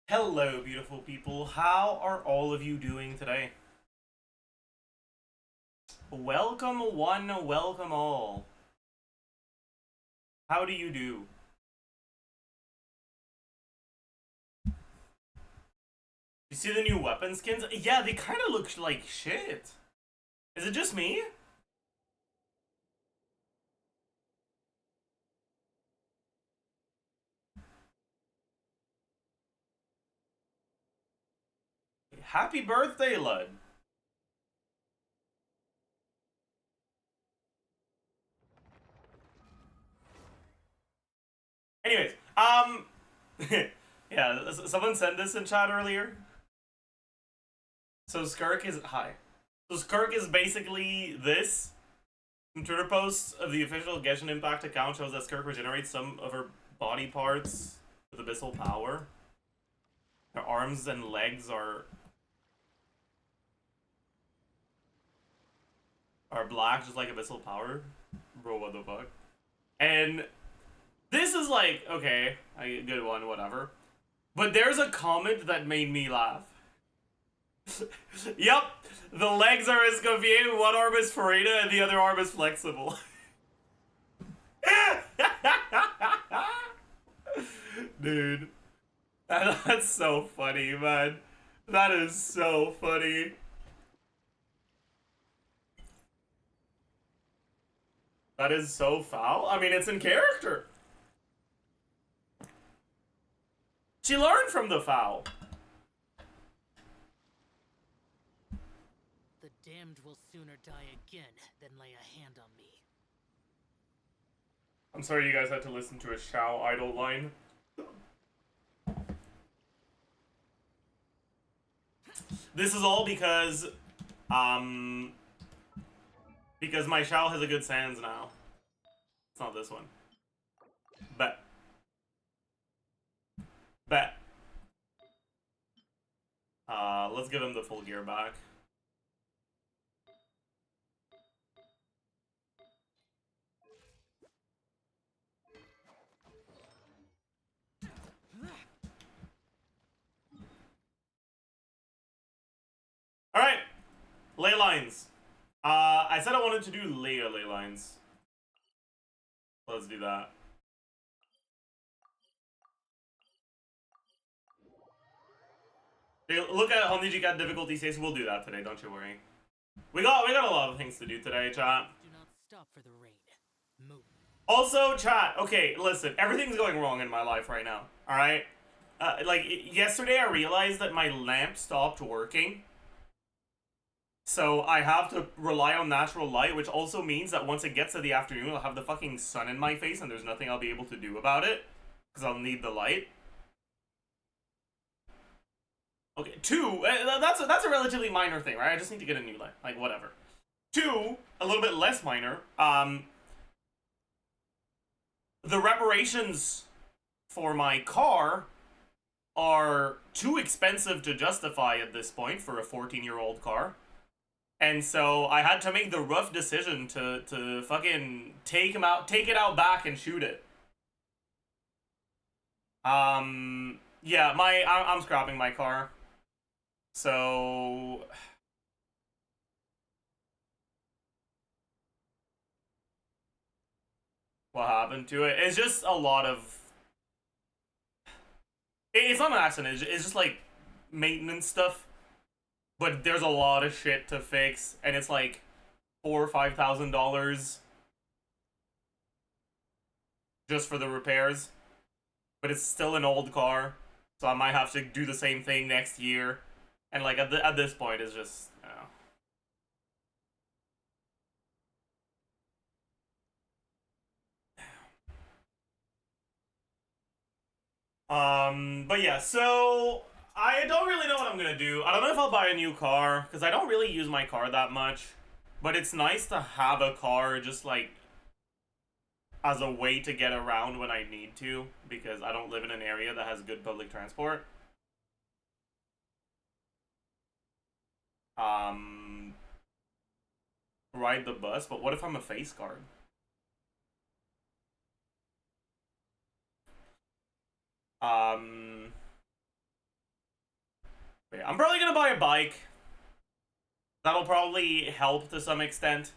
Hello, beautiful people. How are all of you doing today? Welcome one, welcome all. How do you do? You see the new weapon skins? Yeah, they kind of look like shit. Is it just me? Happy birthday, Lud. Anyways, yeah, someone sent this in chat earlier. So Skirk is hi. So Skirk is basically this. Some Twitter posts of the official Genshin Impact account shows that Skirk regenerates some of her body parts with abyssal power. Her arms and legs are black, just like abyssal power. Bro, what the fuck? And this is like, okay, a good one, whatever. But there's a comment that made me laugh. Yep, the legs are Escoffier, one arm is Farina, and the other arm is flexible. Dude, that's so funny, man. That is so funny. That is so foul. I mean, it's in character. She learned from the foul. The damned will sooner die again than lay a hand on me. I'm sorry you guys had to listen to a Shao idol line. This is all because my Shao has a good Sands now. It's not this one. Bet. Bet. Let's give him the full gear back. Alright. Ley lines. I said I wanted to do ley lines. Let's do that. Look at Honiji got difficulty states. We'll do that today, don't you worry. We got a lot of things to do today, chat. Do not stop for the rain. Move. Also, chat, okay, listen, everything's going wrong in my life right now, alright? Like, yesterday I realized that my lamp stopped working. So I have to rely on natural light, which also means that once it gets to the afternoon, I'll have the fucking sun in my face and there's nothing I'll be able to do about it. Because I'll need the light. Okay, two, that's a relatively minor thing, right? I just need to get a new light, like, whatever. Two, a little bit less minor, the reparations for my car are too expensive to justify at this point for a 14-year-old car. And so I had to make the rough decision to fucking take it out back and shoot it. Yeah, I'm scrapping my car. So what happened to it? It's just a lot of. It's not an accident. It's just like maintenance stuff. But there's a lot of shit to fix, and it's like $4,000 or $5,000 just for the repairs. But it's still an old car, so I might have to do the same thing next year. And like at this point, it's just. But yeah, so I don't really know what I'm gonna do. I don't know if I'll buy a new car, because I don't really use my car that much. But it's nice to have a car just like as a way to get around when I need to, because I don't live in an area that has good public transport. Ride the bus, but what if I'm a face guard? Um, But yeah, I'm probably gonna buy a bike. That'll probably help to some extent.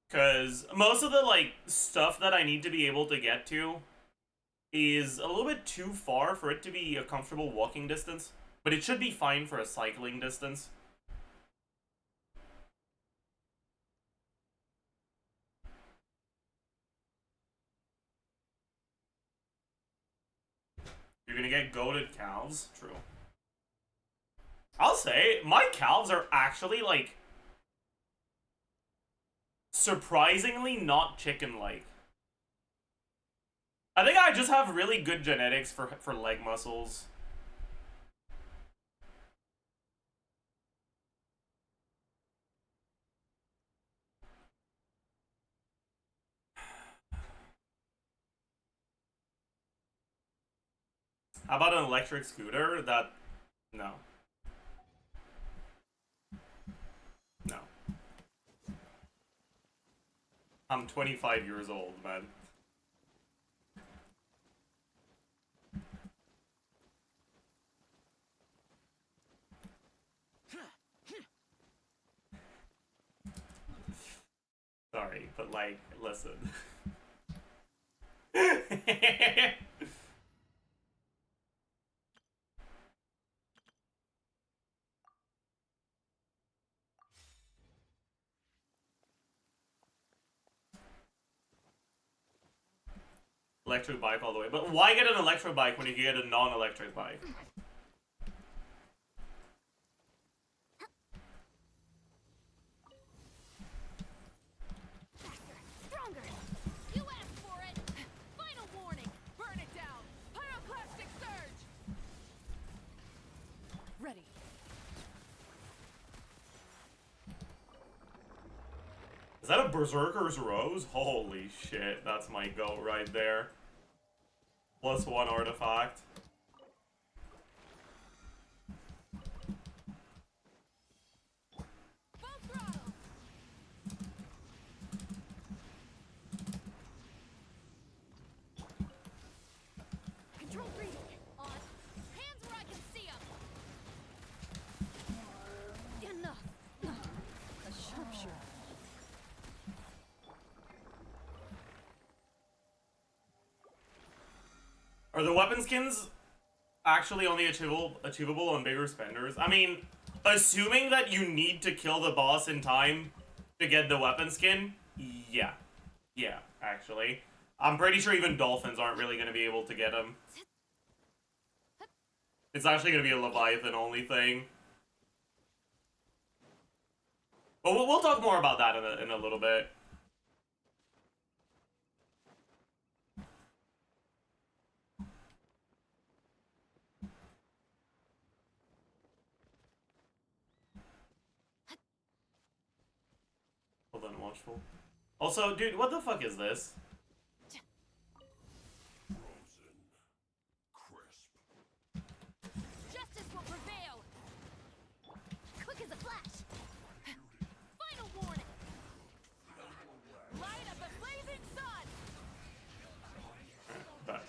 Because most of the, like, stuff that I need to be able to get to is a little bit too far for it to be a comfortable walking distance. But it should be fine for a cycling distance. You're gonna get goated calves? True. I'll say, my calves are actually, like, surprisingly not chicken-like. I think I just have really good genetics for leg muscles. How about an electric scooter? No. No. I'm 25 years old, man. Sorry, but, like, listen. Electric bike all the way. But why get an electric bike when you can get a non-electric bike? Stronger. You asked for it. Final warning. Burn it down. Pyroclastic surge. Ready. Is that a Berserker's Rose? Holy shit, that's my goat right there. +1 artifact. Full throttle. Control breathing. On. Hands where I can see them. Enough. A sharpshooter. Are the weapon skins actually only achievable on bigger spenders? I mean, assuming that you need to kill the boss in time to get the weapon skin, yeah. Yeah, actually. I'm pretty sure even dolphins aren't really going to be able to get them. It's actually going to be a Leviathan only thing. But we'll talk more about that in a little bit. Hold on, watchful. Also, dude, what the fuck is this? Justice will prevail. Quick as a flash. Final warning. Light up a blazing sun. But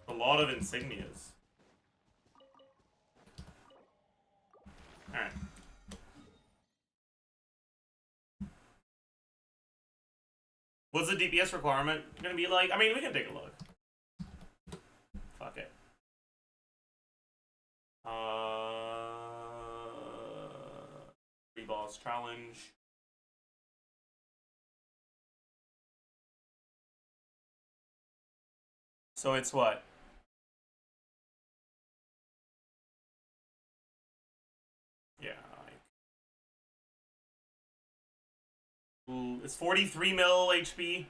a lot of insignias. Alright. What's the DPS requirement gonna be like? I mean, we can take a look. Fuck it. Boss challenge. So it's what? Yeah. It's 43 mil HP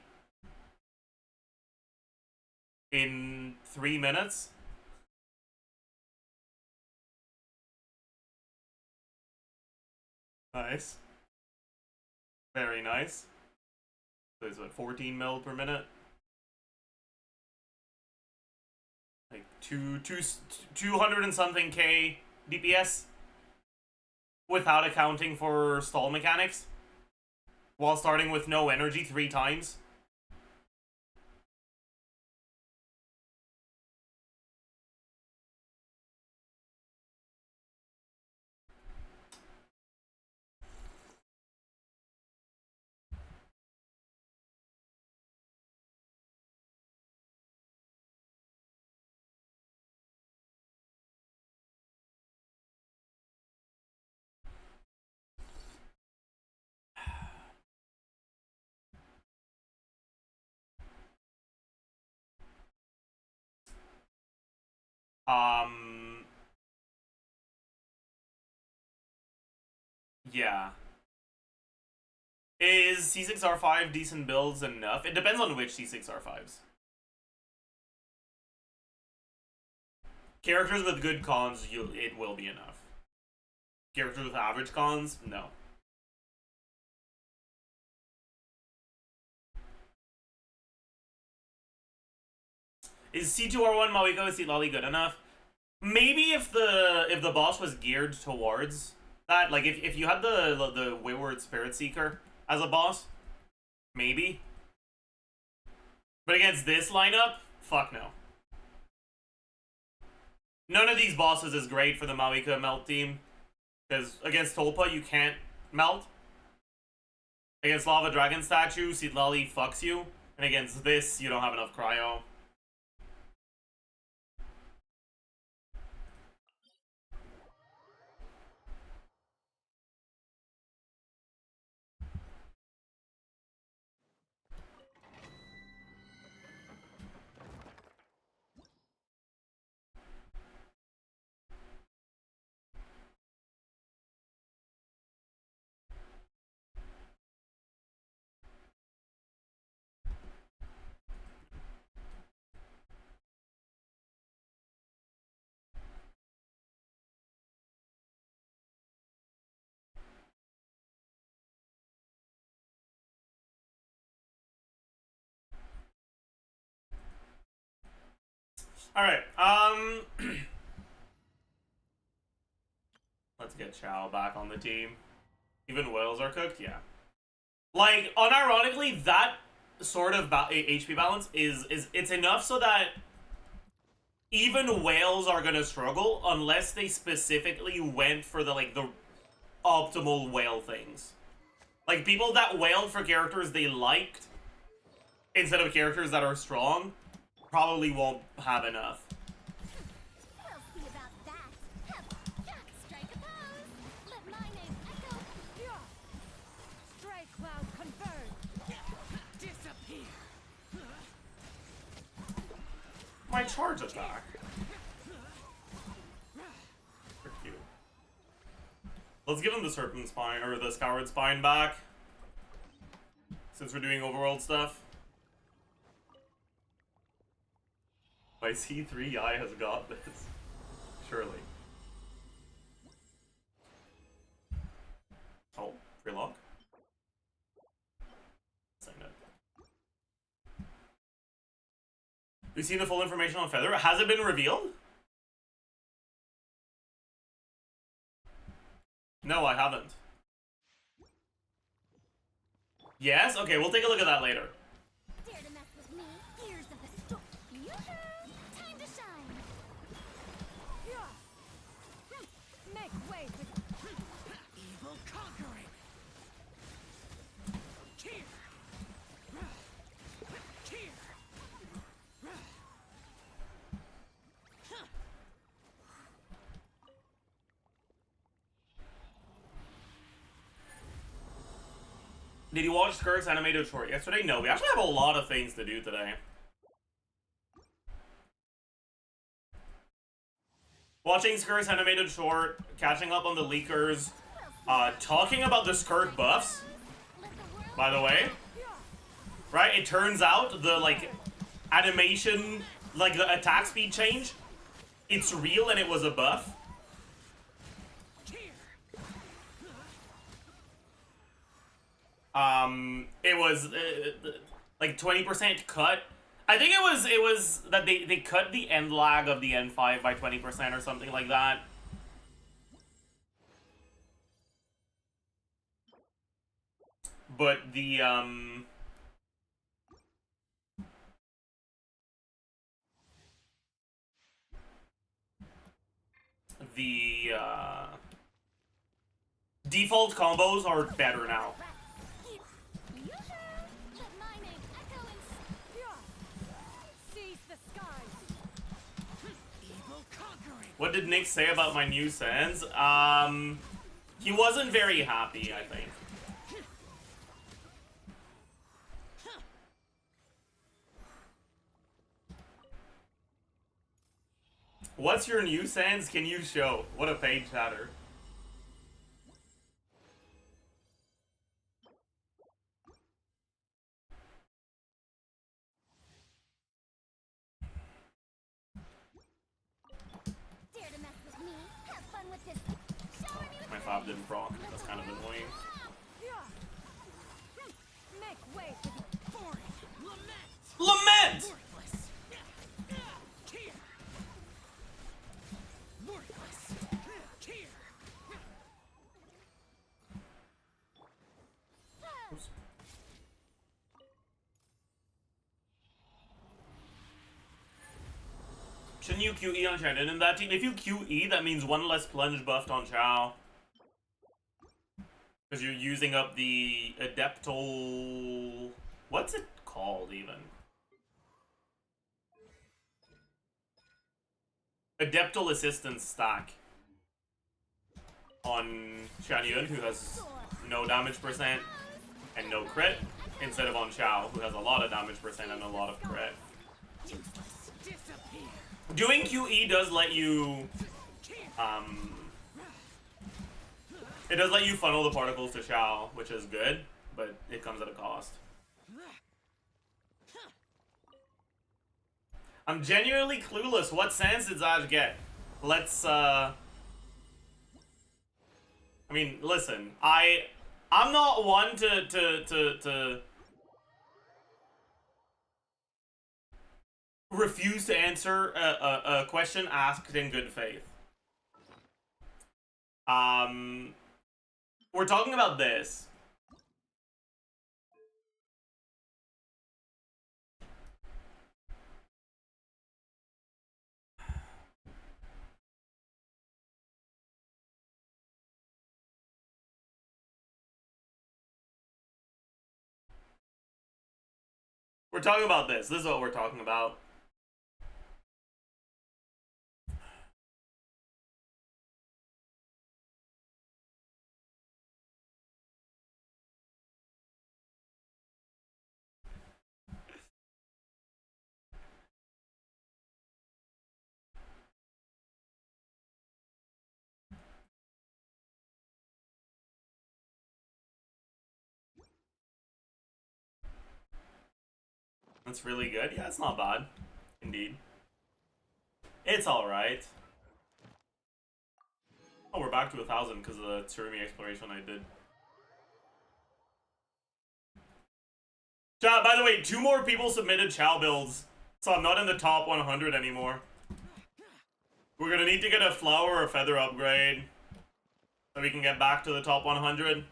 in 3 minutes. Nice. Very nice. So it's what, 14 mil per minute? Like 200 and something K DPS without accounting for stall mechanics, while starting with no energy 3 times. Yeah. Is C6R5 decent builds enough? It depends on which C6R5s. Characters with good cons, it will be enough. Characters with average cons, no. Is C2R1 Mawiko and C-Lolly good enough? Maybe if the boss was geared towards that, like if you had the Wayward Spirit Seeker as a boss, maybe. But against this lineup, fuck no. None of these bosses is great for the Mawika melt team. Because against Tolpa, you can't melt. Against Lava Dragon Statue, Seedlolly fucks you. And against this, you don't have enough cryo. Alright, let's get Chow back on the team. Even whales are cooked? Yeah. Like, unironically, that sort of HP balance is it's enough so that even whales are gonna struggle unless they specifically went for the optimal whale things. Like, people that whaled for characters they liked instead of characters that are strong probably won't have enough. We'll see about that. Strike a pose. Let my name echo. Strike cloud converge. Disappear. My charge attack. They're cute. Let's give him the Serpent Spine, or the Scoured Spine back. Since we're doing overworld stuff. My C3i has got this. Surely. Oh, free lock? Sign it. We've seen the full information on Feather. Has it been revealed? No, I haven't. Yes? Okay, we'll take a look at that later. Dare to mess with me, ears of the storm. Yoo-hoo! Time to shine. Make way for evil conquering. Cheer. Cheer. Did you watch Skirk's animated short yesterday? No, we actually have a lot of things to do today. Watching Skirk's animated short, catching up on the leakers, talking about the Skirk buffs, by the way. Right, it turns out the, animation, the attack speed change, it's real and it was a buff. It was, 20% cut. I think it was that they cut the end lag of the N5 by 20% or something like that. But the, default combos are better now. What did Nick say about my new SANDS? He wasn't very happy, I think. What's your new Sands? Can you show? What a paid chatter. Dare to mess with me? Have fun with this. Shower me with My fob didn't proc. That's kind of annoying. Make way for the boring. Lament! Worthless. Here. Worthless. Here. Oops. Shouldn't you QE on Shannon in that team? If you QE, that means one less plunge buffed on Chow. Because you're using up the Adeptal... What's it called, even? Adeptal Assistance stack. On Shanyun, who has no damage percent and no crit. Instead of on Chow, who has a lot of damage percent and a lot of crit. Doing QE does let you... It does let you funnel the particles to Shao, which is good, but it comes at a cost. I'm genuinely clueless. What Sands did Zaj get? Let's, I mean, listen, I'm not one to refuse to answer a question asked in good faith. We're talking about this. We're talking about this. This is what we're talking about. That's really good. Yeah, it's not bad. Indeed. It's alright. Oh, we're back to 1,000 because of the Tsurumi exploration I did. By the way, 2 more people submitted Chow builds, so I'm not in the top 100 anymore. We're gonna need to get a flower or a feather upgrade so we can get back to the top 100.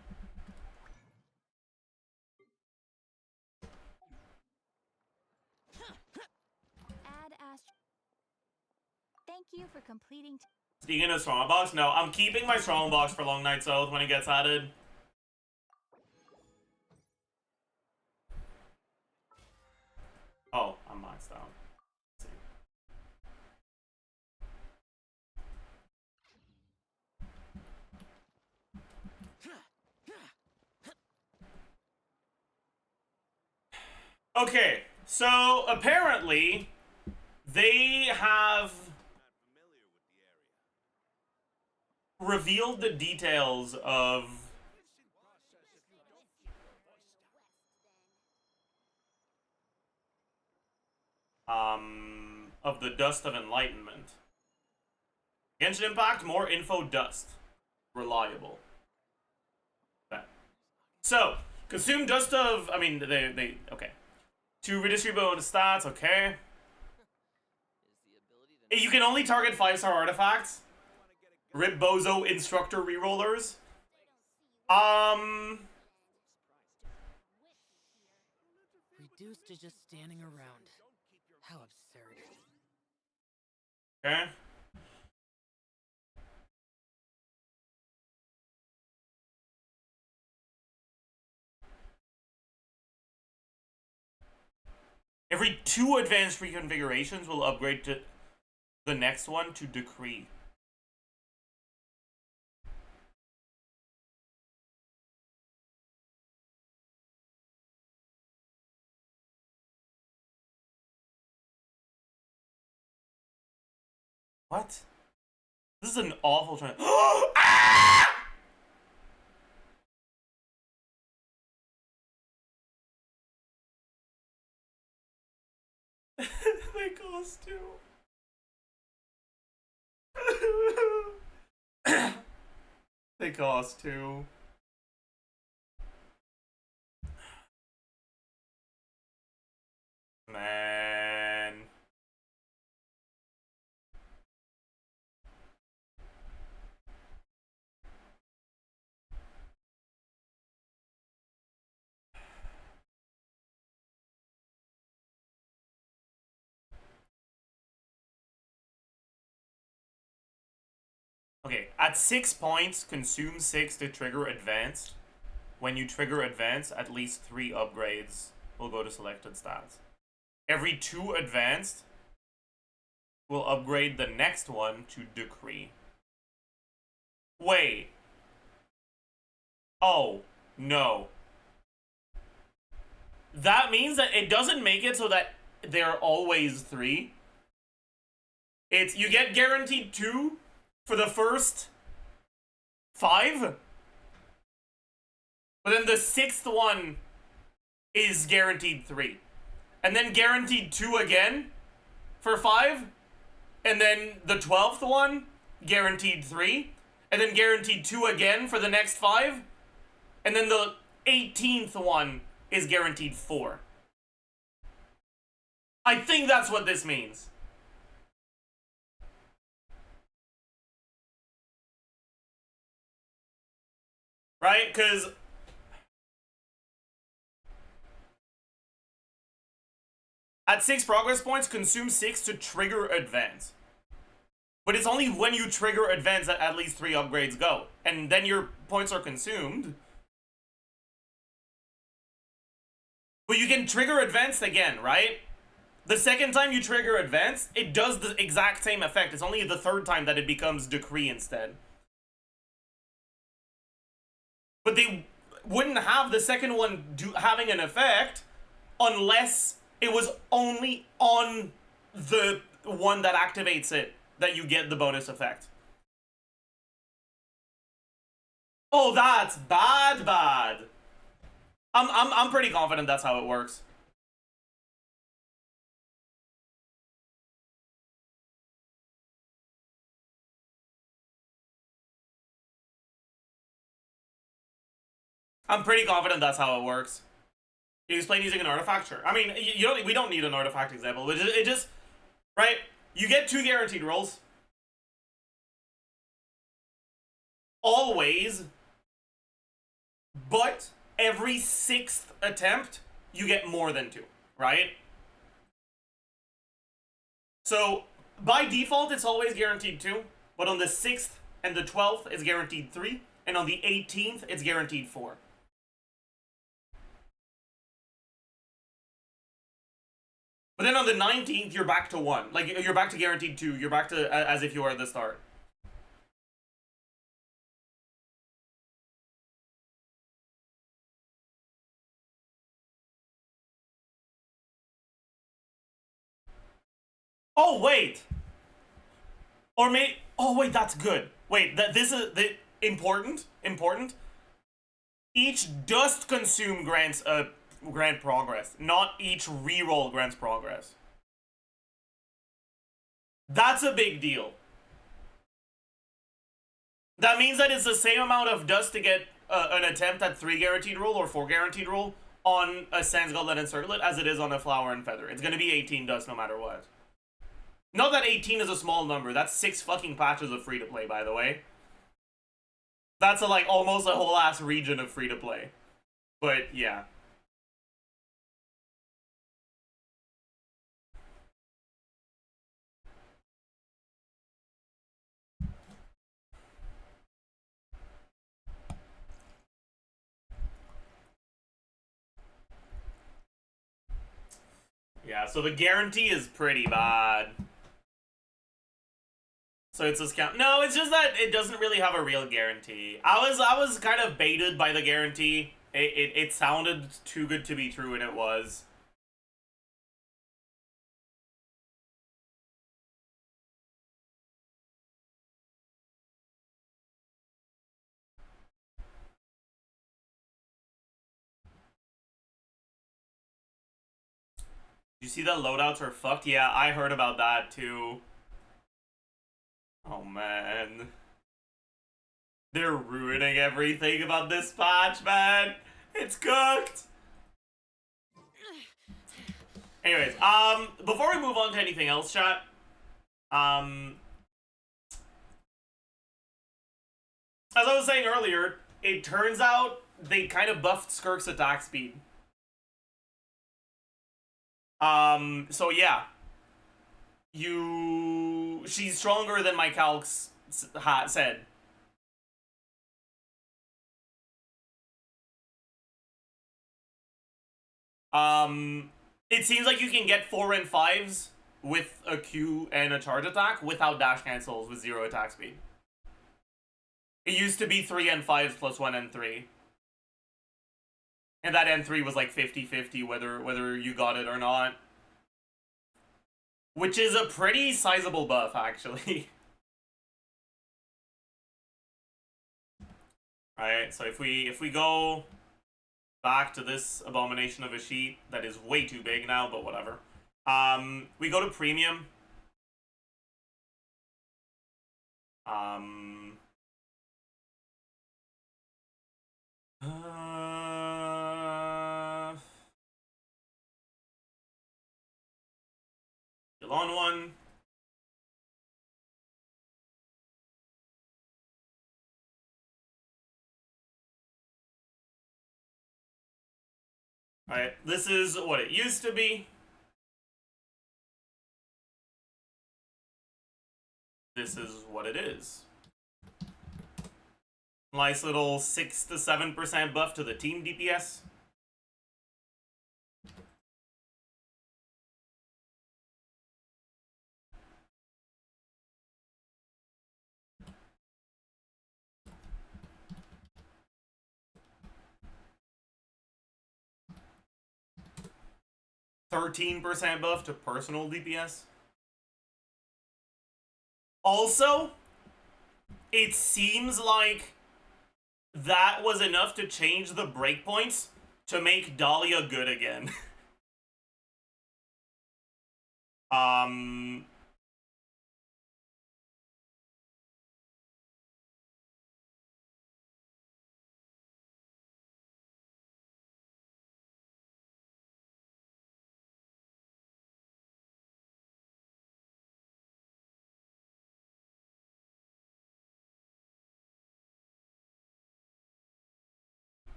Add Astro. Thank you for completing. Sneaking a strong box? No, I'm keeping my strong box for Long Night South when it gets added. Oh, I'm maxed out. Let's see. Okay, so apparently they have revealed the details of the Dust of Enlightenment. Genshin Impact, more info dust. Reliable. Okay. So, consume Dust of, I mean, okay. To redistribute bonus stats, okay. You can only target 5-star artifacts. Rip Bozo Instructor rerollers. Reduced to just standing around. How absurd. Okay. Every 2 advanced reconfigurations will upgrade to the next one to Decree. What? This is an awful trend. Ah! They cost two. They cost two. Man. Okay, at 6 points, consume 6 to trigger advanced. When you trigger advanced, at least 3 upgrades will go to selected stats. Every 2 advanced will upgrade the next one to decree. Wait. Oh, no. That means that it doesn't make it so that they're always 3. It's, you get guaranteed 2 for the first 5. But then the 6th one is guaranteed 3. And then guaranteed 2 again for 5. And then the 12th one, guaranteed 3. And then guaranteed 2 again for the next 5. And then the 18th one is guaranteed 4. I think that's what this means. Right? Because at 6 progress points, consume 6 to trigger advance. But it's only when you trigger advance that at least 3 upgrades go. And then your points are consumed. But you can trigger advanced again, right? The second time you trigger advanced, it does the exact same effect. It's only the 3rd time that it becomes decree instead. But they wouldn't have the second one having an effect unless it was only on the one that activates it that you get the bonus effect. Oh, that's bad. I'm pretty confident that's how it works. I'm pretty confident that's how it works. You explain using an artifact, sure. I mean, we don't need an artifact example, but it just, right? You get 2 guaranteed rolls. Always. But every 6th attempt, you get more than 2, right? So, by default, it's always guaranteed 2. But on the 6th and the 12th, it's guaranteed 3. And on the 18th, it's guaranteed 4. But then on the 19th, you're back to 1. Like, you're back to guaranteed 2. You're back to as if you were at the start. Oh, wait! Or oh, wait, that's good. Wait, this is important. Each dust consume grants grant progress, not each reroll grants progress. That's a big deal. That means that it's the same amount of dust to get an attempt at 3 guaranteed roll or 4 guaranteed roll on a Sands Gauntlet and Circlet as it is on a Flower and Feather. It's gonna be 18 dust no matter what. Not that 18 is a small number. That's 6 fucking patches of free-to-play, by the way. That's like almost a whole ass region of free-to-play. But yeah. Yeah, so the guarantee is pretty bad. So it's this count. No, it's just that it doesn't really have a real guarantee. I was kind of baited by the guarantee. It sounded too good to be true, and it was. You see that loadouts are fucked? Yeah, I heard about that too. Oh man. They're ruining everything about this patch, man. It's cooked. Anyways, before we move on to anything else, chat, as I was saying earlier, it turns out they kind of buffed Skirk's attack speed. So yeah. She's stronger than my calcs said. It seems like you can get 4 and 5s with a Q and a charge attack without dash cancels with 0 attack speed. It used to be 3 and 5s plus 1 and 3. And that N3 was like 50-50 whether you got it or not. Which is a pretty sizable buff, actually. Alright, so if we go back to this abomination of a sheet that is way too big now, but whatever. We go to premium. Still on one. Alright, this is what it used to be. This is what it is. Nice little 6 to 7% buff to the team DPS. %13 buff to personal DPS. Also, it seems like that was enough to change the breakpoints to make Dahlia good again.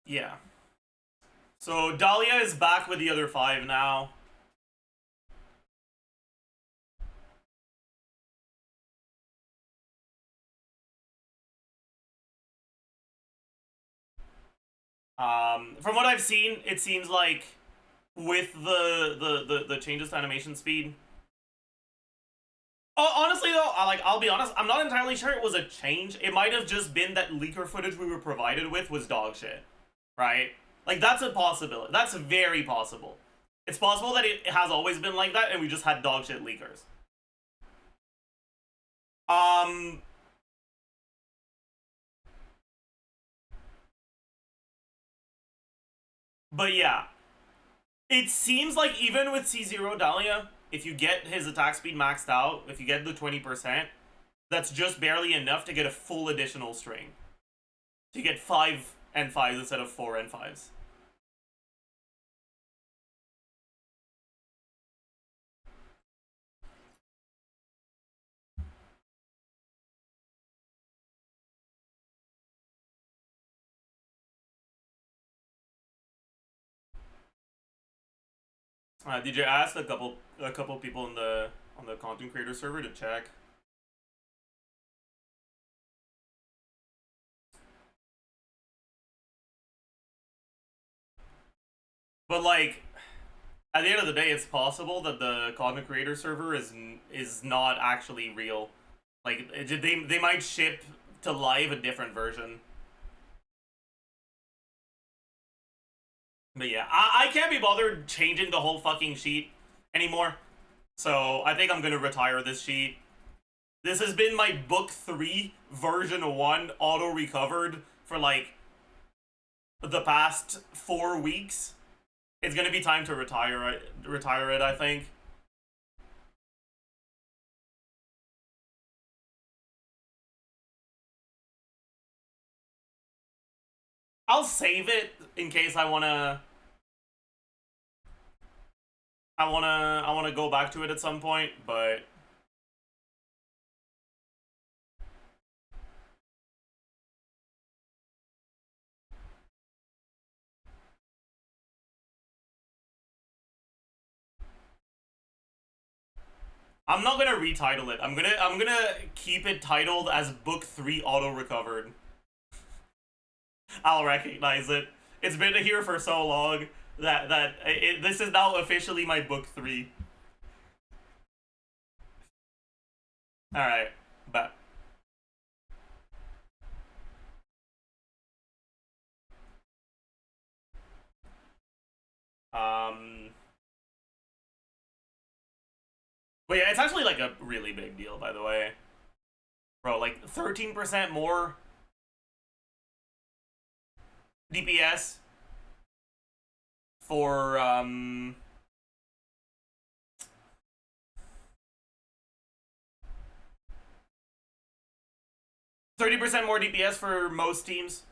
Yeah. So Dahlia is back with the other 5 now. From what I've seen, it seems like with the changes to animation speed. Oh, honestly though, I'll be honest, I'm not entirely sure it was a change. It might have just been that leaker footage we were provided with was dog shit, right? Like, that's a possibility. That's very possible. It's possible that it has always been like that and we just had dog shit leakers. But yeah. It seems like even with C0 Dahlia, if you get his attack speed maxed out, if you get the 20%, that's just barely enough to get a full additional string. To get 5 and 5s instead of 4 and 5s. DJ asked a couple people on the content creator server to check. But like, at the end of the day, it's possible that the content creator server is not actually real. Like, they might ship to live a different version. But yeah, I can't be bothered changing the whole fucking sheet anymore. So I think I'm gonna retire this sheet. This has been my book 3 version 1 auto recovered for like the past 4 weeks. It's gonna be time to retire it, I think. I'll save it in case I wanna go back to it at some point, but I'm not gonna retitle it. I'm gonna keep it titled as Book 3 Auto Recovered. I'll recognize it. It's been here for so long that this is now officially my Book 3. Alright, bet. But yeah, it's actually like a really big deal, by the way. Bro, like 13% more DPS for 30% more DPS for most teams,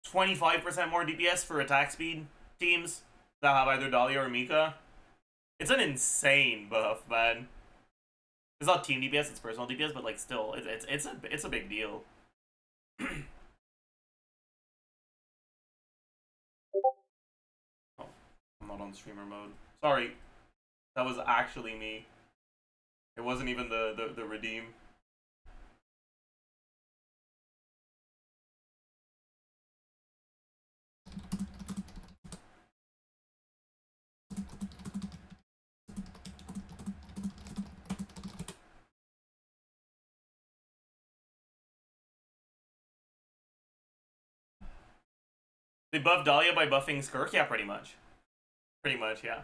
25% more DPS for attack speed teams that have either Dahlia or Mika. It's an insane buff, man. It's not team DPS, it's personal DPS, but like still, it's a big deal. Oh, I'm not on streamer mode. Sorry, that was actually me. It wasn't even the redeem. They buffed Dahlia by buffing Skirk? Yeah, pretty much. Pretty much, yeah.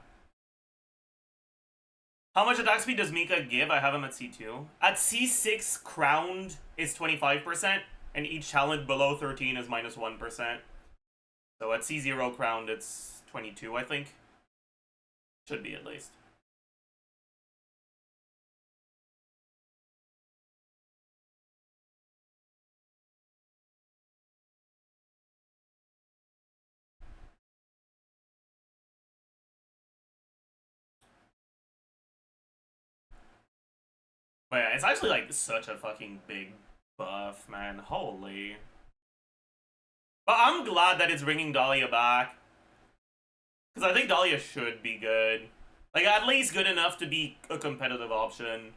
How much attack speed does Mika give? I have him at C2. At C6, crowned is 25%, and each challenge below 13 is minus 1%. So at C0 crowned, it's 22, I think. Should be, at least. But yeah, it's actually like such a fucking big buff, man. Holy. But I'm glad that it's bringing Dahlia back. Because I think Dahlia should be good. Like, at least good enough to be a competitive option.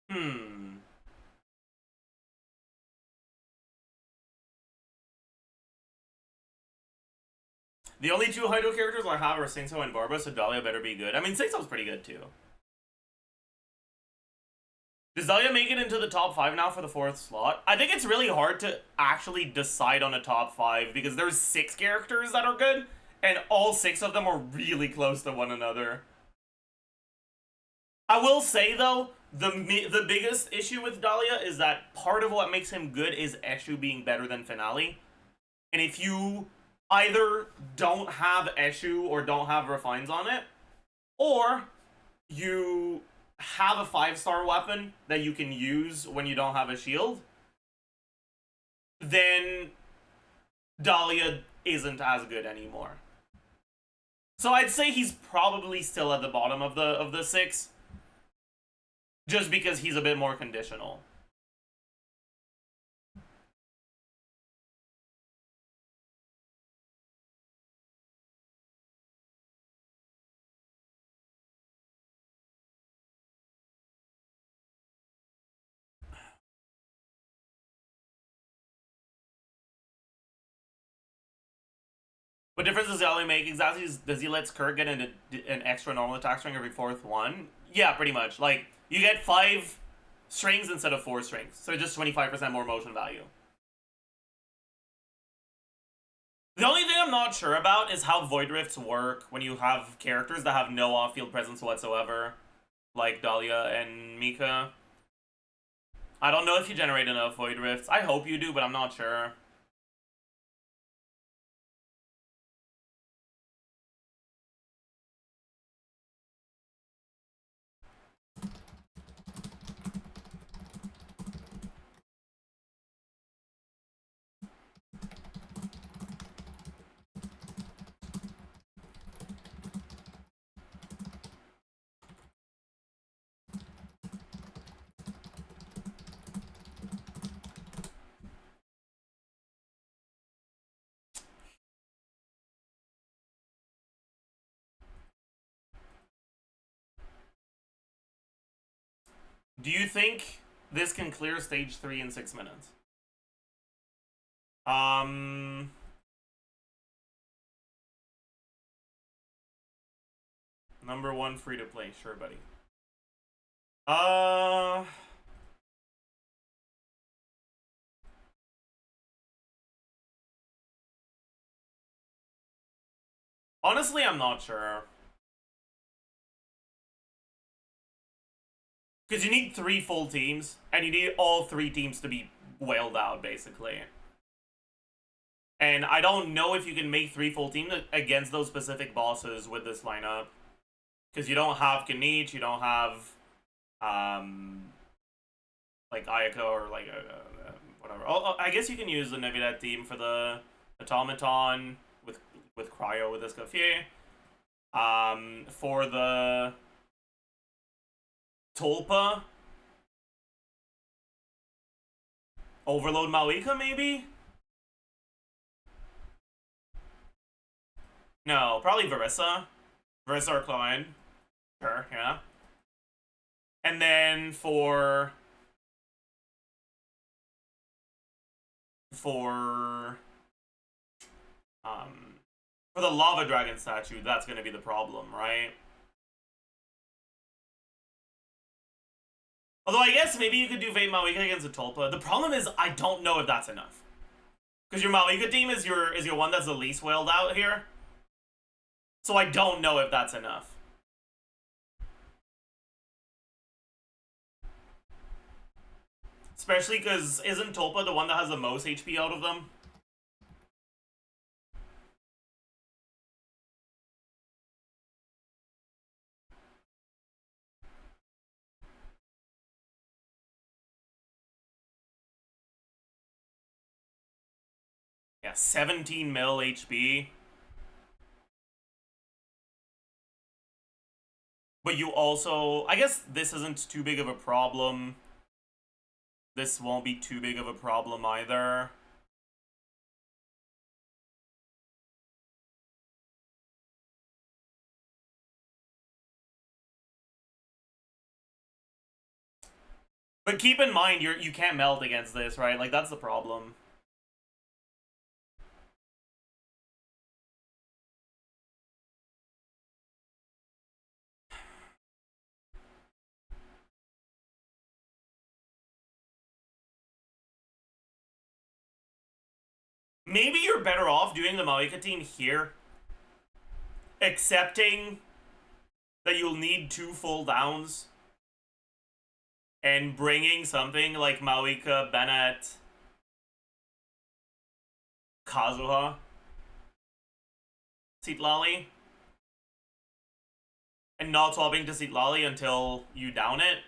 Hmm. The only two Hydro characters I have are Singso and Barba, so Dahlia better be good. I mean, Singso's pretty good, too. Does Dahlia make it into the top 5 now for the 4th slot? I think it's really hard to actually decide on a top 5, because there's 6 characters that are good, and all 6 of them are really close to one another. I will say, though, the biggest issue with Dahlia is that part of what makes him good is Eshu being better than Finale. And if you either don't have Eshu or don't have refines on it, or you have a 5-star weapon that you can use when you don't have a shield, then Dahlia isn't as good anymore. So I'd say he's probably still at the bottom of the 6, just because he's a bit more conditional. What difference does Dahlia make exactly? Does he let Kirk get an extra normal attack string every 4th one? Yeah, pretty much. Like, you get 5 strings instead of 4 strings, so just 25% more motion value. The only thing I'm not sure about is how Void Rifts work when you have characters that have no off-field presence whatsoever, like Dahlia and Mika. I don't know if you generate enough Void Rifts. I hope you do, but I'm not sure. Do you think this can clear stage 3 in 6 minutes? Number 1 free to play, sure, buddy. Honestly, I'm not sure. Because you need 3 full teams, and you need all 3 teams to be wailed out, basically. And I don't know if you can make 3 full teams against those specific bosses with this lineup. Because you don't have Kanich, you don't have, like, Ayako or, like, whatever. Oh, I guess you can use the Nevidat team for the Automaton with Cryo with Escoffier. For the Tulpa, Overload Malika, maybe? No, probably Verissa. Verissa or Klein. Sure, yeah. And then for the Lava Dragon statue, that's gonna be the problem, right? Although I guess maybe you could do Vape Malika against a Tulpa. The problem is I don't know if that's enough. Because your Malika team is your one that's the least wailed out here. So I don't know if that's enough. Especially because isn't Tulpa the one that has the most HP out of them? Yeah, 17 mil HP. But you also... I guess this isn't too big of a problem. This won't be too big of a problem either. But keep in mind, you can't melt against this, right? Like, that's the problem. Maybe you're better off doing the Malika team here, accepting that you'll need 2 full downs, and bringing something like Malika, Bennett, Kazuha. Seatlali. And not swapping to Seatlali until you down it.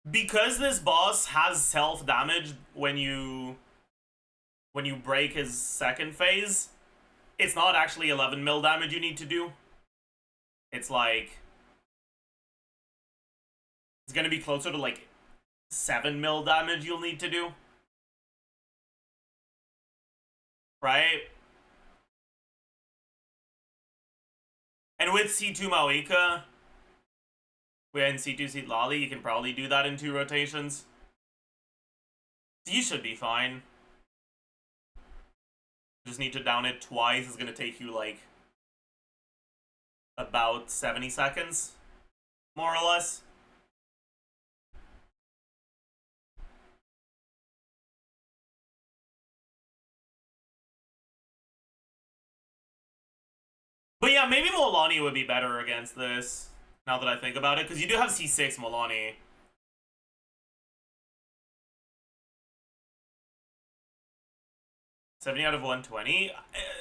Because this boss has self-damage when you break his second phase, it's not actually 11 mil damage you need to do. It's like... It's gonna be closer to like 7 mil damage you'll need to do. Right? And with C2 Maoika, and C2 Seatlali, you can probably do that in 2 rotations. So you should be fine. Just need to down it twice. It's gonna take you like about 70 seconds, more or less. But yeah, maybe Molani would be better against this, now that I think about it, because you do have C6 Molani. $70 out of 120?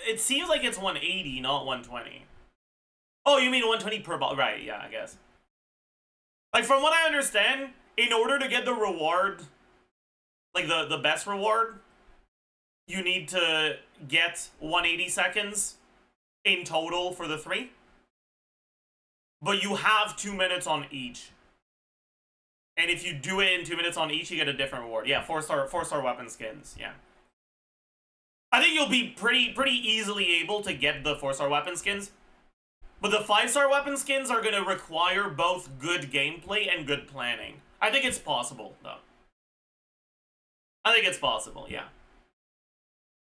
It seems like it's 180, not 120. Oh, you mean 120 per ball? Right, yeah, I guess. Like, from what I understand, in order to get the reward, like the best reward, you need to get 180 seconds in total for the 3. But you have 2 minutes on each. And if you do it in 2 minutes on each, you get a different reward. Yeah, 4-star weapon skins, yeah. I think you'll be pretty easily able to get the 4-star weapon skins. But the 5-star weapon skins are going to require both good gameplay and good planning. I think it's possible, though. I think it's possible, yeah.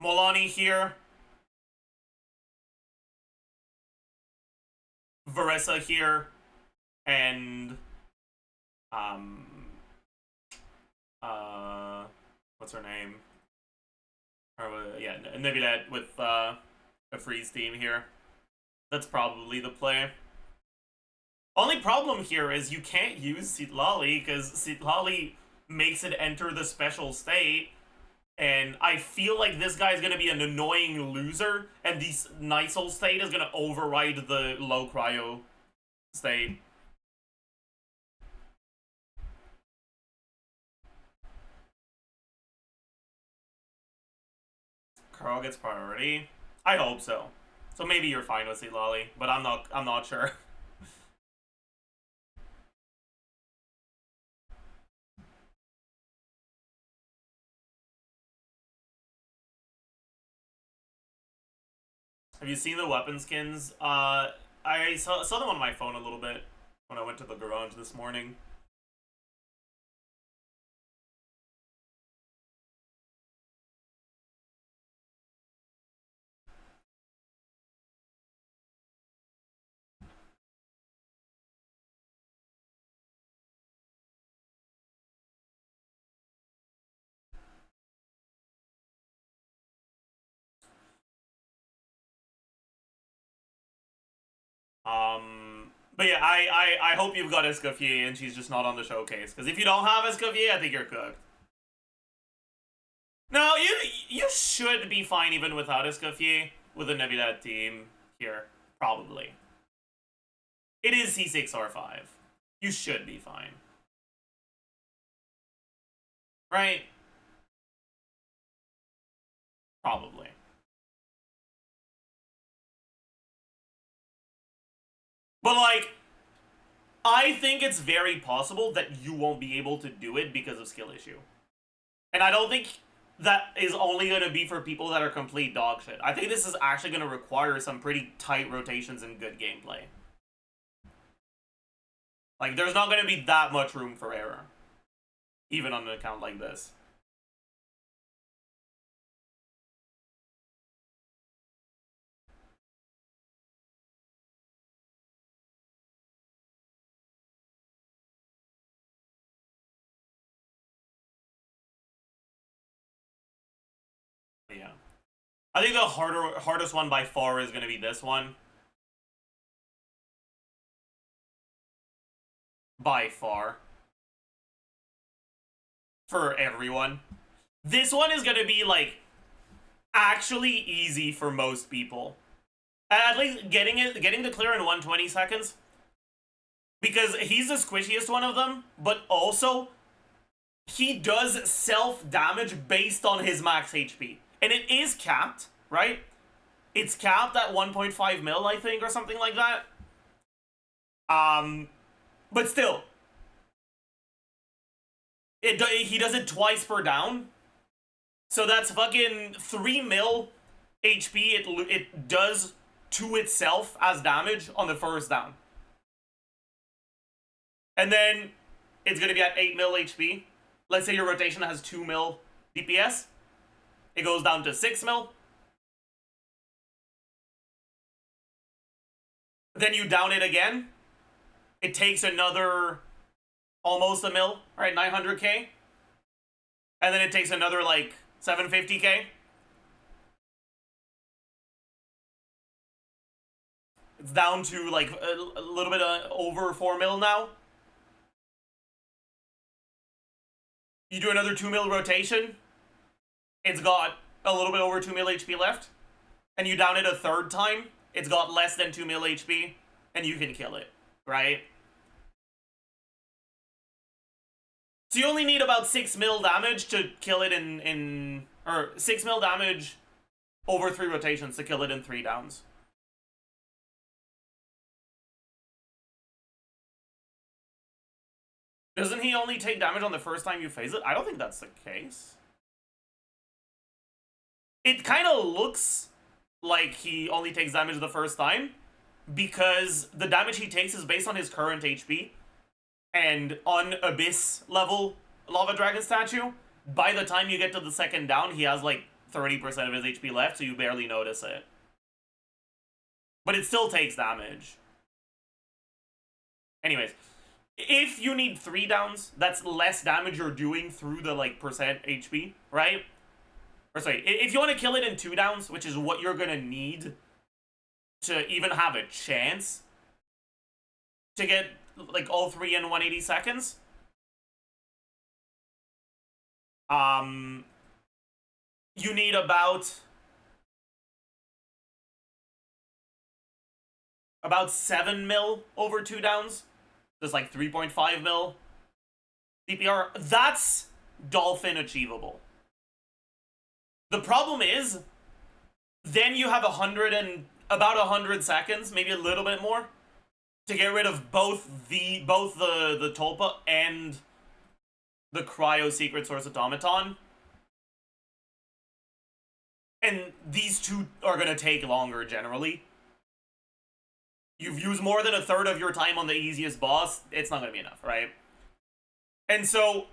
Molani here. Verissa here. And... what's her name? Or, yeah, Nebula with a freeze team here. That's probably the play. Only problem here is you can't use Seatlali, because Seatlali makes it enter the special state, and I feel like this guy's gonna be an annoying loser, and this Nisol state is gonna override the low cryo state. Carl gets priority. I hope so. So maybe you're fine with Seatlali, but I'm not sure. Have you seen the weapon skins? I saw them on my phone a little bit when I went to the garage this morning. But yeah, I hope you've got Escoffier and she's just not on the showcase. Because if you don't have Escoffier, I think you're cooked. No, you should be fine even without Escoffier with a Nebula team here. Probably. It is C6 R5. You should be fine. Right? Probably. But, like, I think it's very possible that you won't be able to do it because of skill issue. And I don't think that is only going to be for people that are complete dog shit. I think this is actually going to require some pretty tight rotations and good gameplay. Like, there's not going to be that much room for error. Even on an account like this. Yeah. I think the hardest one by far is going to be this one. By far. For everyone. This one is going to be, like, actually easy for most people. At least getting the clear in 120 seconds. Because he's the squishiest one of them, but also he does self-damage based on his max HP. And it is capped, right? It's capped at 1.5 mil, I think, or something like that. But still. He does it twice per down. So that's fucking 3 mil HP it does to itself as damage on the first down. And then it's going to be at 8 mil HP. Let's say your rotation has 2 mil DPS. It goes down to 6 mil. Then you down it again. It takes another almost a mil, right? 900k. And then it takes another like 750k. It's down to like a little bit over 4 mil now. You do another 2 mil rotation. It's got a little bit over 2 mil HP left. And you down it a third time. It's got less than 2 mil HP. And you can kill it, right? So you only need about 6 mil damage to kill it or 6 mil damage over 3 rotations to kill it in 3 downs. Doesn't he only take damage on the first time you phase it? I don't think that's the case. It kind of looks like he only takes damage the first time because the damage he takes is based on his current HP. And on Abyss level Lava Dragon statue, by the time you get to the second down, he has like 30% of his HP left, so you barely notice it. But it still takes damage. Anyways, if you need 3 downs, that's less damage you're doing through the like percent HP, right? Or sorry, if you want to kill it in 2 downs, which is what you're gonna need to even have a chance to get like all 3 in 180 seconds, you need about 7 mil over 2 downs. There's like 3.5 mil DPR. That's dolphin achievable. The problem is, then you have about 100 seconds, maybe a little bit more, to get rid of both the Tulpa and the Cryo Secret Source Automaton. And these two are gonna take longer generally. You've used more than a third of your time on the easiest boss, it's not gonna be enough, right? And so,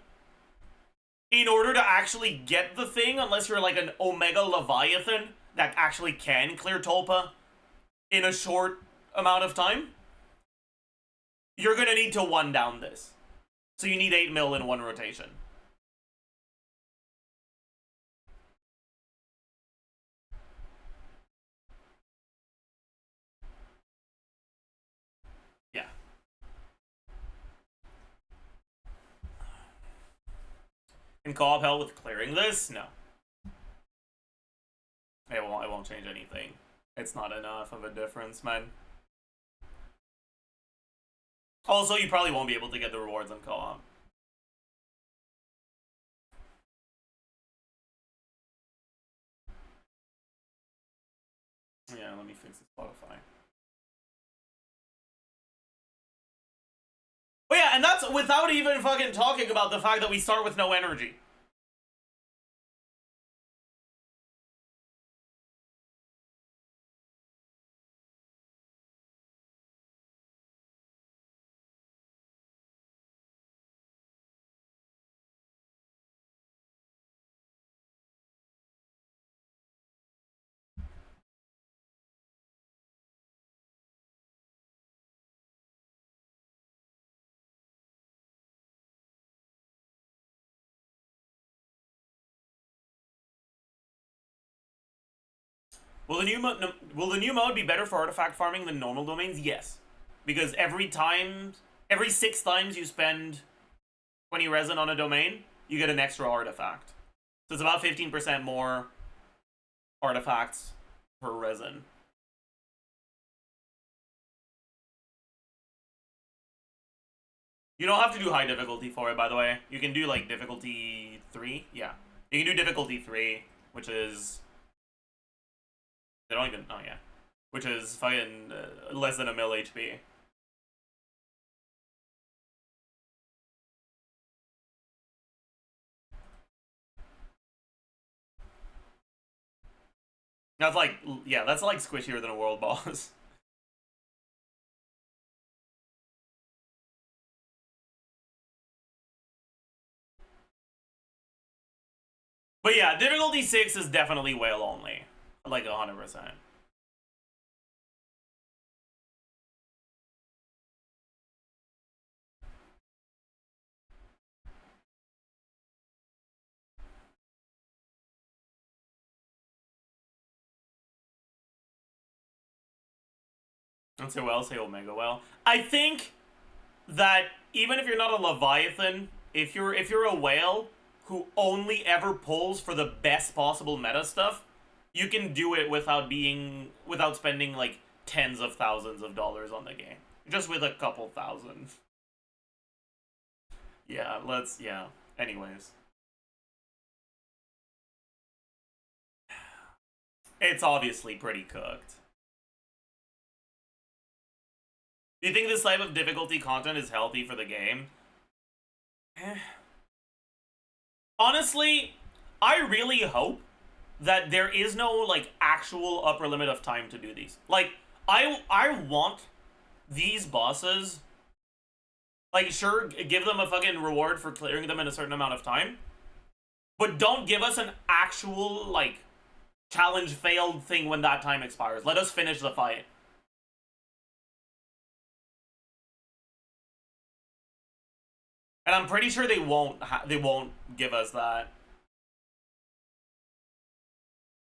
in order to actually get the thing, unless you're like an Omega Leviathan that actually can clear Tulpa in a short amount of time, you're gonna need to 1 down this. So you need 8 mil in 1 rotation. Yeah. Can co-op help with clearing this? No. It won't change anything. It's not enough of a difference, man. Also, you probably won't be able to get the rewards on co-op. Yeah, let me fix the Spotify. Oh yeah, and that's without even fucking talking about the fact that we start with no energy. Will the new mode be better for artifact farming than normal domains? Yes. Because every 6 times you spend 20 resin on a domain, you get an extra artifact. So it's about 15% more artifacts per resin. You don't have to do high difficulty for it, by the way. You can do, like, difficulty 3. Yeah. You can do difficulty 3, which is... They don't even... Oh, yeah. Which is fucking less than a mil HP. That's like... Yeah, that's like squishier than a world boss. But yeah, difficulty 6 is definitely whale only. Like 100%. Don't say well, say Omega well. I think that even if you're not a Leviathan, if you're a whale who only ever pulls for the best possible meta stuff, you can do it without spending like tens of thousands of dollars on the game. Just with a couple thousand. Yeah, yeah. Anyways. It's obviously pretty cooked. Do you think this type of difficulty content is healthy for the game? Honestly, I really hope that there is no, like, actual upper limit of time to do these. Like, I want these bosses, like, sure, give them a fucking reward for clearing them in a certain amount of time, but don't give us an actual, like, challenge failed thing when that time expires. Let us finish the fight. And I'm pretty sure they won't give us that.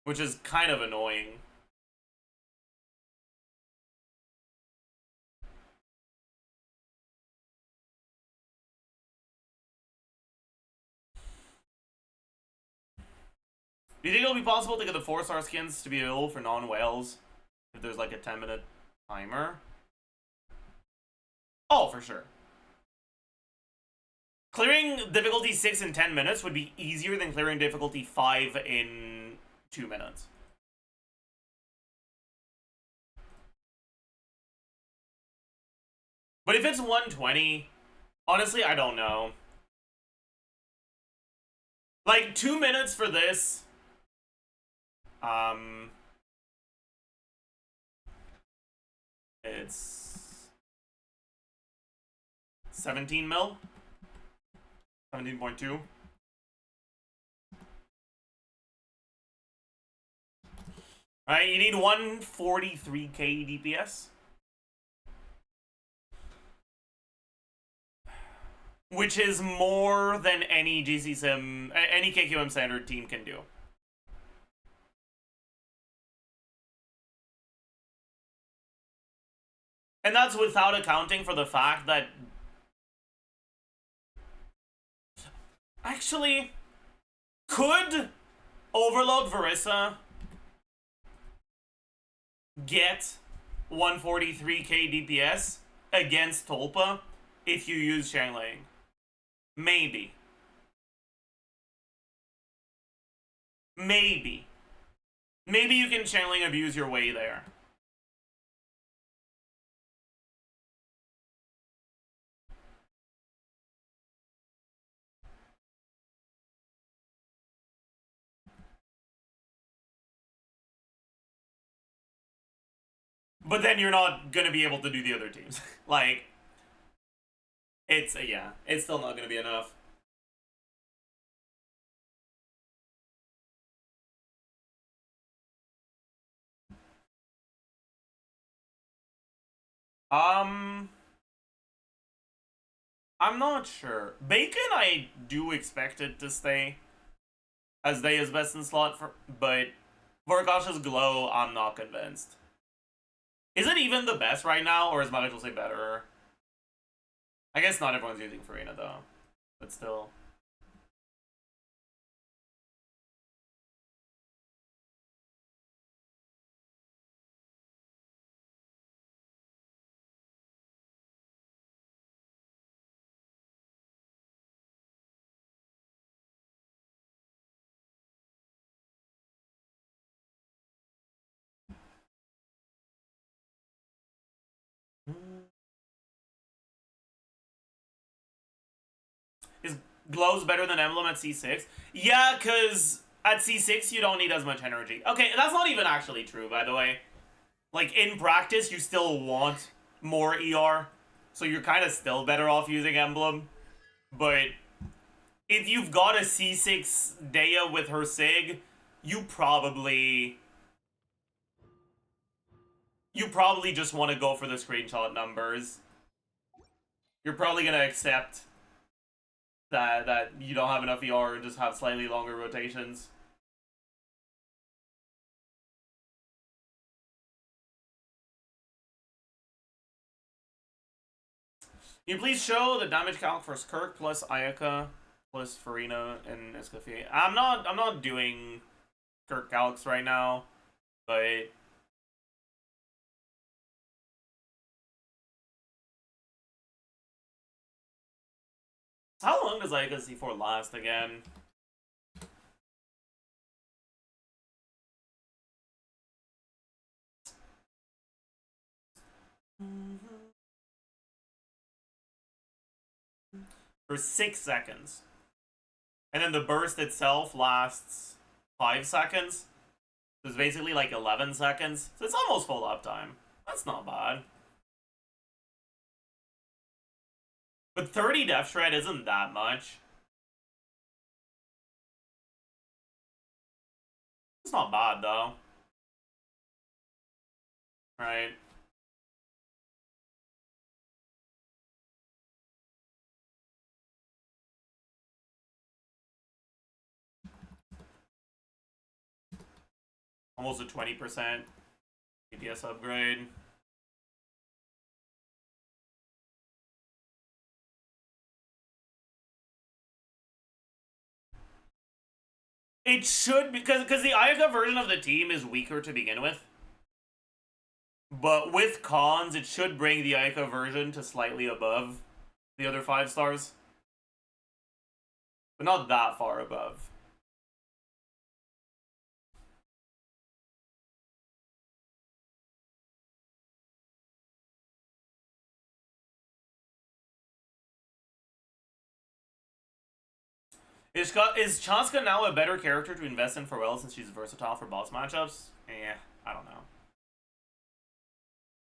Which is kind of annoying. Do you think it'll be possible to get the 4-star skins to be available for non-whales if there's like a 10-minute timer? Oh, for sure. Clearing difficulty 6 in 10 minutes would be easier than clearing difficulty 5 in 2 minutes. But if it's 120, honestly, I don't know. Like, 2 minutes for this. It's 17 mil. 17.2. Alright, you need 143k DPS. Which is more than any GC Sim, any KQM standard team can do. And that's without accounting for the fact that... Actually, could Overload Verissa get 143k DPS against Tulpa if you use SHENHE? Maybe. Maybe. Maybe you can SHENHE abuse your way there. But then you're not gonna be able to do the other teams. Like, it's, yeah, it's still not gonna be enough. I'm not sure. Bacon, I do expect it to stay as they is best in slot, but Vorkash's Glow, I'm not convinced. Is it even the best right now, or is might as well say better? I guess not everyone's using Farina though, but still. is glows better than emblem at C6. Yeah, because at C6 you don't need as much energy. Okay, that's not even actually true, by the way. Like, in practice, you still want more ER, so you're kind of still better off using emblem. But if you've got a C6 Dea with her Sig, you probably just want to go for the screenshot numbers. You're probably gonna accept that you don't have enough ER and just have slightly longer rotations. Can you please show the damage calc for Skirk plus Ayaka plus Farina and Escoffier? I'm not doing Skirk calcs right now, but how long does Ayaka C4 last again? For 6 seconds. And then the burst itself lasts 5 seconds. So it's basically like 11 seconds. So it's almost full uptime. That's not bad. But 30 Death Shred isn't that much. It's not bad though. Right. Almost a 20% DPS upgrade. It should, because the Ayaka version of the team is weaker to begin with. But with cons, it should bring the Ayaka version to slightly above the other 5 stars. But not that far above. Is Chanska now a better character to invest in for well since she's versatile for boss matchups? I don't know.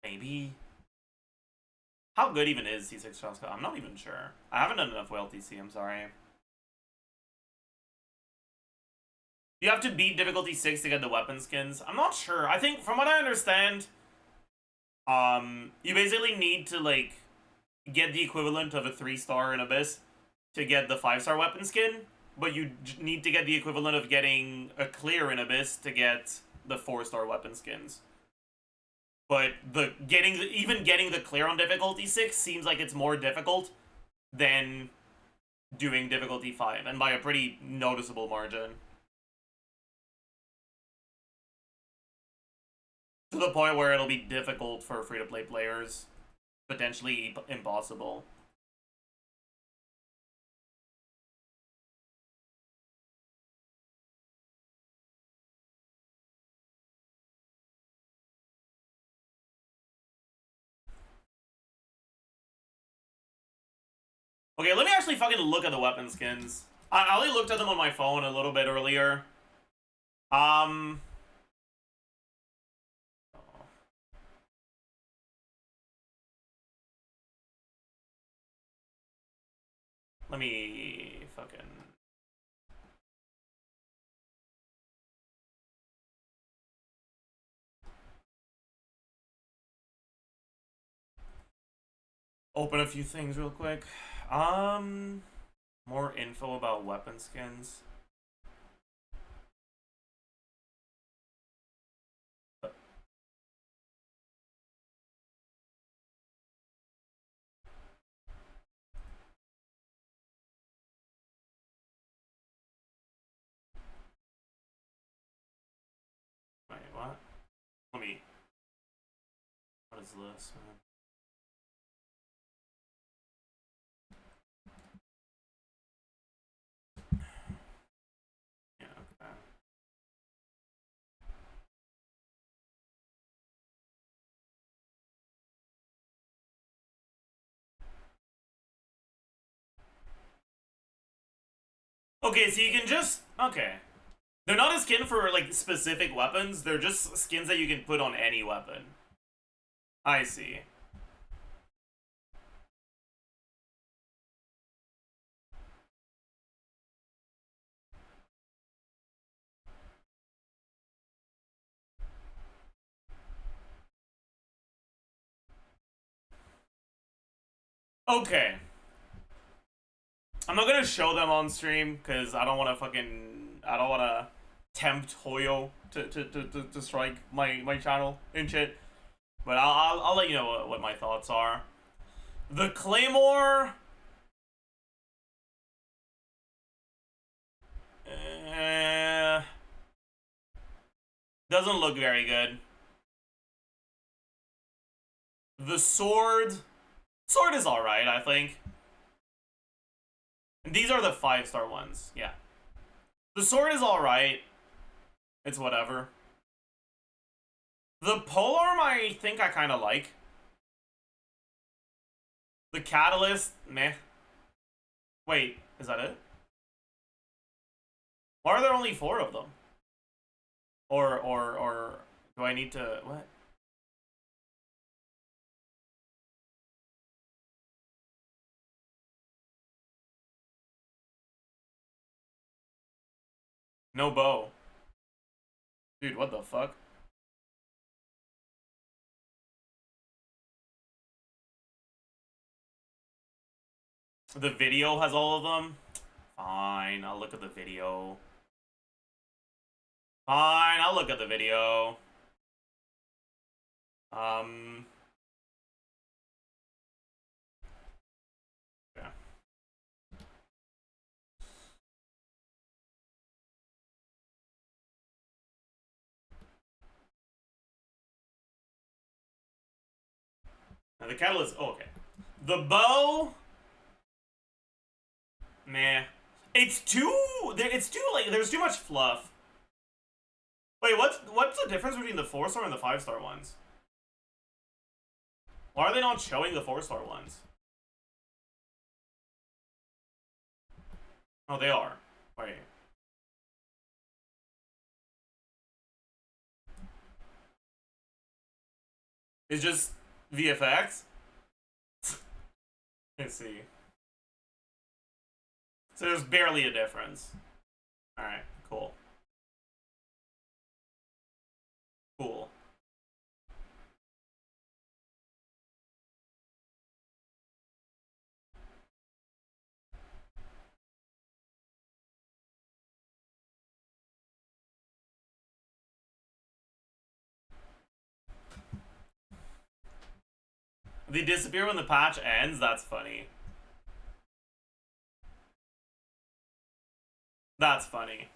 Maybe. How good even is C6 Chanska? I'm not even sure. I haven't done enough whale TC, I'm sorry. You have to beat difficulty 6 to get the weapon skins. I'm not sure. I think, from what I understand, you basically need to, like, get the equivalent of a 3-star in Abyss to get the 5-star weapon skin, but you need to get the equivalent of getting a clear in Abyss to get the 4-star weapon skins. But even getting the clear on difficulty 6 seems like it's more difficult than doing difficulty 5, and by a pretty noticeable margin. To the point where it'll be difficult for free-to-play players. Potentially impossible. Okay, let me actually fucking look at the weapon skins. I only looked at them on my phone a little bit earlier. Let me fucking... open a few things real quick. More info about weapon skins. Wait, what? Let me... what is this, man? Yeah, okay. Okay, so you can just... Okay. They're not a skin for, like, specific weapons. They're just skins that you can put on any weapon. I see. Okay. I'm not gonna show them on stream, because I don't want to fucking... I don't want to tempt Hoyo to strike my channel and shit. But I'll let you know what my thoughts are. The Claymore... doesn't look very good. The sword... Sword is alright, I think. And these are the 5-star ones, yeah. The sword is alright. It's whatever. The polearm I think I kind of like. The catalyst, meh. Wait, is that it? Why are there only 4 of them? Or do I need to... What? No bow. Dude, what the fuck? The video has all of them? Fine, I'll look at the video. Fine, I'll look at the video. Yeah. Now the catalyst, oh, okay. The bow... Meh. It's too, like, there's too much fluff. Wait, what's the difference between the 4-star and the 5-star ones? Why are they not showing the 4-star ones? Oh, they are. Wait. It's just VFX? Let's see. So there's barely a difference. Alright, cool. Cool. They disappear when the patch ends? That's funny. That's funny.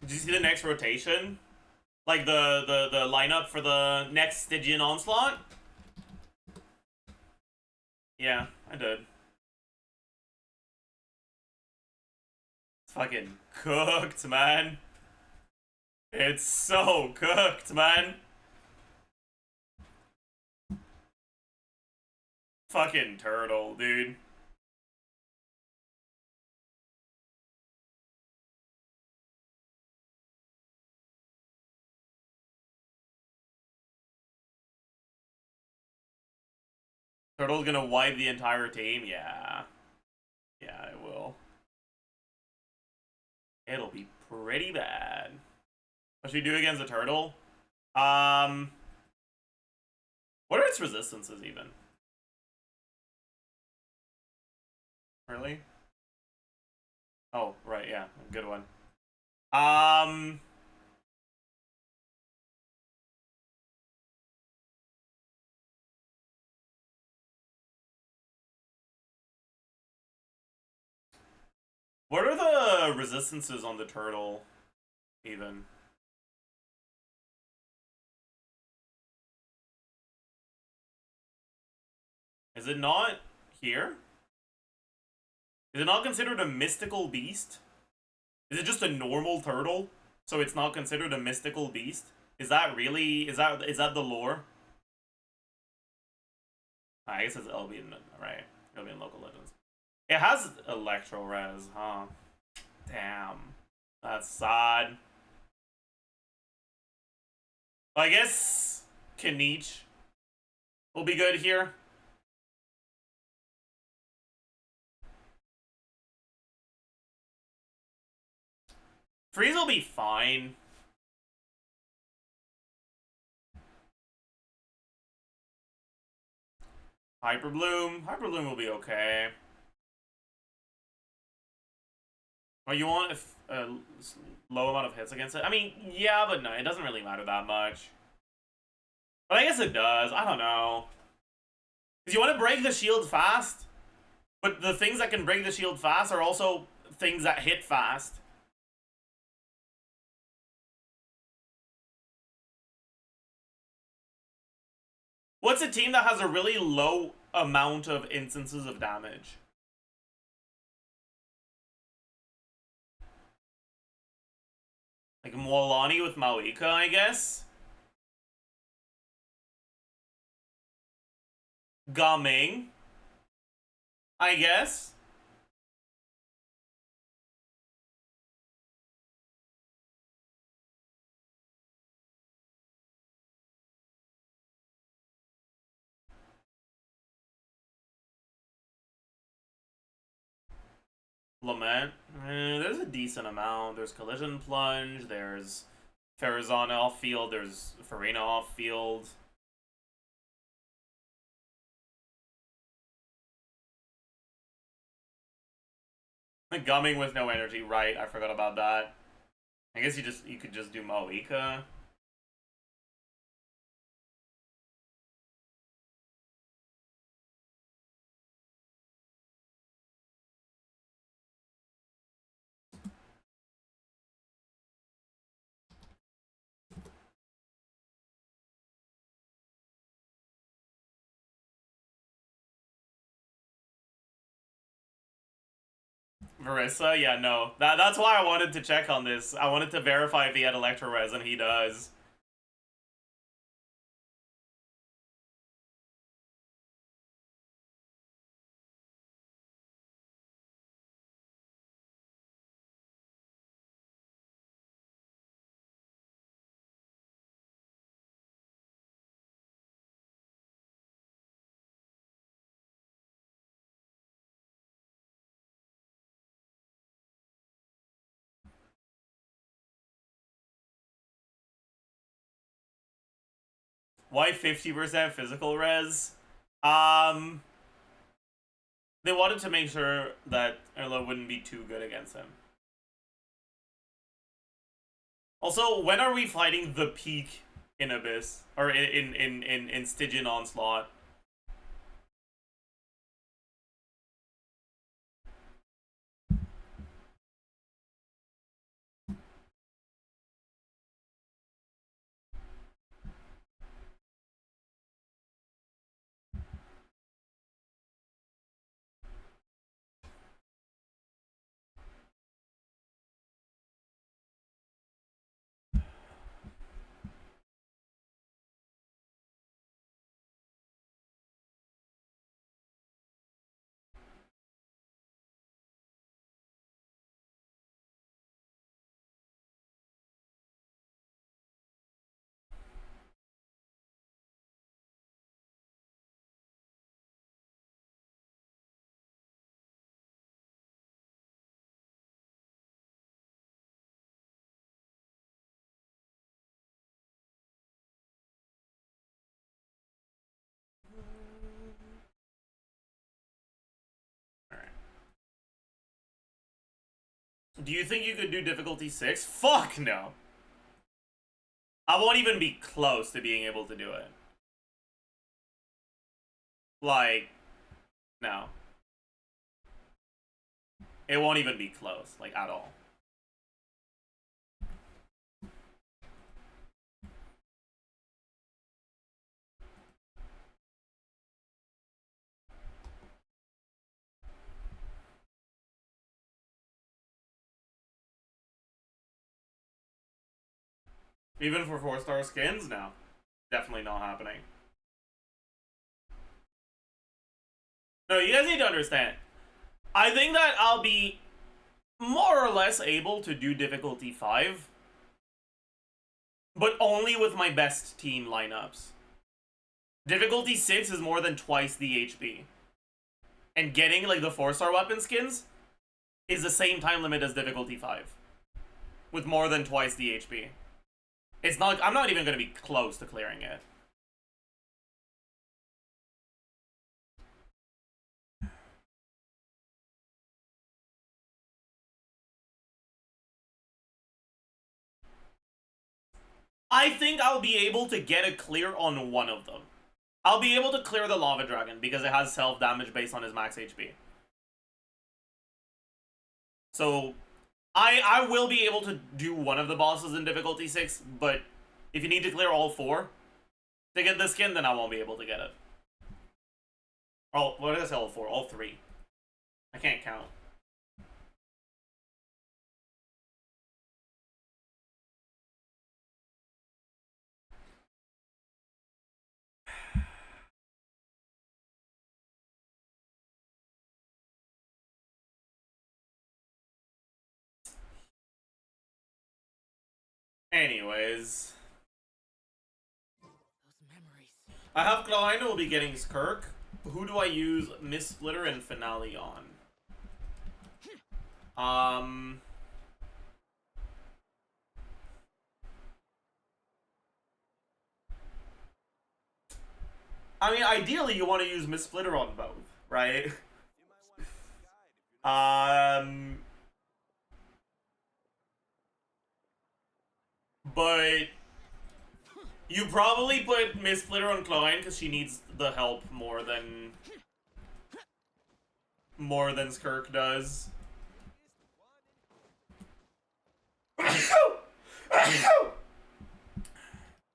Did you see the next rotation? Like the lineup for the next Stygian Onslaught? Yeah, I did. It's fucking cooked, man. It's so cooked, man. Fucking turtle, dude. Turtle's gonna wipe the entire team? Yeah. Yeah, it will. It'll be pretty bad. What should we do against the turtle? What are its resistances even? Really? Oh, right, yeah. Good one. What are the resistances on the turtle, even? Is it not here? Is it not considered a mystical beast? Is it just a normal turtle? So it's not considered a mystical beast? Is that really, is that the lore? I guess it'll be in, right. It'll be in Local Legends. It has Electro Res, huh? Damn. That's sad. I guess Kanich will be good here. Freeze will be fine. Hyper Bloom will be okay. Oh, you want a low amount of hits against it? I mean, yeah, but no, it doesn't really matter that much. But I guess it does. I don't know. Because you want to break the shield fast, but the things that can break the shield fast are also things that hit fast. What's a team that has a really low amount of instances of damage? Like Mwalani with Mawika, I guess? Gumming, I guess? Lament. There's a decent amount. There's Collision Plunge, there's Farazan off field, there's Farina off field. Gumming with no energy, right? I forgot about that. I guess you could just do Moika. Marissa? Yeah, no. That's why I wanted to check on this. I wanted to verify if he had Electro Res, and he does. Why 50% physical res? They wanted to make sure that Erla wouldn't be too good against him. Also, when are we fighting the peak in Abyss? Or in Stygian Onslaught? Do you think you could do difficulty 6? Fuck no! I won't even be close to being able to do it. Like, no. It won't even be close, like, at all. Even for 4-star skins? No. Definitely not happening. No, you guys need to understand. I think that I'll be more or less able to do difficulty 5. But only with my best team lineups. Difficulty 6 is more than twice the HP. And getting, like, the 4-star weapon skins is the same time limit as difficulty 5. With more than twice the HP. It's not, I'm not even going to be close to clearing it. I think I'll be able to get a clear on one of them. I'll be able to clear the Lava Dragon because it has self-damage based on his max HP. So, I will be able to do one of the bosses in difficulty 6, but if you need to clear all 4 to get the skin, then I won't be able to get it. Oh, what did I say all 4? All 3. I can't count. Anyways. Those memories. I have Klein who will be getting Skirk. Who do I use Miss Splitter and Finale on? I mean, ideally you want to use Miss Splitter on both, right? But you probably put Miss Splitter on Klein because she needs the help more than Skirk does.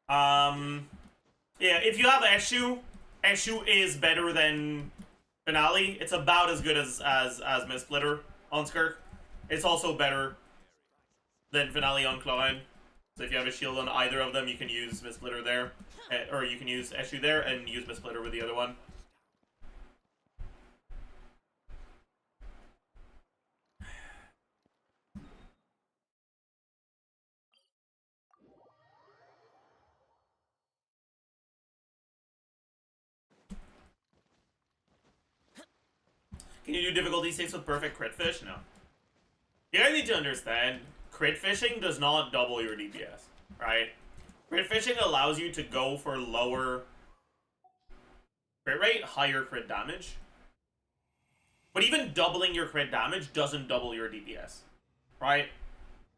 Yeah, if you have Eshu is better than Finale. It's about as good as Miss Splitter on Skirk. It's also better than Finale on Klein. So if you have a shield on either of them, you can use Miss Splitter there. Or you can use Eshu there and use Miss Splitter with the other one. Can you do difficulty 6 with perfect crit fish? No. You guys need to understand, crit fishing does not double your DPS, right? Crit fishing allows you to go for lower crit rate, higher crit damage. But even doubling your crit damage doesn't double your DPS, right?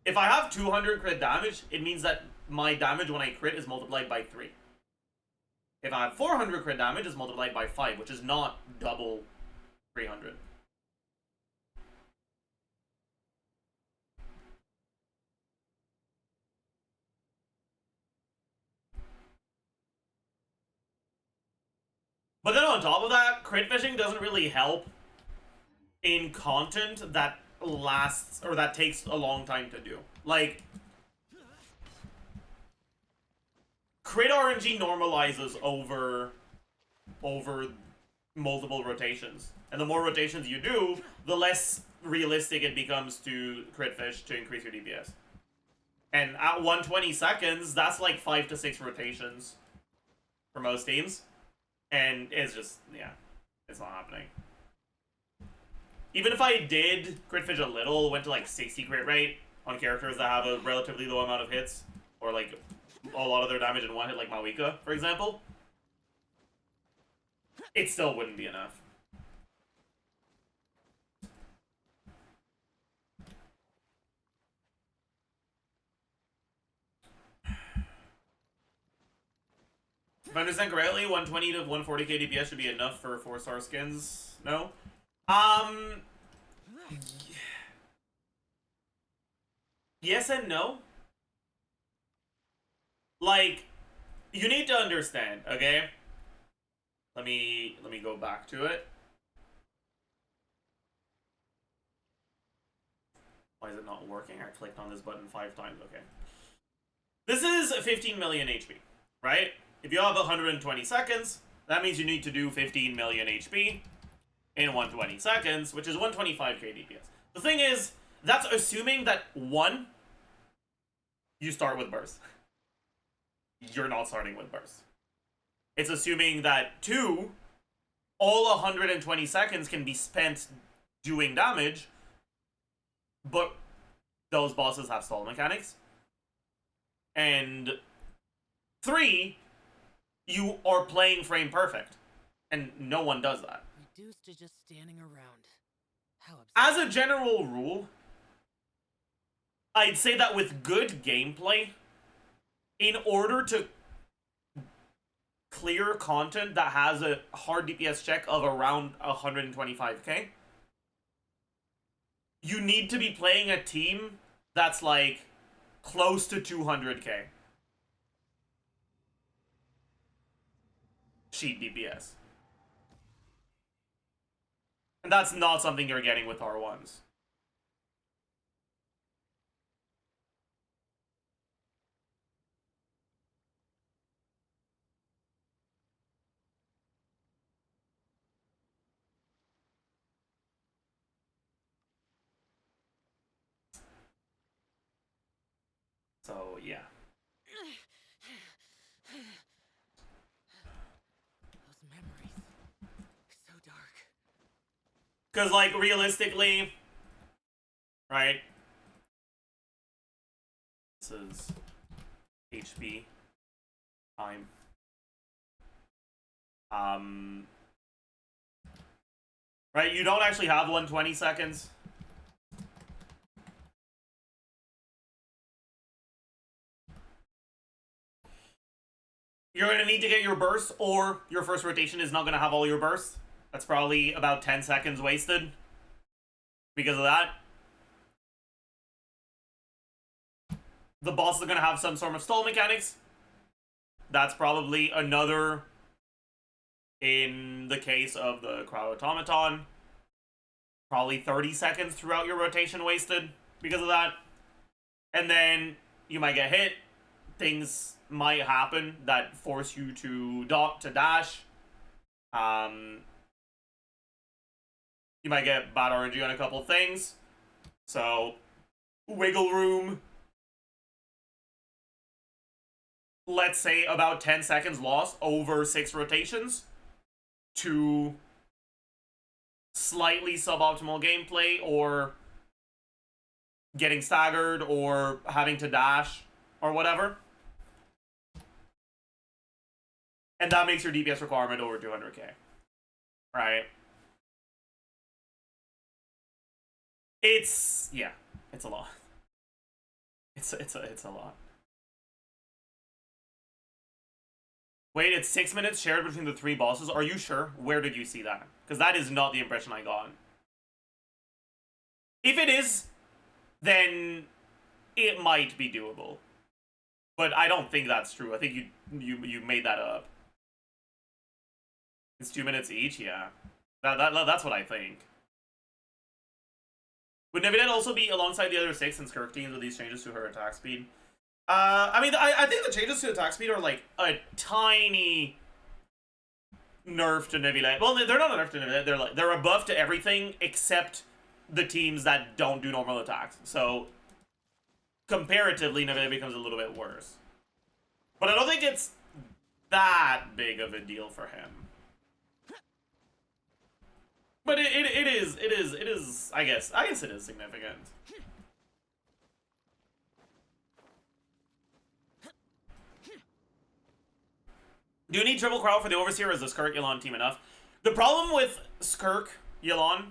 If I have 200 crit damage, it means that my damage when I crit is multiplied by 3. If I have 400 crit damage, it's multiplied by 5, which is not double 300. But then on top of that, crit fishing doesn't really help in content that lasts, or that takes a long time to do. Like, crit RNG normalizes over multiple rotations. And the more rotations you do, the less realistic it becomes to crit fish to increase your DPS. And at 120 seconds, that's like 5 to 6 rotations for most teams. And it's just, yeah, it's not happening. Even if I did crit fish a little, went to like 60 crit rate on characters that have a relatively low amount of hits, or like a lot of their damage in one hit, like Mawika, for example, it still wouldn't be enough. If I understand correctly, 120 to 140k DPS should be enough for 4-star skins. No? Yes and no. Like, you need to understand, okay? Let me go back to it. Why is it not working? I clicked on this button 5 times, okay. This is 15 million HP, right? If you have 120 seconds, that means you need to do 15 million HP in 120 seconds, which is 125k DPS. The thing is, that's assuming that 1, you start with burst. You're not starting with burst. It's assuming that 2, all 120 seconds can be spent doing damage, but those bosses have stall mechanics. And 3, you are playing frame perfect, and no one does that. Reduced to just standing around. How As a general rule, I'd say that with good gameplay, in order to clear content that has a hard DPS check of around 125k, you need to be playing a team that's like close to 200k sheet DPS. And that's not something you're getting with R1s. So, yeah. Those memories. So dark. Because, like, realistically, right? This is HP time. Right, you don't actually have 120 seconds. You're going to need to get your burst, or your first rotation is not going to have all your bursts. That's probably about 10 seconds wasted because of that. The bosses are going to have some sort of stall mechanics. That's probably another, in the case of the cryo automaton, probably 30 seconds throughout your rotation wasted because of that. And then you might get hit. Things might happen that force you to dash. You might get bad RNG on a couple things. So, wiggle room. Let's say about 10 seconds lost over 6 rotations to slightly suboptimal gameplay, or getting staggered, or having to dash, or whatever. And that makes your DPS requirement over 200k. Right? It's, yeah, it's a lot. It's a lot. Wait, it's 6 minutes shared between the 3 bosses? Are you sure? Where did you see that? Because that is not the impression I got. If it is, then it might be doable. But I don't think that's true. I think you made that up. It's 2 minutes each? Yeah. That's what I think. Would Nevidette also be alongside the other 6 in Skirk teams with these changes to her attack speed? I mean, I think the changes to attack speed are like a tiny nerf to Nevidette. Well, they're not a nerf to Nevidette. They're a buff to everything except the teams that don't do normal attacks. So, comparatively, Nevidette becomes a little bit worse. But I don't think it's that big of a deal for him. But it is, I guess it is significant. Do you need triple crowd for the Overseer, or is the Skirk Yelan team enough? The problem with Skirk Yelan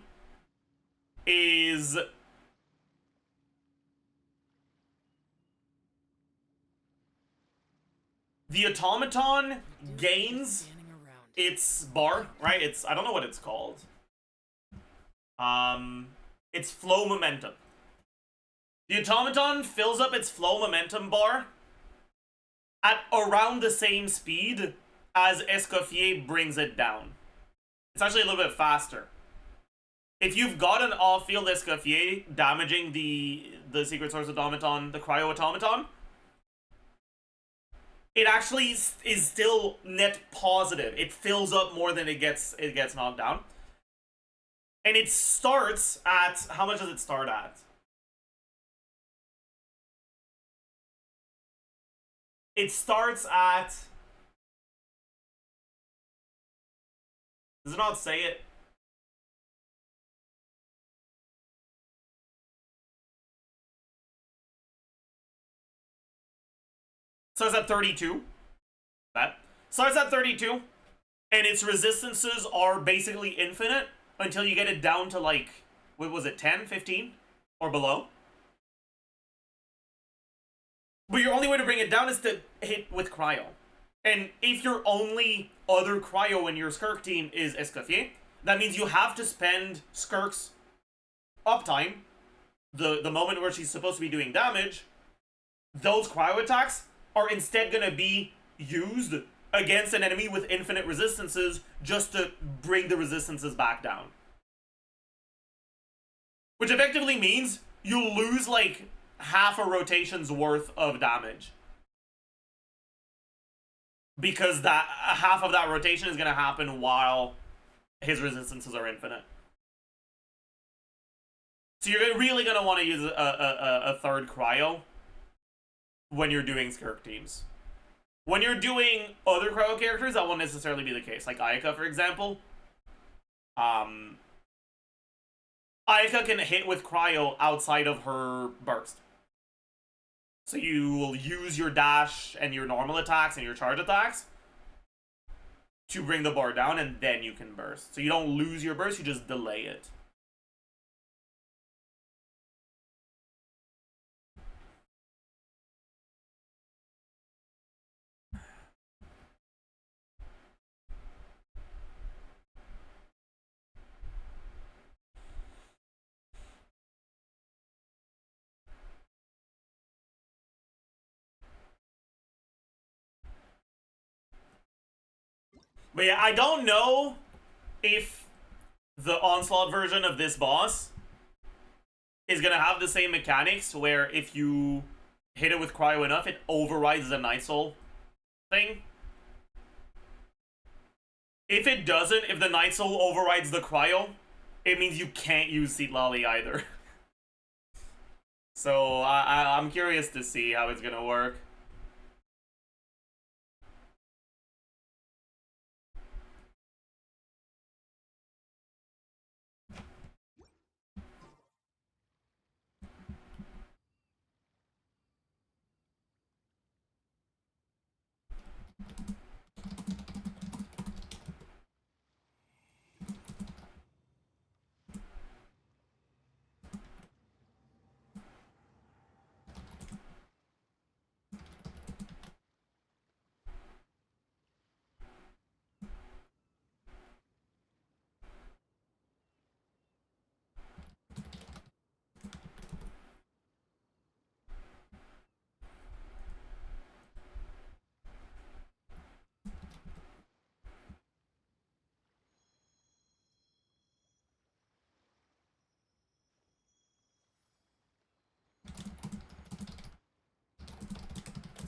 is the automaton gains its bar, right? It's, I don't know what it's called. It's flow momentum. The automaton fills up its flow momentum bar at around the same speed as Escoffier brings it down. It's actually a little bit faster. If you've got an off-field Escoffier damaging the Secret Source automaton, the cryo automaton, it actually is still net positive. It fills up more than it gets knocked down. And it starts at, how much does it start at? It starts at, does it not say it? So it's at 32. That starts at 32, and its resistances are basically infinite until you get it down to, like, what was it, 10, 15, or below? But your only way to bring it down is to hit with cryo. And if your only other cryo in your Skirk team is Escoffier, that means you have to spend Skirk's uptime, the moment where she's supposed to be doing damage. Those cryo attacks are instead gonna be used against an enemy with infinite resistances just to bring the resistances back down. Which effectively means you'll lose like half a rotation's worth of damage. Because that half of that rotation is gonna happen while his resistances are infinite. So you're really gonna want to use a third cryo when you're doing Skirk teams. When you're doing other cryo characters, that won't necessarily be the case. Like Ayaka, for example. Ayaka can hit with cryo outside of her burst. So you will use your dash and your normal attacks and your charge attacks to bring the bar down, and then you can burst. So you don't lose your burst, you just delay it. But yeah, I don't know if the Onslaught version of this boss is gonna have the same mechanics where if you hit it with cryo enough, it overrides the Night Soul thing. If it doesn't, if the Night Soul overrides the cryo, it means you can't use Seat Lolly either. So I'm curious to see how it's gonna work.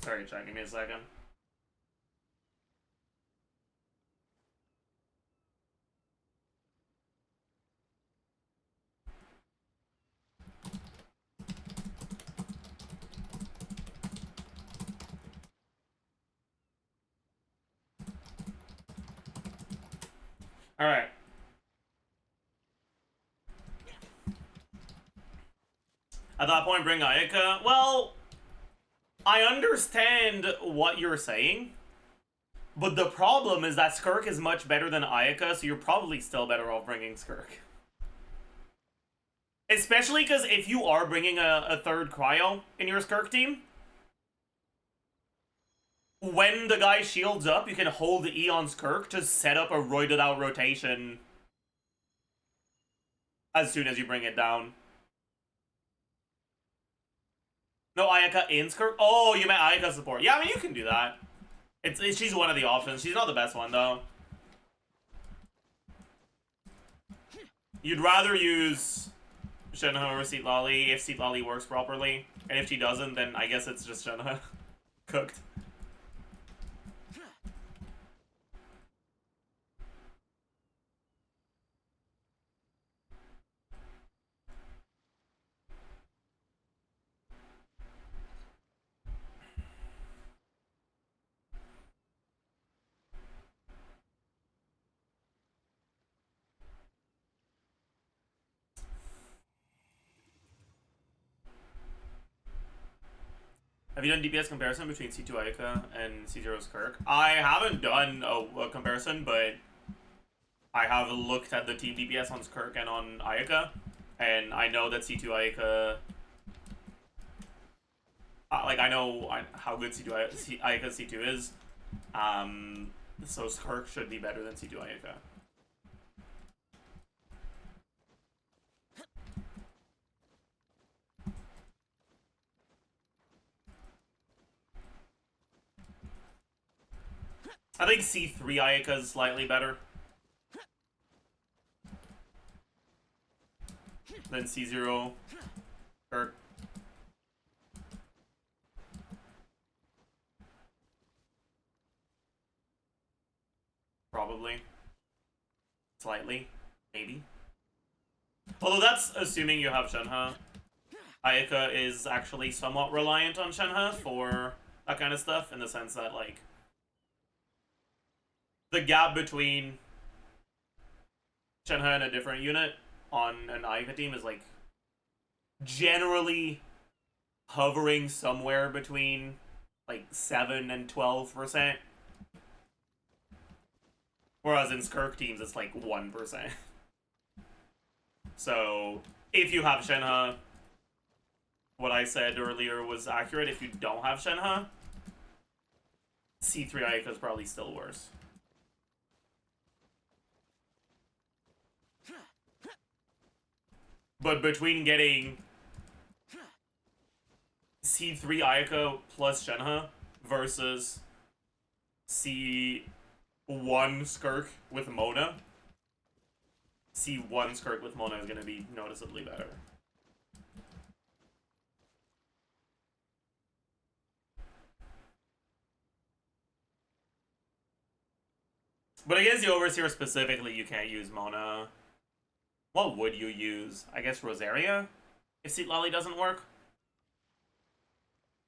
Sorry, chat, give me a second. Alright. At that point, bring Ayaka. Well, I understand what you're saying, but the problem is that Skirk is much better than Ayaka, so you're probably still better off bringing Skirk. Especially because if you are bringing a third cryo in your Skirk team, when the guy shields up, you can hold the E on Skirk to set up a roided out rotation as soon as you bring it down. No Ayaka in Skirk? Oh, you meant Ayaka support. Yeah, I mean, you can do that. She's one of the options. She's not the best one, though. You'd rather use SHENHE over Seat Lolly if Seat Lolly works properly. And if she doesn't, then I guess it's just SHENHE cooked. Have you done DPS comparison between C2 Ayaka and C0's Kirk? I haven't done a comparison, but I have looked at the team DPS on Kirk and on Ayaka, and I know that C2 Ayaka... like, I know how good Ayaka C2 is, so Kirk should be better than C2 Ayaka. I think C3 Ayaka is slightly better than C0 Kirk. Probably. Slightly. Maybe. Although that's assuming you have SHENHE. Ayaka is actually somewhat reliant on SHENHE for that kind of stuff, in the sense that, like, the gap between SHENHE and a different unit on an Ayaka team is, like, generally hovering somewhere between, like, 7 and 12%. Whereas in Skirk teams, it's like 1%. So, if you have SHENHE, what I said earlier was accurate. If you don't have SHENHE, C3 Ayaka is probably still worse. But between getting C3 Ayaka plus SHENHE versus C1 Skirk with Mona, C1 Skirk with Mona is going to be noticeably better. But against the Overseer specifically, you can't use Mona. What would you use? I guess Rosaria? If Seat Lolly doesn't work?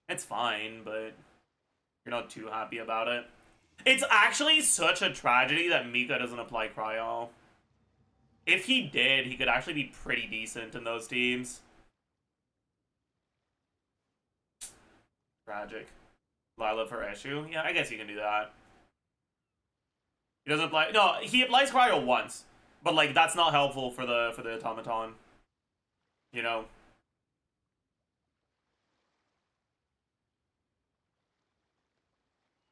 It's fine, but you're not too happy about it. It's actually such a tragedy that Mika doesn't apply Cryo. If he did, he could actually be pretty decent in those teams. Tragic. Lila for Eshu? Yeah, I guess you can do that. He doesn't apply... No, he applies Cryo once. But, like, that's not helpful for the automaton. You know?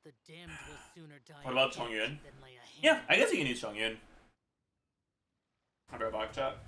The damned will sooner die. What about Chongyun? Yeah, I guess you can use Chongyun. I'll be right back, chat.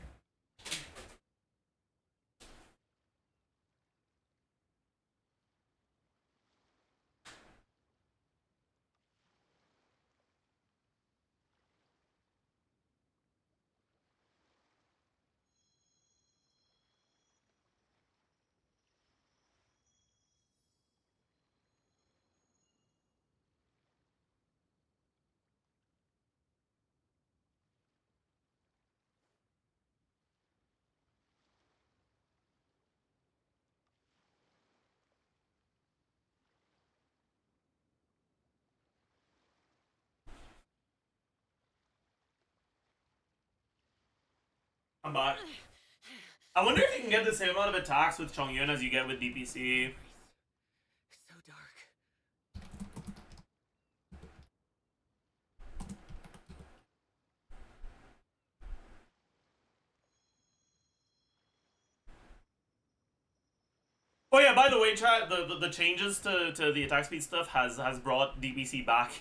I'm back. I wonder if you can get the same amount of attacks with Chongyun as you get with DPC. So dark. Oh yeah, by the way, chat, the changes to the attack speed stuff has brought DPC back.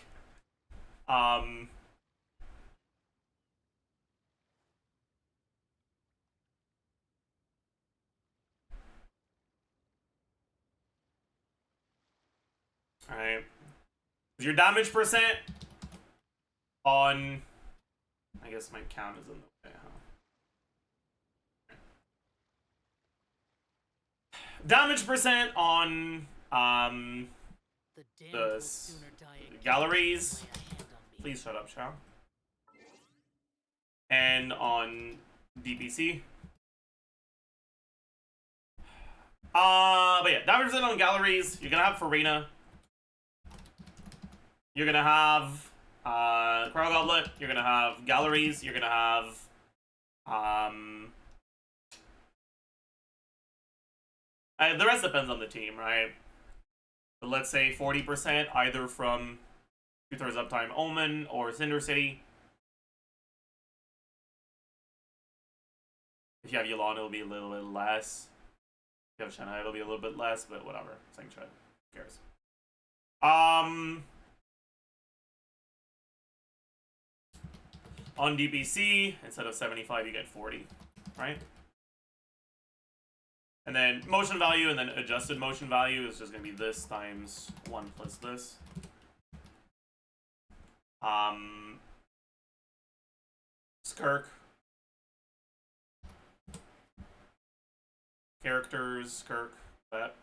Alright. Your damage percent on... I guess my count is in the way, huh? Damage percent on the galleries. Please shut up, Shao. And on DPC. But yeah, damage percent on galleries. You're gonna have Farina. You're gonna have Cryo Goblet. You're gonna have galleries. You're gonna have the rest depends on the team, right? But let's say 40% either from 2/3 Uptime Omen or Cinder City. If you have Yulon, it'll be a little bit less. If you have Shenhe, it'll be a little bit less, but whatever. Same shit. Who cares? On DPC, instead of 75, you get 40, right? And then motion value, and then adjusted motion value is just gonna be this times 1 plus this. Skirk. Characters, Skirk, that.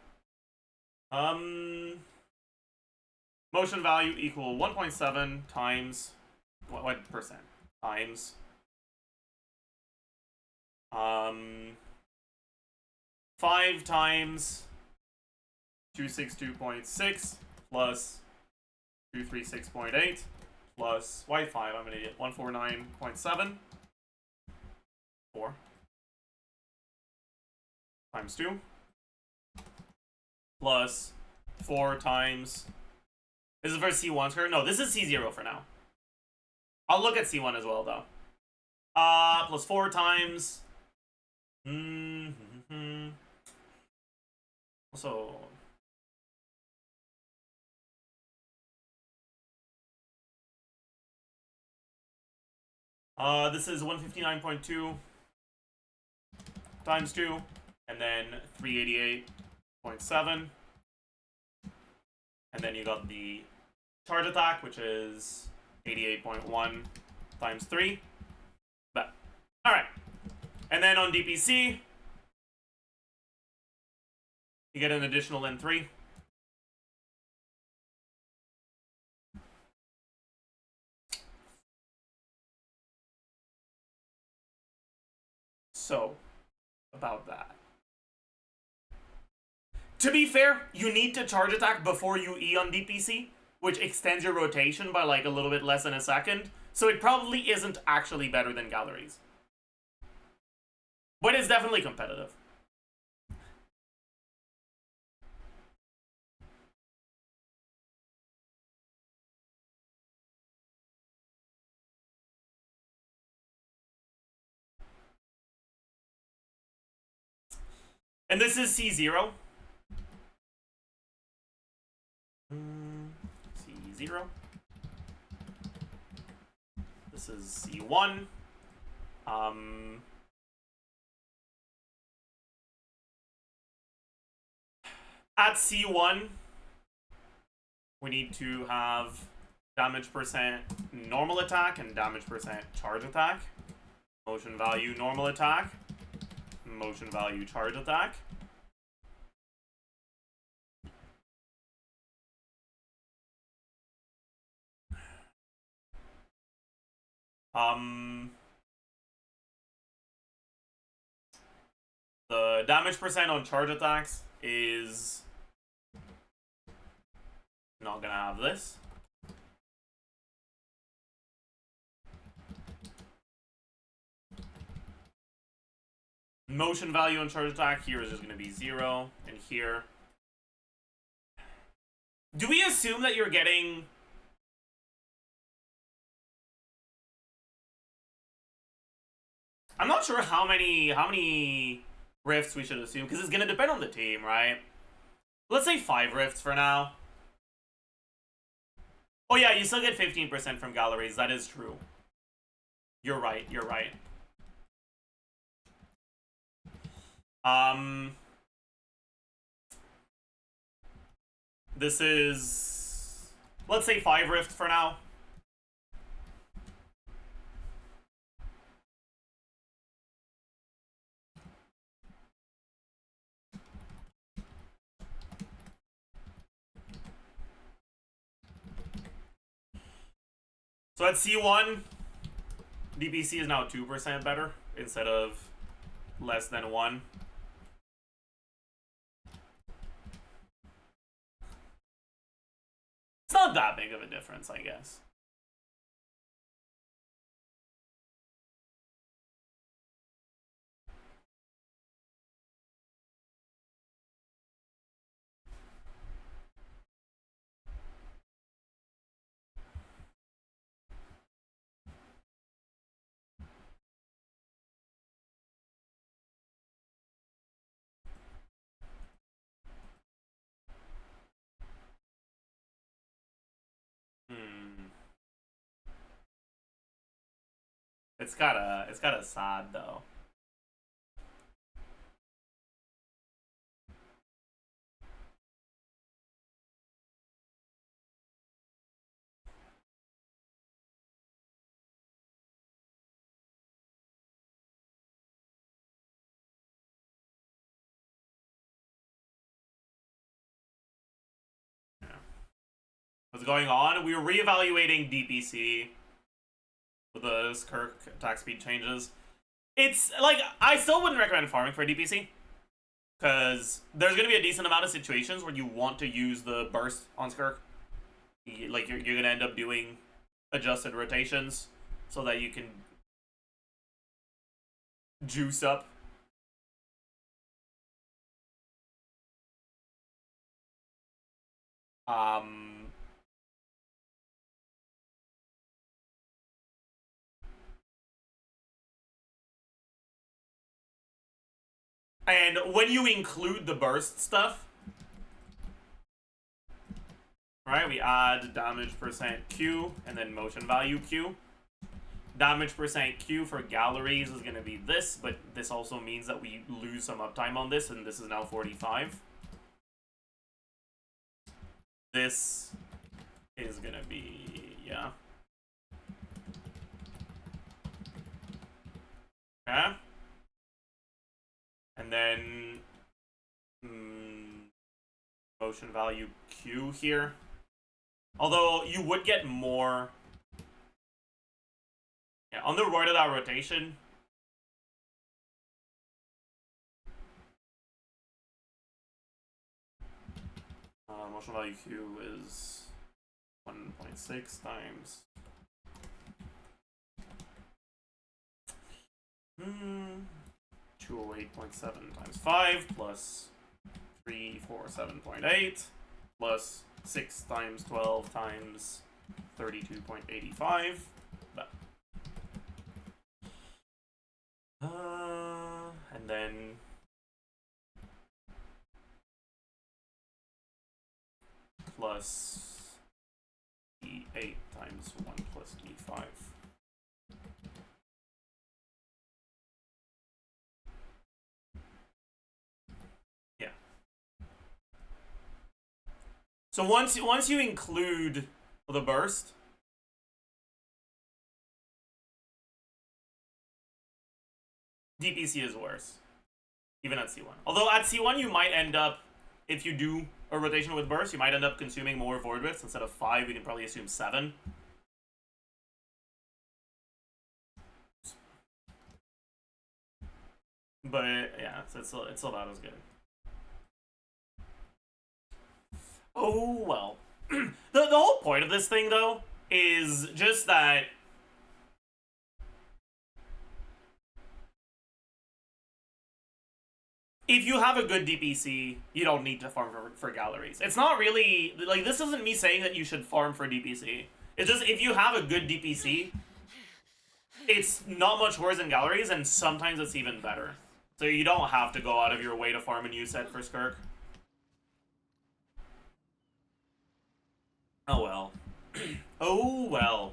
Motion value equal 1.7 times what percent? Times 5 times 262.6 plus 236.8 plus Y5, I'm an idiot, 149.7 4 times 2 plus 4 times, this is for C1 square? No, this is C0 for now. I'll look at C1 as well though. Plus 4 times also this is 159.2 times 2, and then 388.7, and then you got the charge attack, which is 88.1 times 3. But alright. And then on DPC, you get an additional N3. So, about that. To be fair, you need to charge attack before you E on DPC, which extends your rotation by like a little bit less than a second. So it probably isn't actually better than Galleries. But it's definitely competitive. And this is C0. C0. This is C1. At C1, we need to have damage percent normal attack and damage percent charge attack. Motion value normal attack. Motion value charge attack. The damage percent on charge attacks is not gonna have this. Motion value on charge attack here is just gonna be 0, and here. Do we assume that you're getting... I'm not sure how many rifts we should assume, because it's gonna depend on the team, right? Let's say 5 rifts for now. Oh yeah, you still get 15% from Galleries, that is true. You're right, you're right. This is... let's say 5 rifts for now. So at C1, DPC is now 2% better instead of less than 1. It's not that big of a difference, I guess. It's kinda sad though. What's going on? We were reevaluating DPC with the Skirk attack speed changes. It's like, I still wouldn't recommend farming for DPC, because there's going to be a decent amount of situations where you want to use the burst on Skirk. Like, you're going to end up doing adjusted rotations so that you can juice up. And when you include the burst stuff, right, we add damage percent Q and then motion value Q. Damage percent Q for galleries is going to be this, but this also means that we lose some uptime on this, and this is now 45. This is going to be, yeah. Okay. And then motion value Q here. Although you would get more. Yeah, on the right of that rotation. Motion value Q is 1.6 times. 208.7 times 5 plus 347.8 plus 6 times 12 times 32.85. And then plus E8 times 1 plus E5. Yeah. So once you include the burst, DPC is worse, even at C1. Although at C1 you might end up, if you do a rotation with burst, you might end up consuming more void rifts. Instead of 5, you can probably assume 7. But yeah, it's still about as good. Oh well. The whole point of this thing though is just that if you have a good DPC, you don't need to farm for galleries. It's not really, like, this isn't me saying that you should farm for DPC. It's just, if you have a good DPC, it's not much worse than galleries, and sometimes it's even better. So you don't have to go out of your way to farm a new set for Skirk. Oh well. Oh well.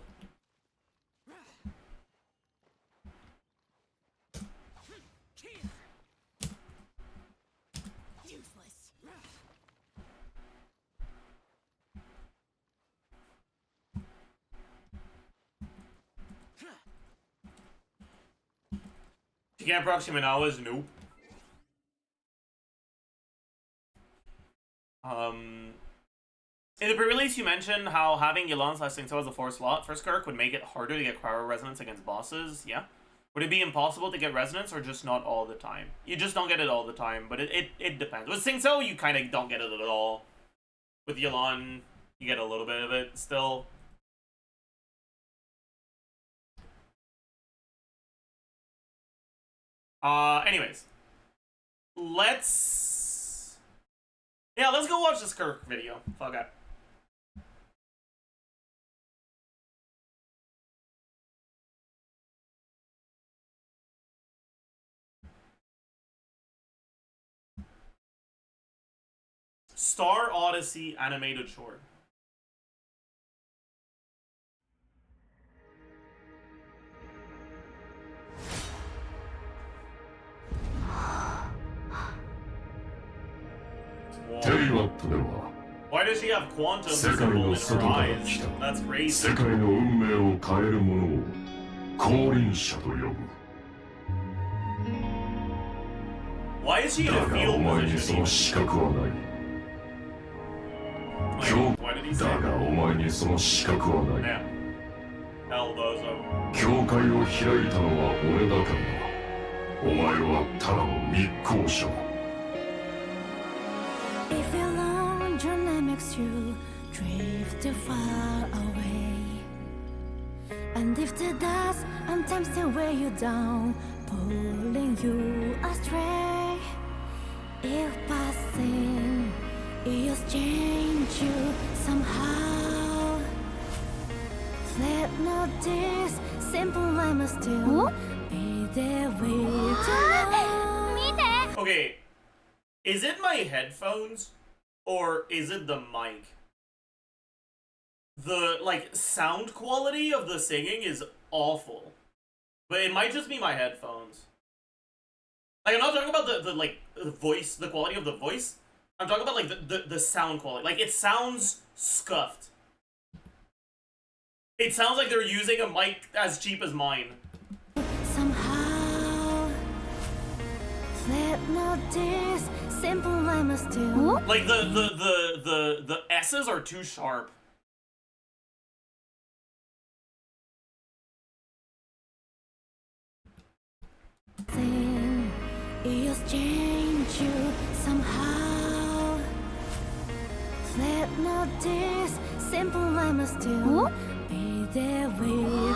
You can't proxy Manawas? Nope. In the pre-release, you mentioned how having Yelan / Singto as a 4 slot for Skirk would make it harder to get cryo resonance against bosses. Yeah. Would it be impossible to get resonance, or just not all the time? You just don't get it all the time, but it depends. With Singto, you kind of don't get it at all. With Yelan, you get a little bit of it still. Anyways. Let's go watch this Skirk video. Fuck it. Star Odyssey animated short. トでは Why does she have quantum 世界 visible の in 外 her から eyes? 来た That's crazy. 世界の運命を変えるものを降臨者と呼ぶ Why is she in だ a が field お前に position? その資格はない Why did he だ say がお前にその資格はない that? Hell, bozo. 教会を開いたのは俺だからなお前はただの密航者だ If your long journey makes you drift too far away, and if the dust and time still weigh you down, pulling you astray, if passing years change you somehow, let not this simple line still be there with you. Okay, is it my headphones or is it the mic? The like sound quality of the singing is awful, but it might just be my headphones. Like I'm not talking about the like the voice, the quality of the voice. I'm talking about like the sound quality. Like it sounds scuffed. It sounds like they're using a mic as cheap as mine. Somehow, let not this simple line still. Like the S's are too sharp. Years change you somehow. Let not this simple line still be there with you.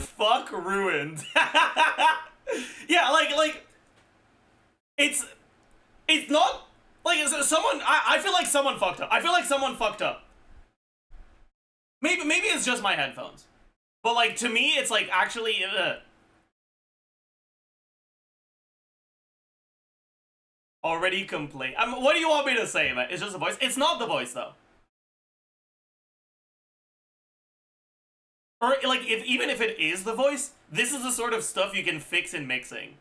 Fuck ruined. Yeah, like it's not like someone. I feel like someone fucked up. I feel like someone fucked up. Maybe it's just my headphones, but like to me, it's like actually. Already complain. What do you want me to say, man? It's just a voice. It's not the voice though. Or like even if it is the voice, this is the sort of stuff you can fix in mixing.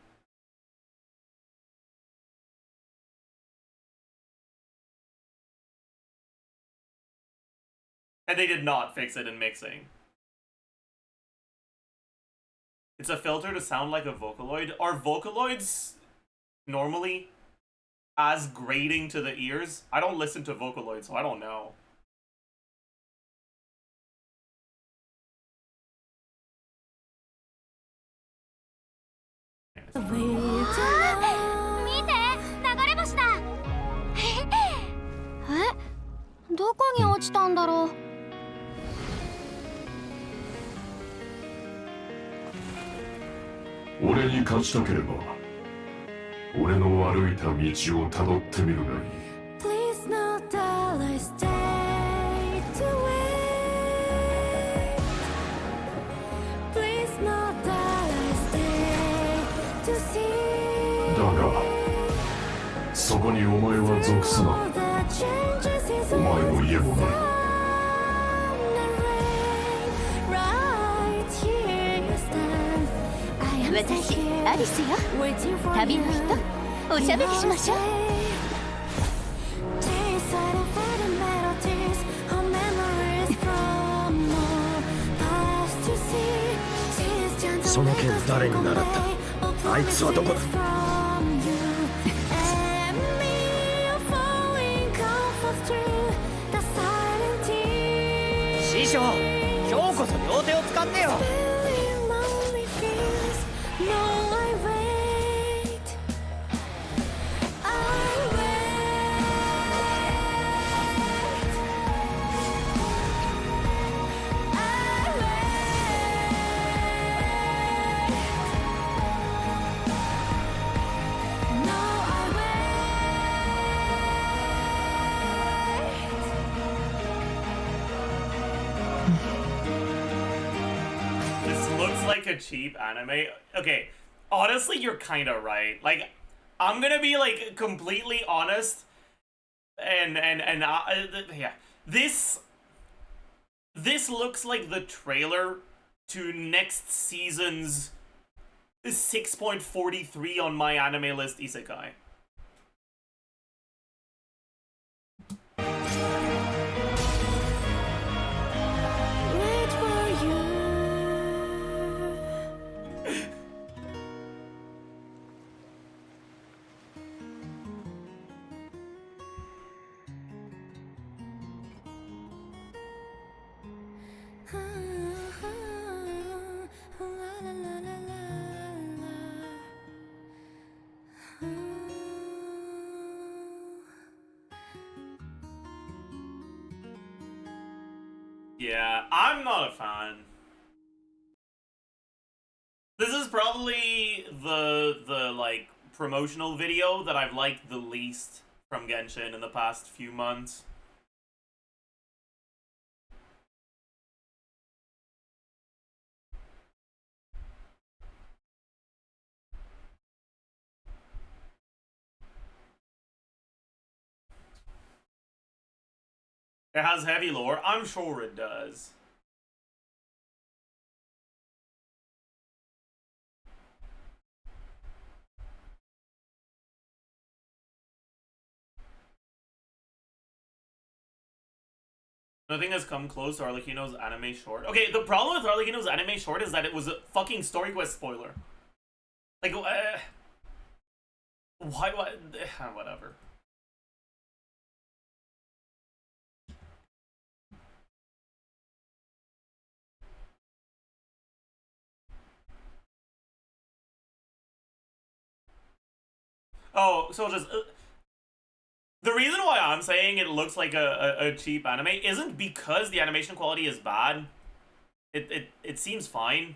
And they did not fix it in mixing. It's a filter to sound like a Vocaloid. Are Vocaloids normally as grating to the ears? I don't listen to Vocaloid, so I don't know. Please 俺に勝ちたければ俺の歩いた道をたどってみるがいい Please know that I stay to wait. Please know that I stay to see. だがそこにお前は属すな All the changes is お前の家もない right here you stand. I am 私アリスよ waiting for 旅の you. 人おしゃべりしましょう Inside of the melodies, our memories from all past to see. その件誰に習ったあいつはどこだ 師匠今日こそ両手を使ってよ This looks like a cheap anime. Okay, honestly, you're kind of right. Like, I'm gonna be like completely honest, and yeah, this looks like the trailer to next season's is 6.43 on my anime list isekai. Wait for you. La, la, la, la, la. Yeah, I'm not a fan. This is probably the like promotional video that I've liked the least from Genshin in the past few months. It has heavy lore. I'm sure it does. Nothing has come close to Arlecchino's anime short. Okay, the problem with Arlecchino's anime short is that it was a fucking story quest spoiler. Like, why, whatever. Oh, so just the reason why I'm saying it looks like a cheap anime isn't because the animation quality is bad. It seems fine.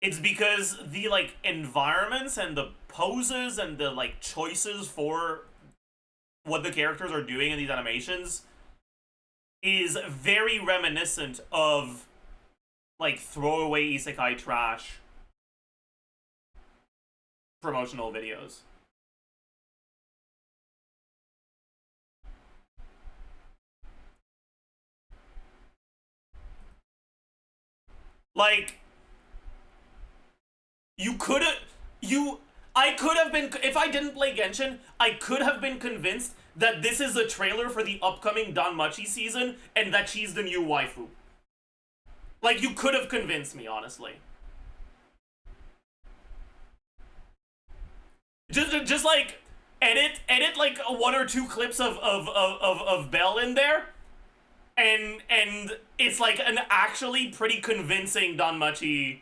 It's because the like environments and the poses and the like choices for what the characters are doing in these animations is very reminiscent of like throwaway isekai trash promotional videos. Like, I could have been, if I didn't play Genshin, I could have been convinced that this is a trailer for the upcoming Danmachi season and that she's the new waifu. Like, you could have convinced me, honestly. Just like, edit like 1 or 2 clips of Belle in there. And it's like an actually pretty convincing Danmachi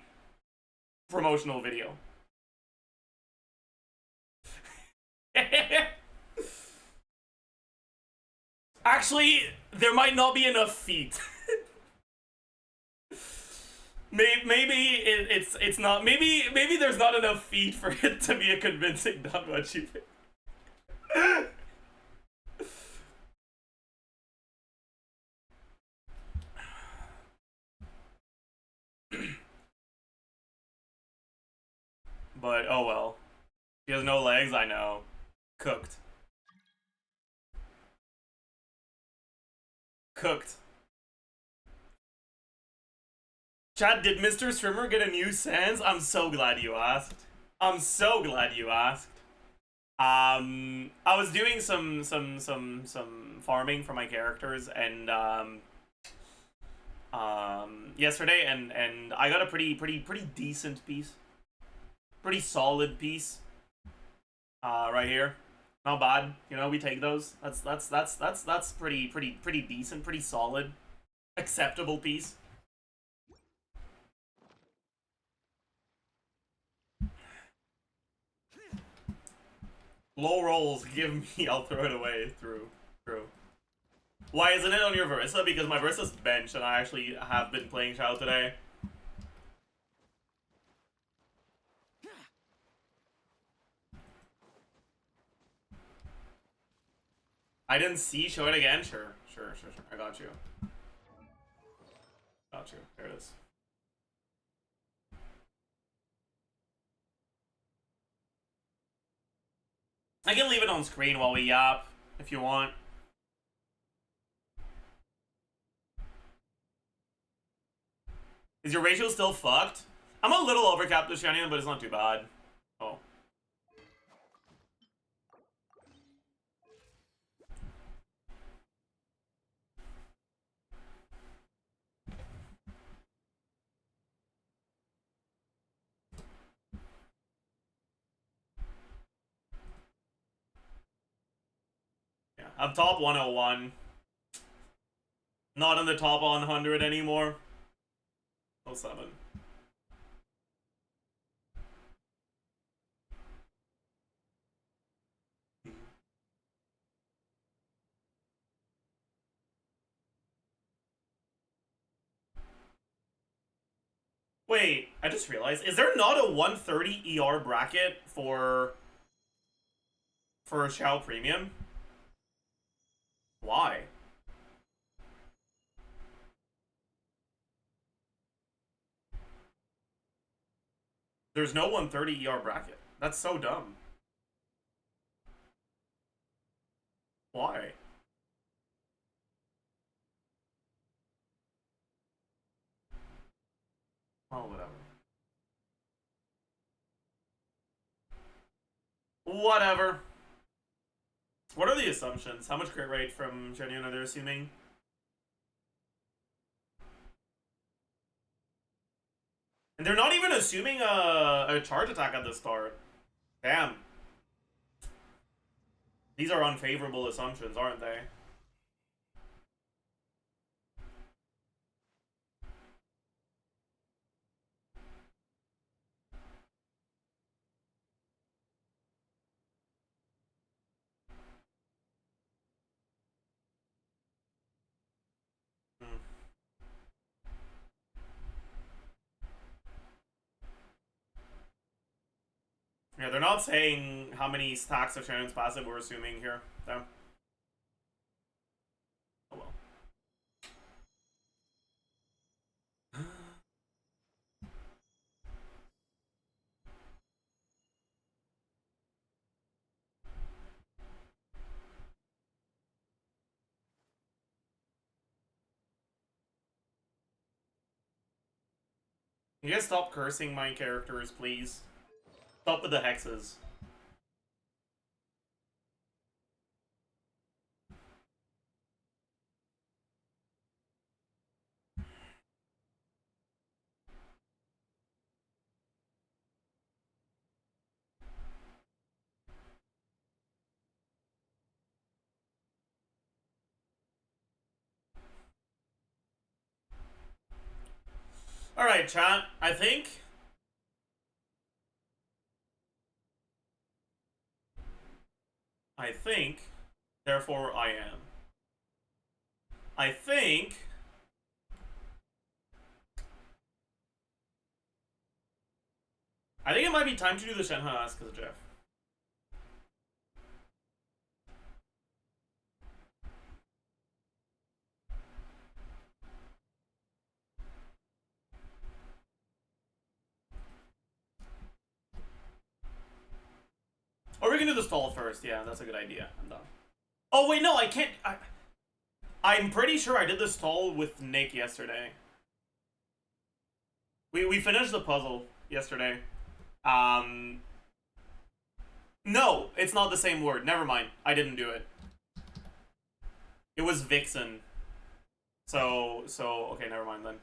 promotional video. Actually, there might not be enough feet. Maybe it's not. Maybe there's not enough feet for it to be a convincing Danmachi video. But, oh well. She has no legs, I know. Cooked. Cooked. Chad, did Mr. Strimmer get a new SANS? I'm so glad you asked. I'm so glad you asked. I was doing some farming for my characters and yesterday and I got a pretty decent piece. Pretty solid piece. Right here. Not bad. You know, we take those. That's pretty decent, pretty solid. Acceptable piece. Low rolls, give me, I'll throw it away. True. Why isn't it on your Verissa? Because my Verissa's bench and I actually have been playing Child today. I didn't see, show it again? Sure. I got you. There it is. I can leave it on screen while we yap, if you want. Is your ratio still fucked? I'm a little overcapped this Shenhene, but it's not too bad. Oh. Yeah, I'm top 101. Not in the top 100 anymore. 07. Wait, I just realized, is there not a 130 ER bracket for Shao Premium? Why? There's no 130 ER bracket. That's so dumb. Why? Oh, whatever. Whatever. What are the assumptions? How much crit rate from Shenhene are they assuming? And they're not even assuming a charge attack at the start. Damn. These are unfavorable assumptions, aren't they? Yeah, they're not saying how many stacks of Shannon's passive we're assuming here, though. Oh well. You guys stop cursing my characters, please. Stop with the hexes. Alright, chat. I think therefore I am. I think it might be time to do the SHENHE Ask ZAJEF. Or we can do the stall first. Yeah, that's a good idea. I'm done. Oh wait, no, I can't. I'm pretty sure I did the stall with Nick yesterday. We finished the puzzle yesterday. No, it's not the same word. Never mind. I didn't do it. It was Vixen. So okay, never mind then.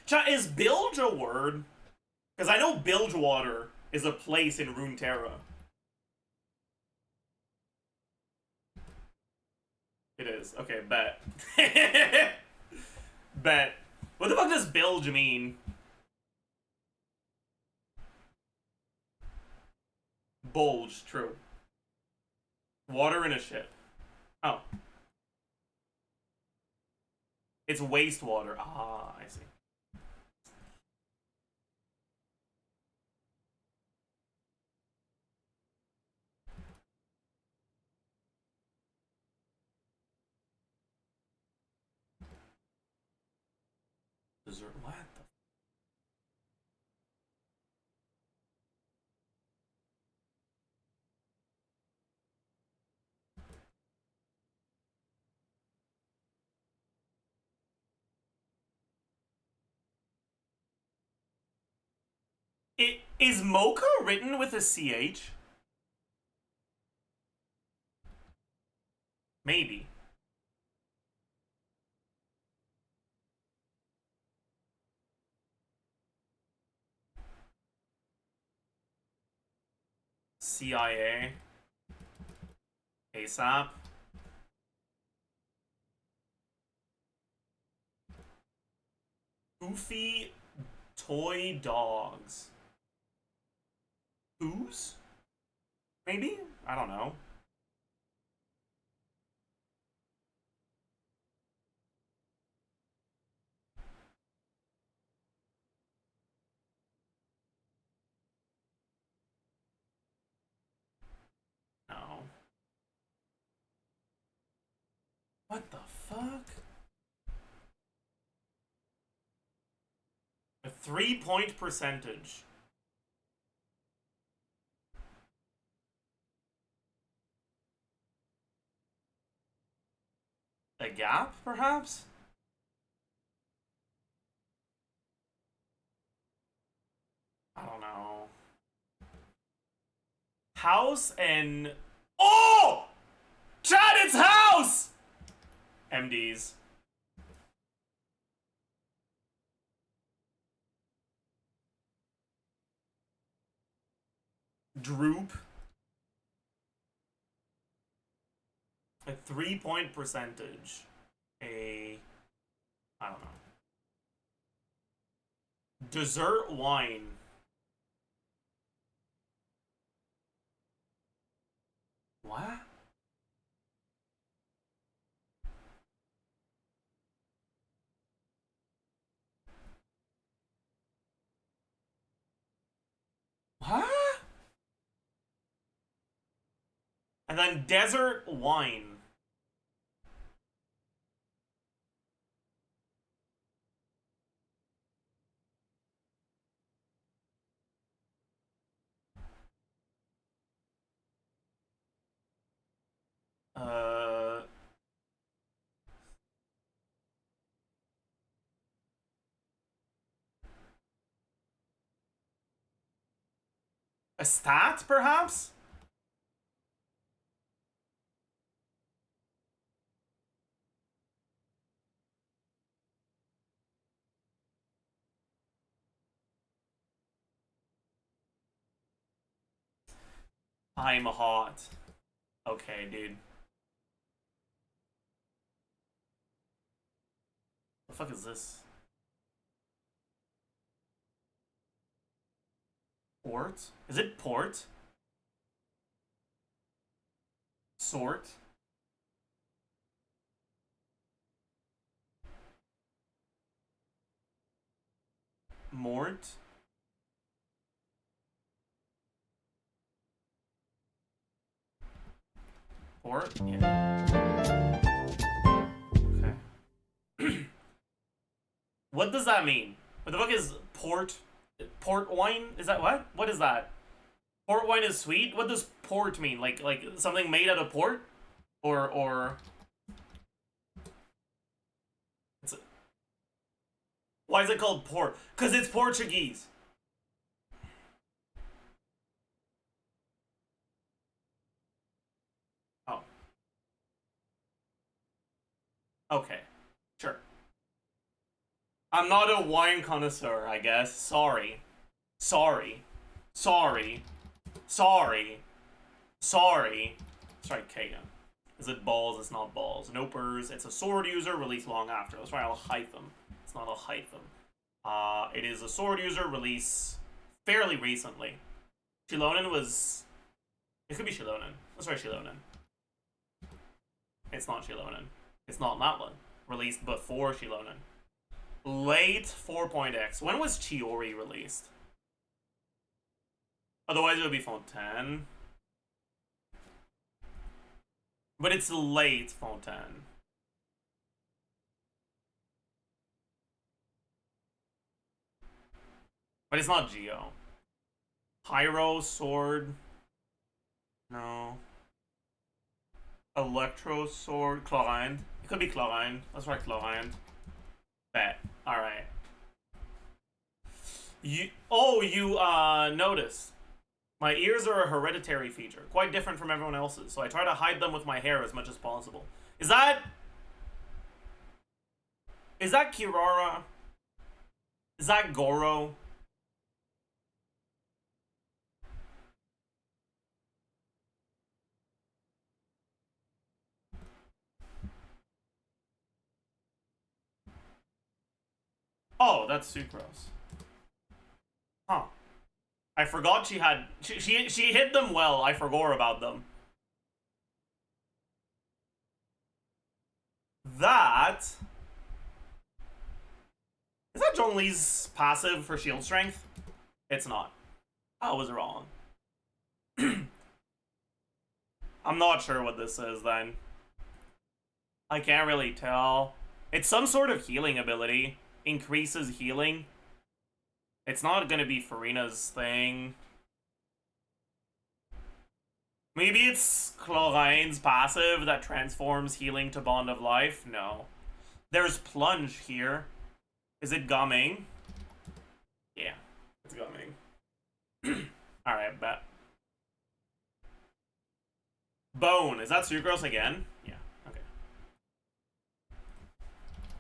Chat, is bilge a word? Because I know Bilgewater is a place in Runeterra. It is. Okay, bet. Bet. What the fuck does bilge mean? Bulge, true. Water in a ship. Oh. It's wastewater. Ah, I see. Dessert, what the is mocha written with a CH? Maybe. CIA. ASAP. Goofy toy dogs. Who's? Maybe? I don't know. No. What the fuck? A 3-point percentage. A gap, perhaps? I don't know. House and... Oh! Chad, it's House! MDs. Droop. A 3-point percentage. I don't know. Dessert wine. What? What? And then desert wine. A stat, perhaps? I'm hot. Okay, dude. The fuck is this? Port? Is it port? Sort? Mort? Port? Yeah. Okay. What does that mean? What the fuck is port? Port wine? Is that what? What is that? Port wine is sweet? What does port mean? Like something made out of port? Or why is it called port? Because it's Portuguese. Oh. Okay. Sure. I'm not a wine connoisseur, I guess. Sorry. Sorry. Sorry. Sorry. Sorry. Let's try Kagan. Is it balls? It's not balls. Nopers. It's a sword user, released long after. Let's try Alhaitham. It's not Alhaitham. It is a sword user, release fairly recently. Shilonen was... It could be Shilonen. Let's try Shilonen. It's not Shilonen. It's not that one. Released before Shilonen. Late 4.x. When was Chiori released? Otherwise it would be Fontaine. But it's late Fontaine. But it's not Geo. Pyro, Sword. No. Electro, Sword, Chlorine. It could be Chlorine. Let's try Chlorine. Bet. Alright. You notice. My ears are a hereditary feature. Quite different from everyone else's. So I try to hide them with my hair as much as possible. Is that Kirara? Is that Goro? Oh, that's Sucrose. Huh. I forgot she had... She hid them well. I forgot about them. That... Is that Zhongli's passive for shield strength? It's not. I was wrong. I'm not sure what this is then. I can't really tell. It's some sort of healing ability. Increases healing. It's not gonna be Farina's thing. Maybe it's Chlorine's passive that transforms healing to Bond of Life? No. There's Plunge here. Is it gumming? Yeah, it's gumming. Alright, bet. Bone. Is that Sucrose again? Yeah, okay.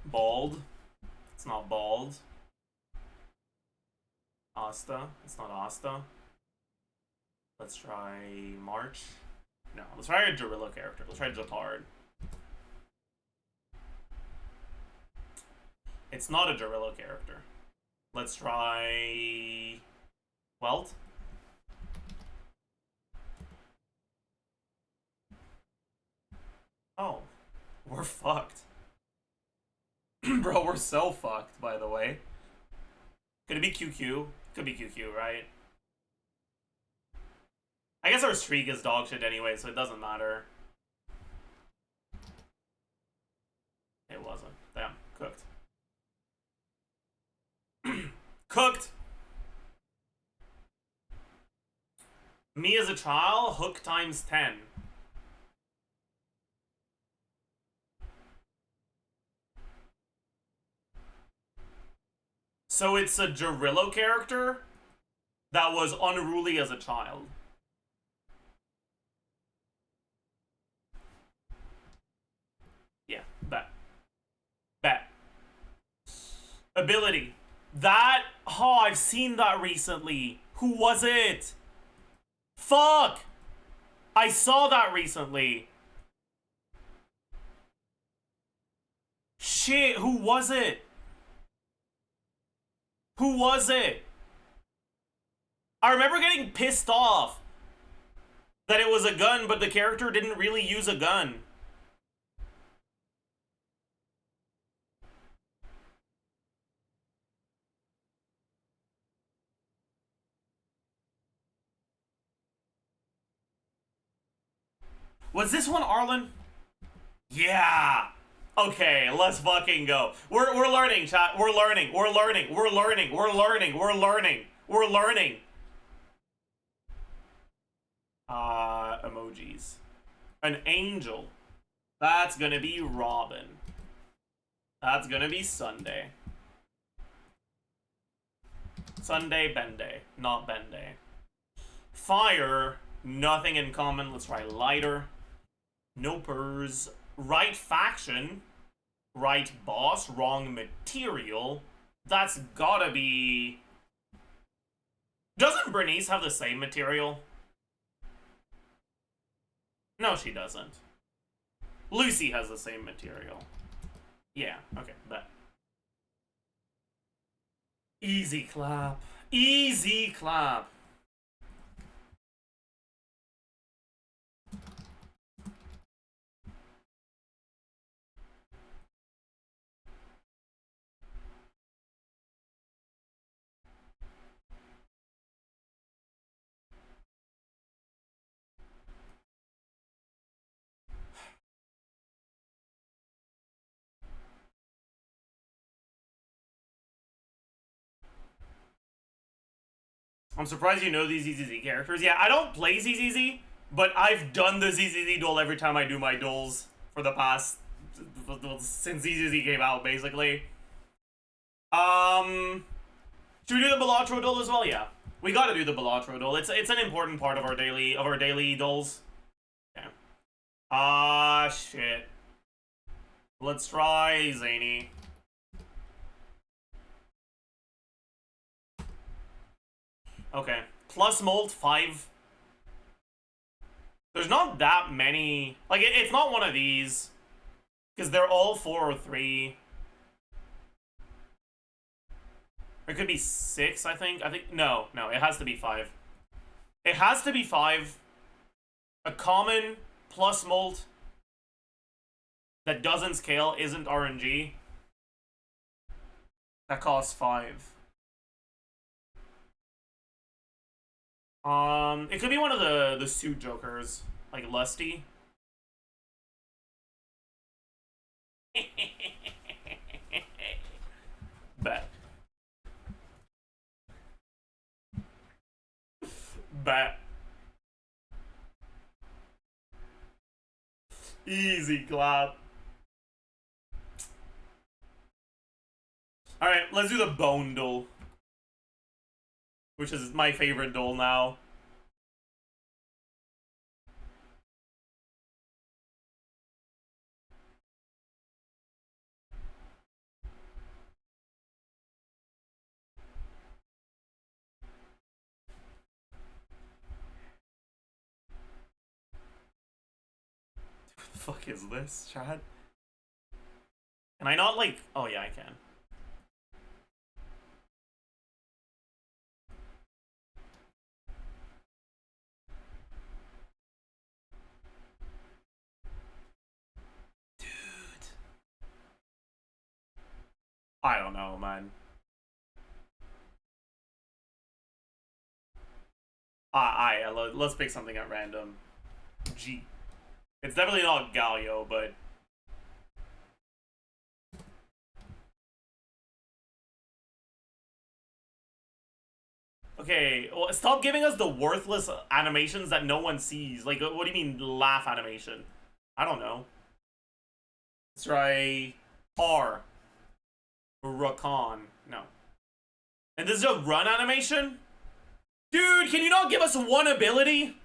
Bald. It's not bald. Asta. It's not Asta. Let's try March. No, let's try a Jarilla character. Let's try Japard. It's not a Jarilla character. Let's try... Welt? Oh. We're fucked. Bro, we're so fucked, by the way. Could it be QQ? Could be QQ, right? I guess our streak is dog shit anyway, so it doesn't matter. It wasn't. Damn. Cooked. Cooked! Me as a child, hook times 10. So it's a Jarilla character that was unruly as a child. Yeah, bet. Bet. Ability. That... Oh, I've seen that recently. Who was it? Fuck! I saw that recently. Shit, who was it? Who was it? I remember getting pissed off that it was a gun, but the character didn't really use a gun. Was this one Arlen? Yeah. Okay, let's fucking go. We're learning, chat. We're learning. We're learning. We're learning. We're learning. We're learning. We're learning. Emojis. An angel. That's gonna be Robin. That's gonna be Sunday. Sunday Bende, not Bende. Fire. Nothing in common. Let's try lighter. Nopers. Right faction. Right boss. Wrong material. That's gotta be... Doesn't Bernice have the same material? No, she doesn't. Lucy has the same material. Yeah, okay, bet. Easy clap. Easy clap. I'm surprised you know these ZZZ characters. Yeah, I don't play ZZZ, but I've done the ZZZ duel every time I do my duels for the past... since ZZZ came out, basically. Should we do the Balatro duel as well? Yeah. We gotta do the Balatro duel. It's an important part of our daily duels. Okay. Shit. Let's try Zany. Okay. Plus Molt 5. There's not that many. Like, it's not one of these. Because they're all 4 or 3. It could be 6, I think. No, it has to be 5. It has to be 5. A common plus Molt that doesn't scale isn't RNG. That costs 5. It could be one of the suit jokers, like Lusty. Bet. Bet. Easy clap. Alright, let's do the bone duel. Which is my favorite duel now. What the fuck is this, Chad? Can I not, like... Oh, yeah, I can. I don't know, man. Let's pick something at random. G. It's definitely not Galio, but... Okay, well, stop giving us the worthless animations that no one sees. Like, what do you mean, laugh animation? I don't know. Let's try... R. Rakan. No. And this is a run animation? Dude, can you not give us one ability?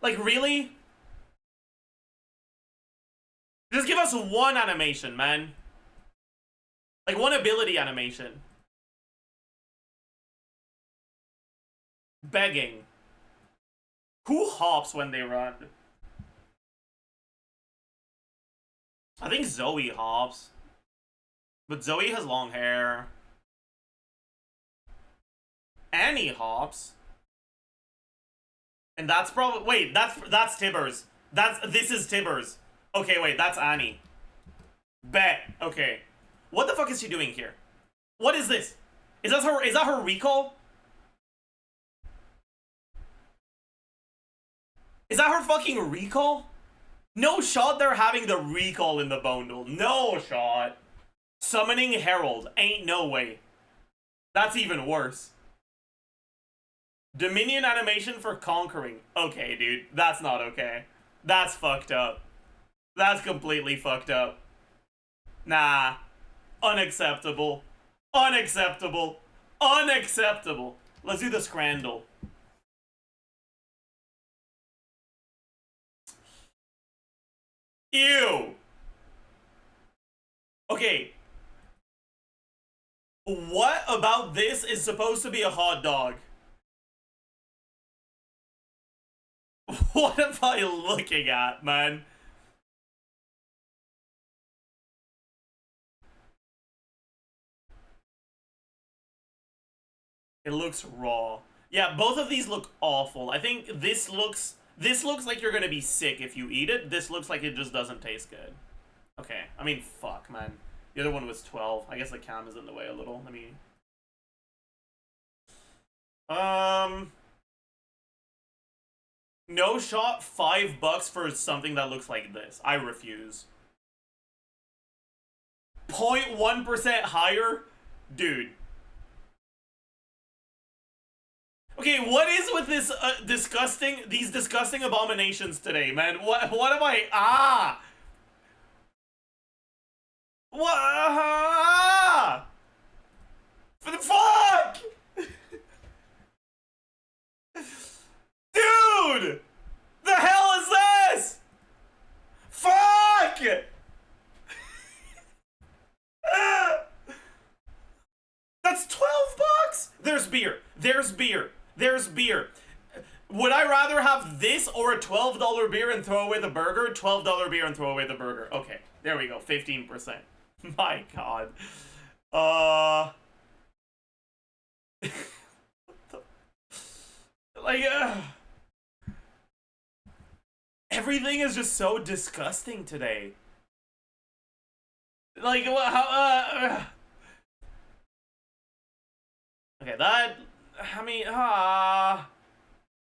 Like, really? Just give us one animation, man. Like, one ability animation. Begging. Who hops when they run? I think Zoe hops. But Zoe has long hair. Annie hops. And that's probably... Wait, that's Tibbers. This is Tibbers. Okay, wait, that's Annie. Bet. Okay. What the fuck is she doing here? What is this? Is that her recall? Is that her fucking recall? No shot they're having the recall in the bundle. No shot. Summoning Herald. Ain't no way. That's even worse. Dominion animation for conquering. Okay, dude. That's not okay. That's fucked up. That's completely fucked up. Nah. Unacceptable. Unacceptable. Unacceptable. Let's do the Scrandle. Ew. Okay. What about this is supposed to be a hot dog? What am I looking at, man? It looks raw. Yeah, both of these look awful. I think this looks like you're gonna be sick if you eat it. This looks like it just doesn't taste good. Okay, I mean, fuck, man. The other one was 12. I guess the cam is in the way a little. Let me... No shot, $5 for something that looks like this. I refuse. 0.1% higher? Dude. Okay, what is with this these disgusting abominations today, man? What am I, What? For the fuck? Dude! The hell is this? Fuck! That's $12? There's beer. There's beer. There's beer. Would I rather have this or a $12 beer and throw away the burger? $12 beer and throw away the burger. Okay, there we go. 15%. My god. Like, everything is just so disgusting today. Like, how, okay, that, I mean,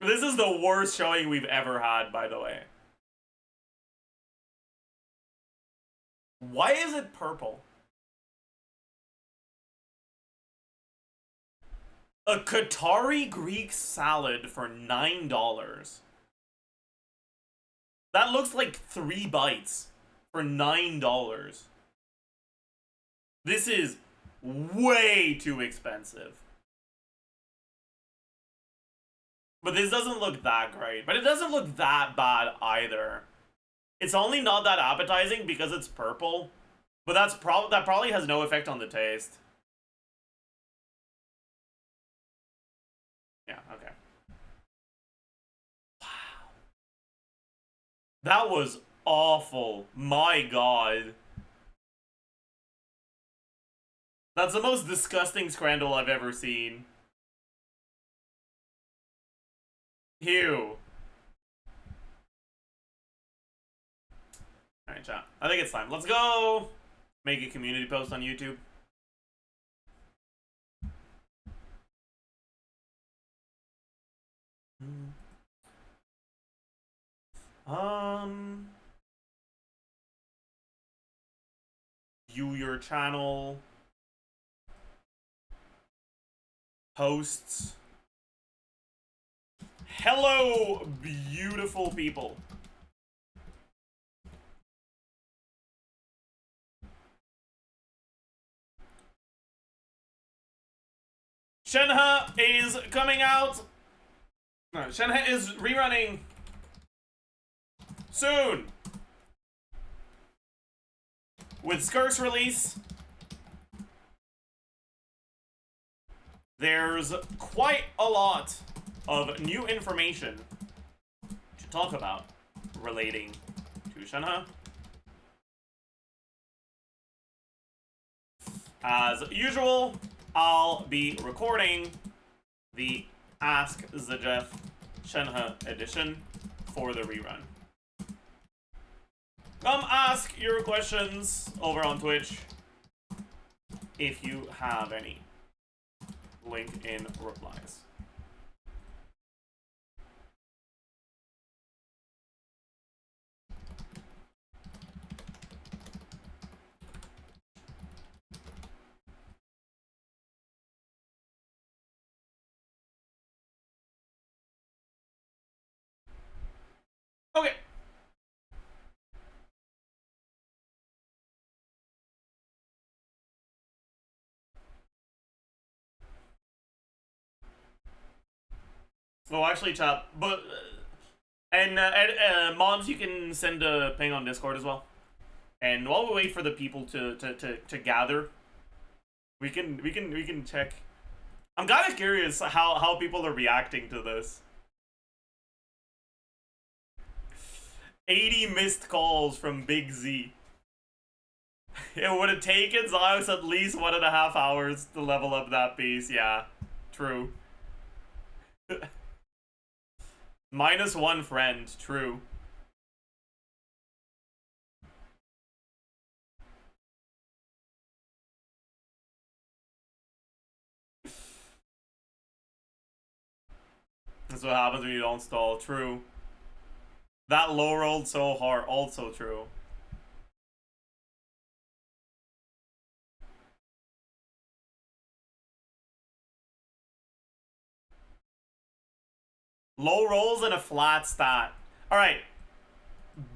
this is the worst showing we've ever had, by the way. Why is it purple? A Qatari Greek salad for $9. That looks like 3 bites for $9. This is way too expensive. But this doesn't look that great. But it doesn't look that bad either. It's only not that appetizing because it's purple. But that probably has no effect on the taste. Yeah, okay. Wow. That was awful. My god. That's the most disgusting scrandal I've ever seen. Ew. Alright, chat. I think it's time. Let's go make a community post on YouTube. View your channel. Posts. Hello, beautiful people. SHENHE is coming out. No, SHENHE is rerunning soon with scarce release. There's quite a lot of new information to talk about relating to SHENHE. As usual, I'll be recording the Ask Zajef SHENHE edition for the rerun. Come ask your questions over on Twitch if you have any. Link in replies. Okay. Oh, actually, chat, but mods, you can send a ping on Discord as well. And while we wait for the people to gather, we can check. I'm kind of curious how people are reacting to this. 80 missed calls from Big Z. It would have taken Zajef at least 1.5 hours to level up that piece. Yeah, true. -1 friend, true. That's what happens when you don't stall, true. That low rolled so hard, also true. Low rolls and a flat stat. Alright.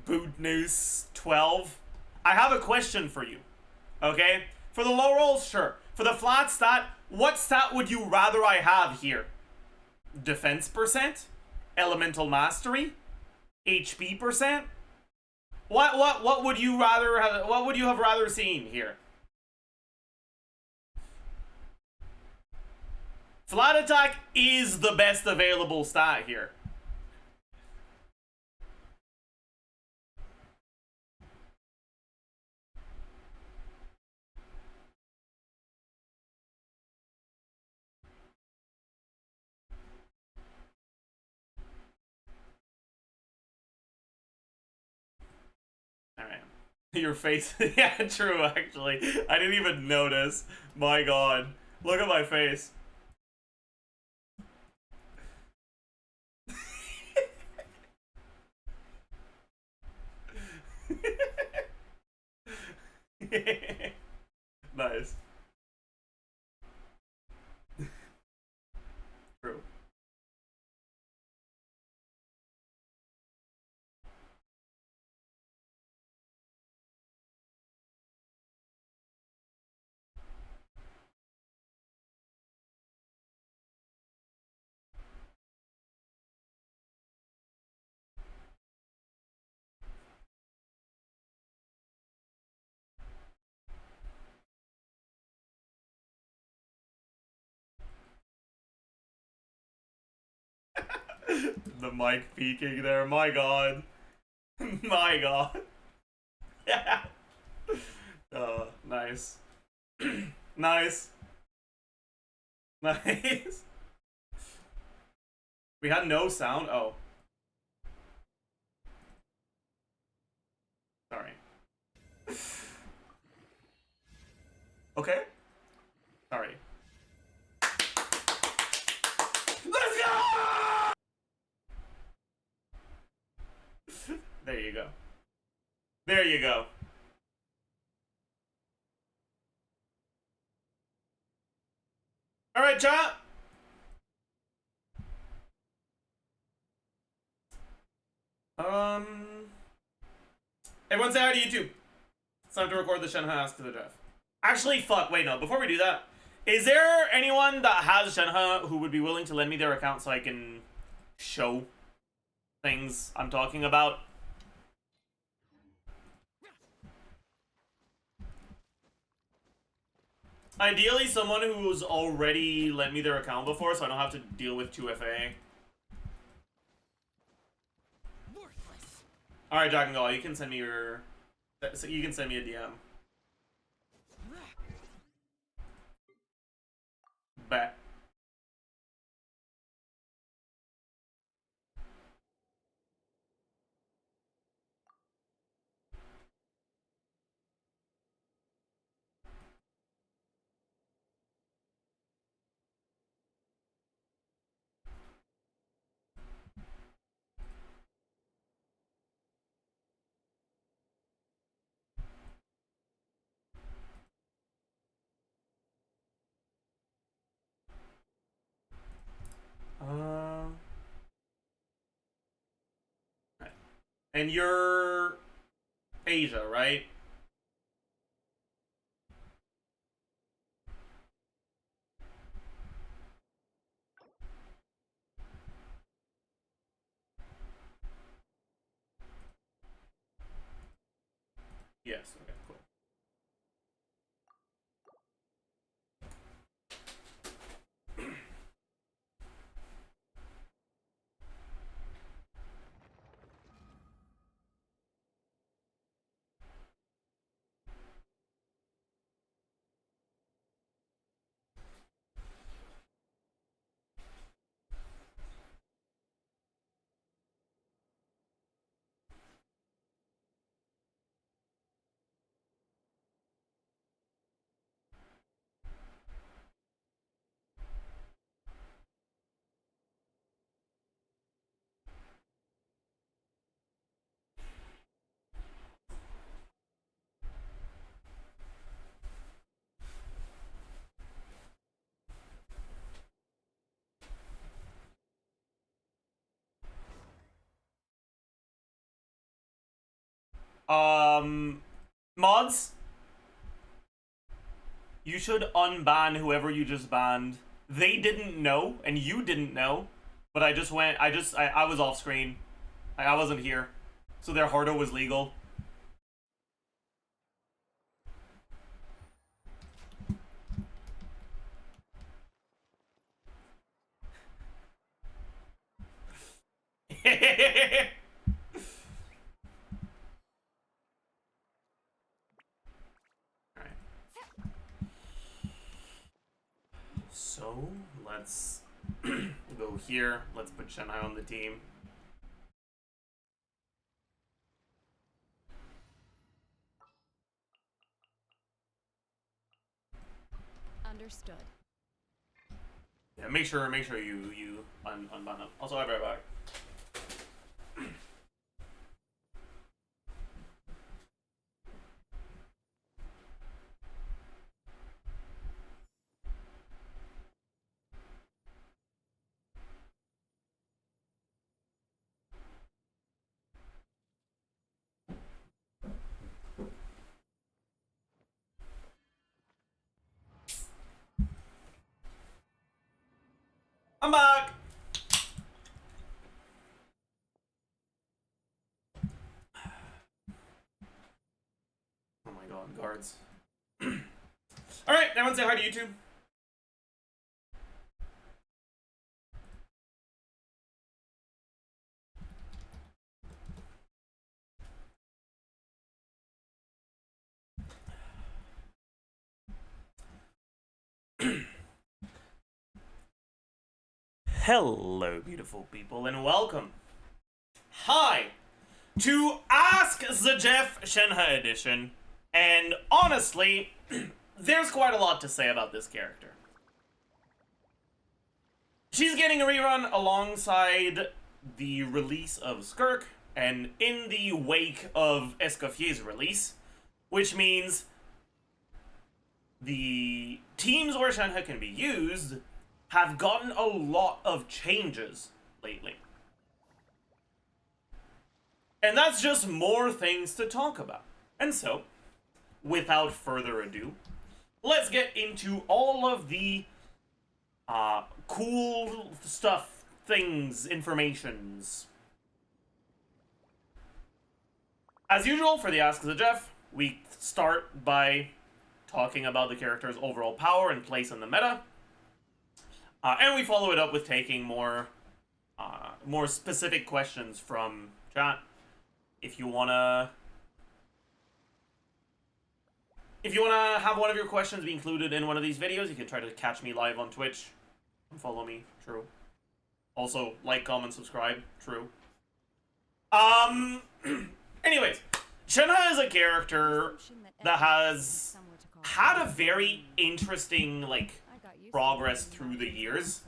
Boot News 12. I have a question for you. Okay? For the low rolls, sure. For the flat stat, what stat would you rather I have here? Defense percent? Elemental mastery? HP percent? What would you rather have, what would you have rather seen here? Flat attack is the best available stat here. Alright. Your face. Yeah, true, actually. I didn't even notice. My god. Look at my face. Nice. True. The mic peeking there, my god. My god. Yeah. Nice. Nice. Nice. We had no sound? Oh. Sorry. Okay. Sorry. Let's go! There you go. There you go. All right, chat. Everyone say hi to YouTube. It's time to record the SHENHE Ask to the Jeff. Actually, fuck, wait, no. Before we do that, is there anyone that has SHENHE who would be willing to lend me their account so I can show things I'm talking about? Ideally, someone who's already lent me their account before, so I don't have to deal with 2FA. All right, Jack and Gall, you can send me your. You can send me a DM. Bet. And you're Asia, right? Yes. Okay. Cool. Mods, you should unban whoever you just banned. They didn't know, and you didn't know, but I was off screen. I wasn't here. So their hardo was legal. Alright. So, let's go here. Let's put SHENHE on the team. Understood. Yeah, make sure you unban them. Also, I'll be right back. I'm back! Oh my god, guards. Alright, everyone say hi to YouTube. Hello, beautiful people, and welcome. Hi to Ask Zajef SHENHE edition. And honestly, there's quite a lot to say about this character. She's getting a rerun alongside the release of Skirk, and in the wake of Escoffier's release, which means the teams where SHENHE can be used have gotten a lot of changes lately. And that's just more things to talk about. And so, without further ado, let's get into all of the cool stuff, things, informations. As usual for the Ask Zajef, we start by talking about the character's overall power and place in the meta. And we follow it up with taking more specific questions from chat. If you wanna have one of your questions be included in one of these videos, you can try to catch me live on Twitch and follow me. True. Also, like, comment, subscribe. True. Anyways, SHENHE is a character that has had a very interesting, like, progress through the years,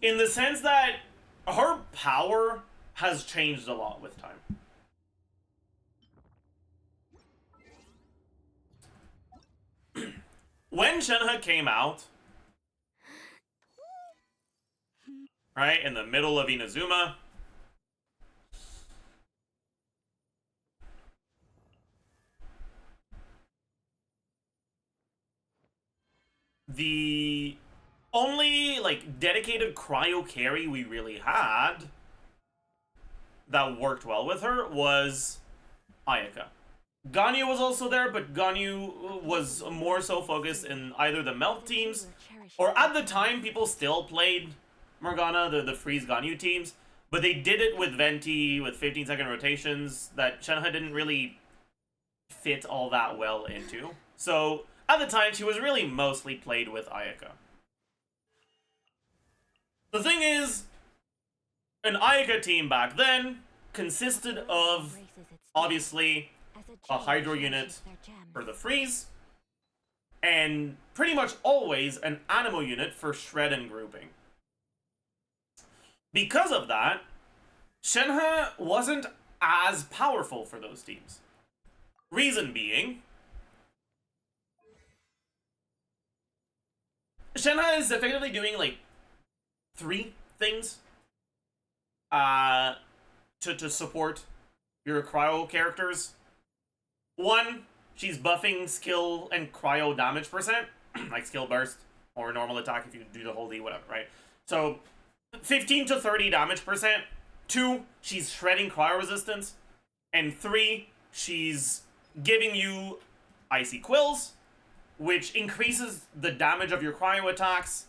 in the sense that her power has changed a lot with time. When SHENHE came out, right, in the middle of Inazuma, the only, like, dedicated cryo carry we really had that worked well with her was Ayaka. Ganyu was also there, but Ganyu was more so focused in either the melt teams, or at the time people still played Morgana, the freeze Ganyu teams, but they did it with Venti, with 15-second rotations, that SHENHE didn't really fit all that well into. So, at the time, she was really mostly played with Ayaka. The thing is, an Ayaka team back then consisted of, obviously, a Hydro unit for the freeze, and pretty much always an Anemo unit for shred and grouping. Because of that, SHENHE wasn't as powerful for those teams. Reason being, SHENHE is effectively doing, like, 3 things to support your cryo characters. One, she's buffing skill and cryo damage percent, like skill burst or normal attack if you do the whole D, whatever, right? So 15 to 30 damage percent. 2, she's shredding cryo resistance. And 3, she's giving you icy quills, which increases the damage of your cryo attacks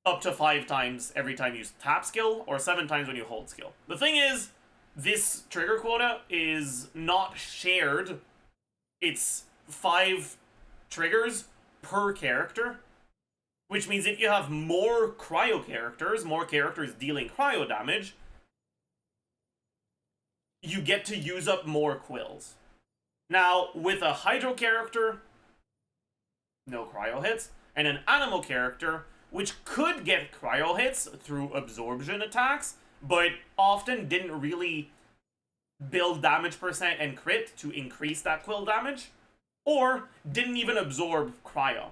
up to 5 times every time you tap skill, or 7 times when you hold skill. The thing is, this trigger quota is not shared. It's 5 triggers per character, which means if you have more characters dealing cryo damage, you get to use up more quills. Now, with a hydro character, no cryo hits, and an animal character, which could get cryo hits through absorption attacks, but often didn't really build damage percent and crit to increase that quill damage, or didn't even absorb cryo.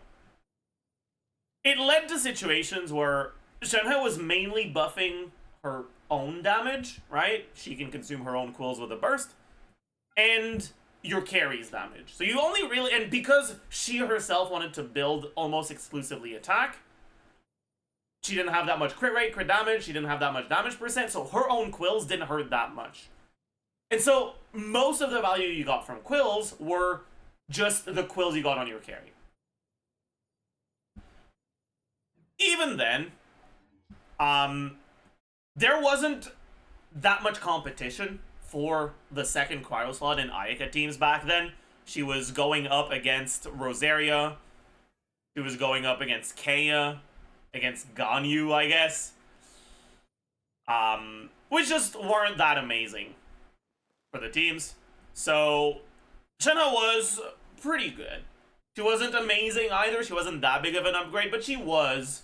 It led to situations where SHENHE was mainly buffing her own damage, right? She can consume her own quills with a burst, and your carry's damage. So you only really, and because she herself wanted to build almost exclusively attack, she didn't have that much crit rate, crit damage, she didn't have that much damage percent, so her own quills didn't hurt that much. And so most of the value you got from quills were just the quills you got on your carry. Even then, there wasn't that much competition for the second cryo slot in Ayaka teams back then. She was going up against Rosaria, she was going up against Kea, against Ganyu, I guess. Which just weren't that amazing for the teams. So SHENHE was pretty good. She wasn't amazing either. She wasn't that big of an upgrade, but she was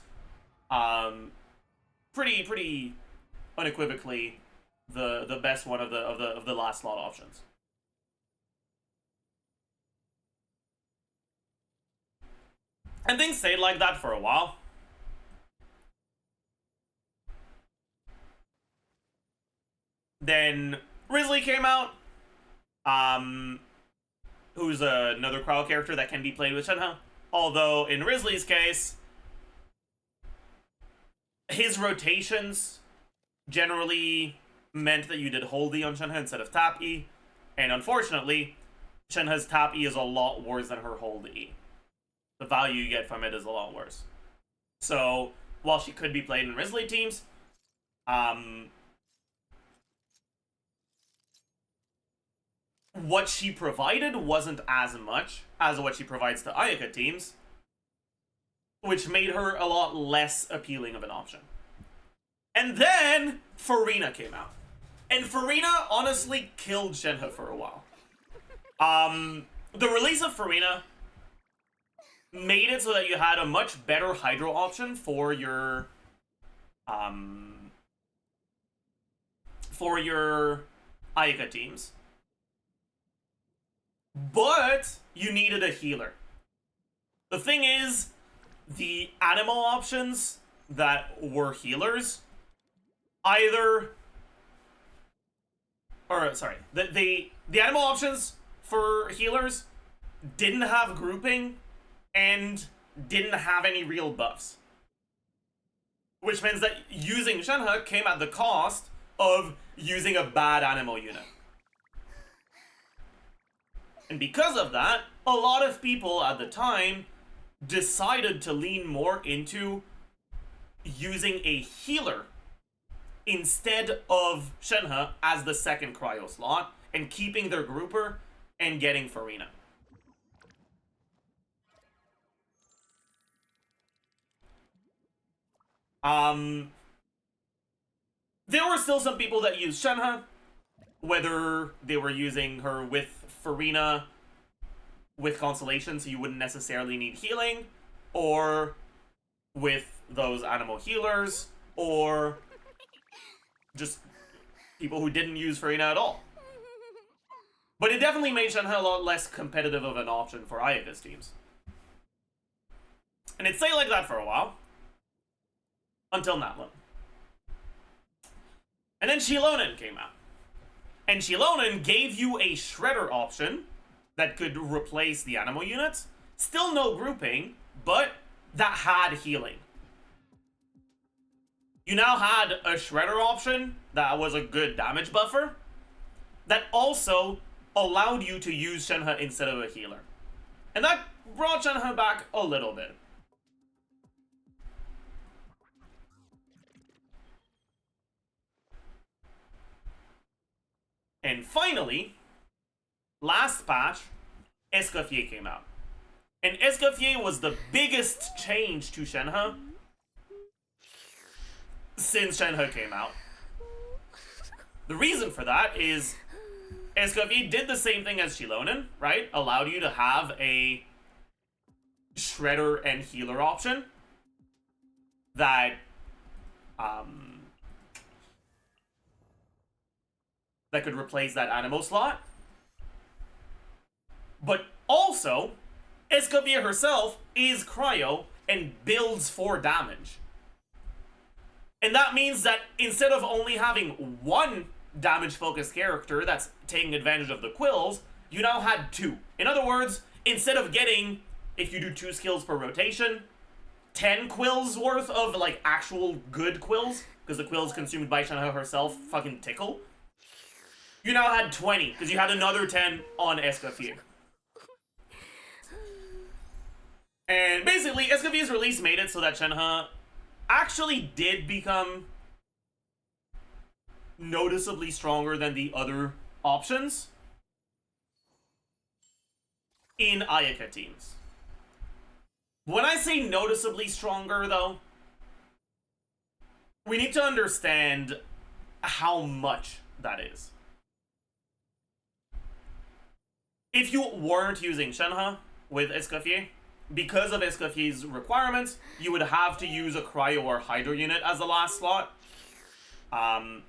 pretty unequivocally the best one of the last slot options. And things stayed like that for a while. Then Risley came out, who's another cryo character that can be played with SHENHE. Although in Risley's case, his rotations generally meant that you did hold E on SHENHE instead of tap E, and unfortunately, SHENHE's tap E is a lot worse than her hold E. The value you get from it is a lot worse. So while she could be played in Risley teams, what she provided wasn't as much as what she provides to Ayaka teams, which made her a lot less appealing of an option. And then Farina came out. And Farina honestly killed SHENHE for a while. The release of Farina made it so that you had a much better hydro option for your Ayaka teams. But you needed a healer. The thing is, the animal options that were healers the animal options for healers didn't have grouping and didn't have any real buffs. Which means that using SHENHE came at the cost of using a bad animal unit. And because of that, a lot of people at the time decided to lean more into using a healer instead of SHENHE as the second cryo slot and keeping their grouper and getting Farina. There were still some people that used SHENHE, whether they were using her with Farina with Constellation, so you wouldn't necessarily need healing, or with those animal healers, or just people who didn't use Farina at all. But it definitely made SHENHE a lot less competitive of an option for Ayaka's teams. And it stayed like that for a while. Until Natlin. And then Shilonen came out. And Shilonen gave you a Shredder option that could replace the animal units. Still no grouping, but that had healing. You now had a Shredder option that was a good damage buffer that also allowed you to use Shenhe instead of a healer. And that brought Shenhe back a little bit. And finally, last patch, Escoffier came out. And Escoffier was the biggest change to Shenhe since Shenhe came out. The reason for that is Escoffier did the same thing as Shilonen, right? Allowed you to have a Shredder and healer option that that could replace that Animo slot. But also, Escoffier herself is cryo and builds 4 damage. And that means that instead of only having one damage-focused character that's taking advantage of the quills, you now had 2. In other words, instead of getting, if you do 2 skills per rotation, 10 quills worth of, like, actual good quills, because the quills consumed by Shenhe herself fucking tickle, you now had 20, because you had another 10 on Escoffier. And basically, Escoffier's release made it so that Shenhe actually did become noticeably stronger than the other options in Ayaka teams. When I say noticeably stronger, though, we need to understand how much that is. If you weren't using Shenhe with Escoffier, because of Escoffier's requirements, you would have to use a Cryo or Hydro unit as the last slot. And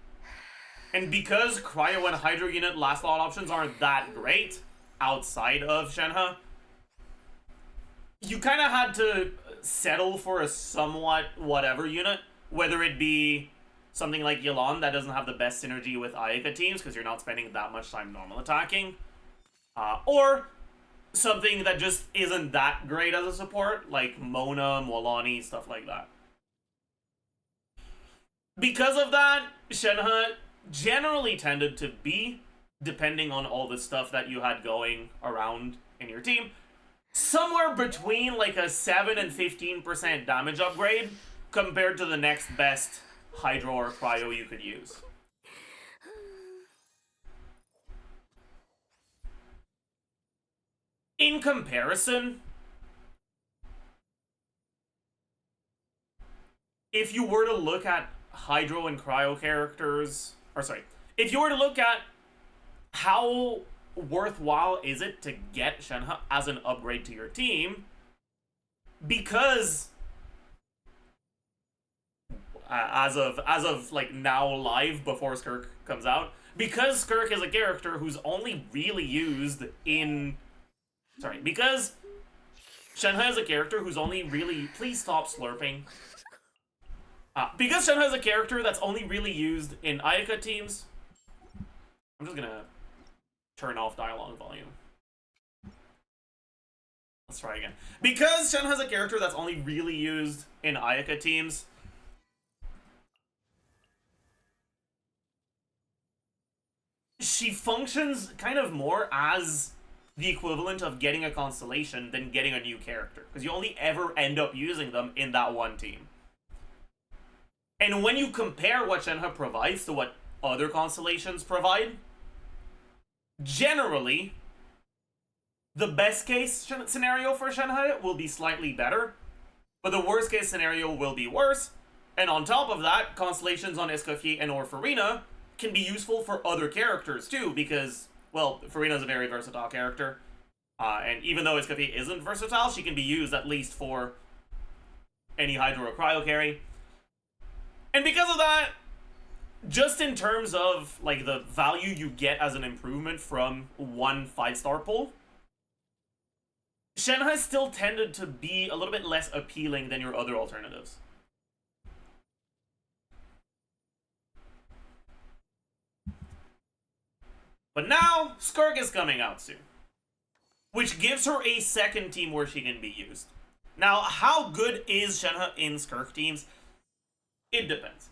because Cryo and Hydro unit last slot options aren't that great outside of Shenhe, you kind of had to settle for a somewhat whatever unit, whether it be something like Yelan that doesn't have the best synergy with Ayaka teams because you're not spending that much time normal attacking, or something that just isn't that great as a support, like Mona, Molani, stuff like that. Because of that, Shenhe generally tended to be, depending on all the stuff that you had going around in your team, somewhere between like a 7 and 15% damage upgrade compared to the next best Hydro or Cryo you could use. In comparison, if you were to look at Hydro and Cryo characters, or sorry, if you were to look at how worthwhile is it to get Shenhe as an upgrade to your team, because as of like now live before Skirk comes out, because Skirk is a character who's only really used in because Shenhe is a character who's only really... Please stop slurping. Because Shenhe is a character that's only really used in Ayaka teams... I'm just gonna turn off dialogue volume. Let's try again. Because Shenhe is a character that's only really used in Ayaka teams... she functions kind of more as the equivalent of getting a constellation than getting a new character, because you only ever end up using them in that one team. And when you compare what Shenhe provides to what other constellations provide, generally, the best case scenario for Shenhe will be slightly better, but the worst case scenario will be worse, and on top of that, constellations on Escoffier and or Furina can be useful for other characters too, because, well, Furina's a very versatile character, and even though Escoffier isn't versatile, she can be used at least for any Hydro or Cryo carry. And because of that, just in terms of like the value you get as an improvement from one 5-star pull, Shenhe still tended to be a little bit less appealing than your other alternatives. But now, Skirk is coming out soon, which gives her a second team where she can be used. Now, how good is Shenhe in Skirk teams? It depends.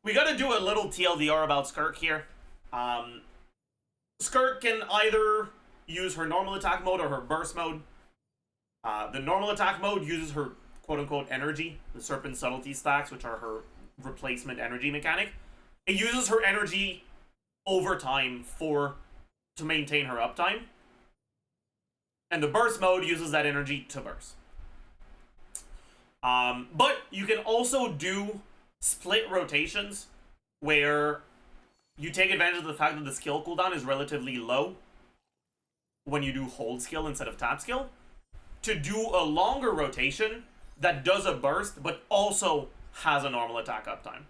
We gotta do a little TLDR about Skirk here. Skirk can either use her normal attack mode or her burst mode. The normal attack mode uses her quote-unquote energy, the Serpent Subtlety stacks, which are her replacement energy mechanic. It uses her energy over time to maintain her uptime. And the burst mode uses that energy to burst. But you can also do split rotations where you take advantage of the fact that the skill cooldown is relatively low when you do hold skill instead of tap skill, to do a longer rotation that does a burst but also has a normal attack uptime.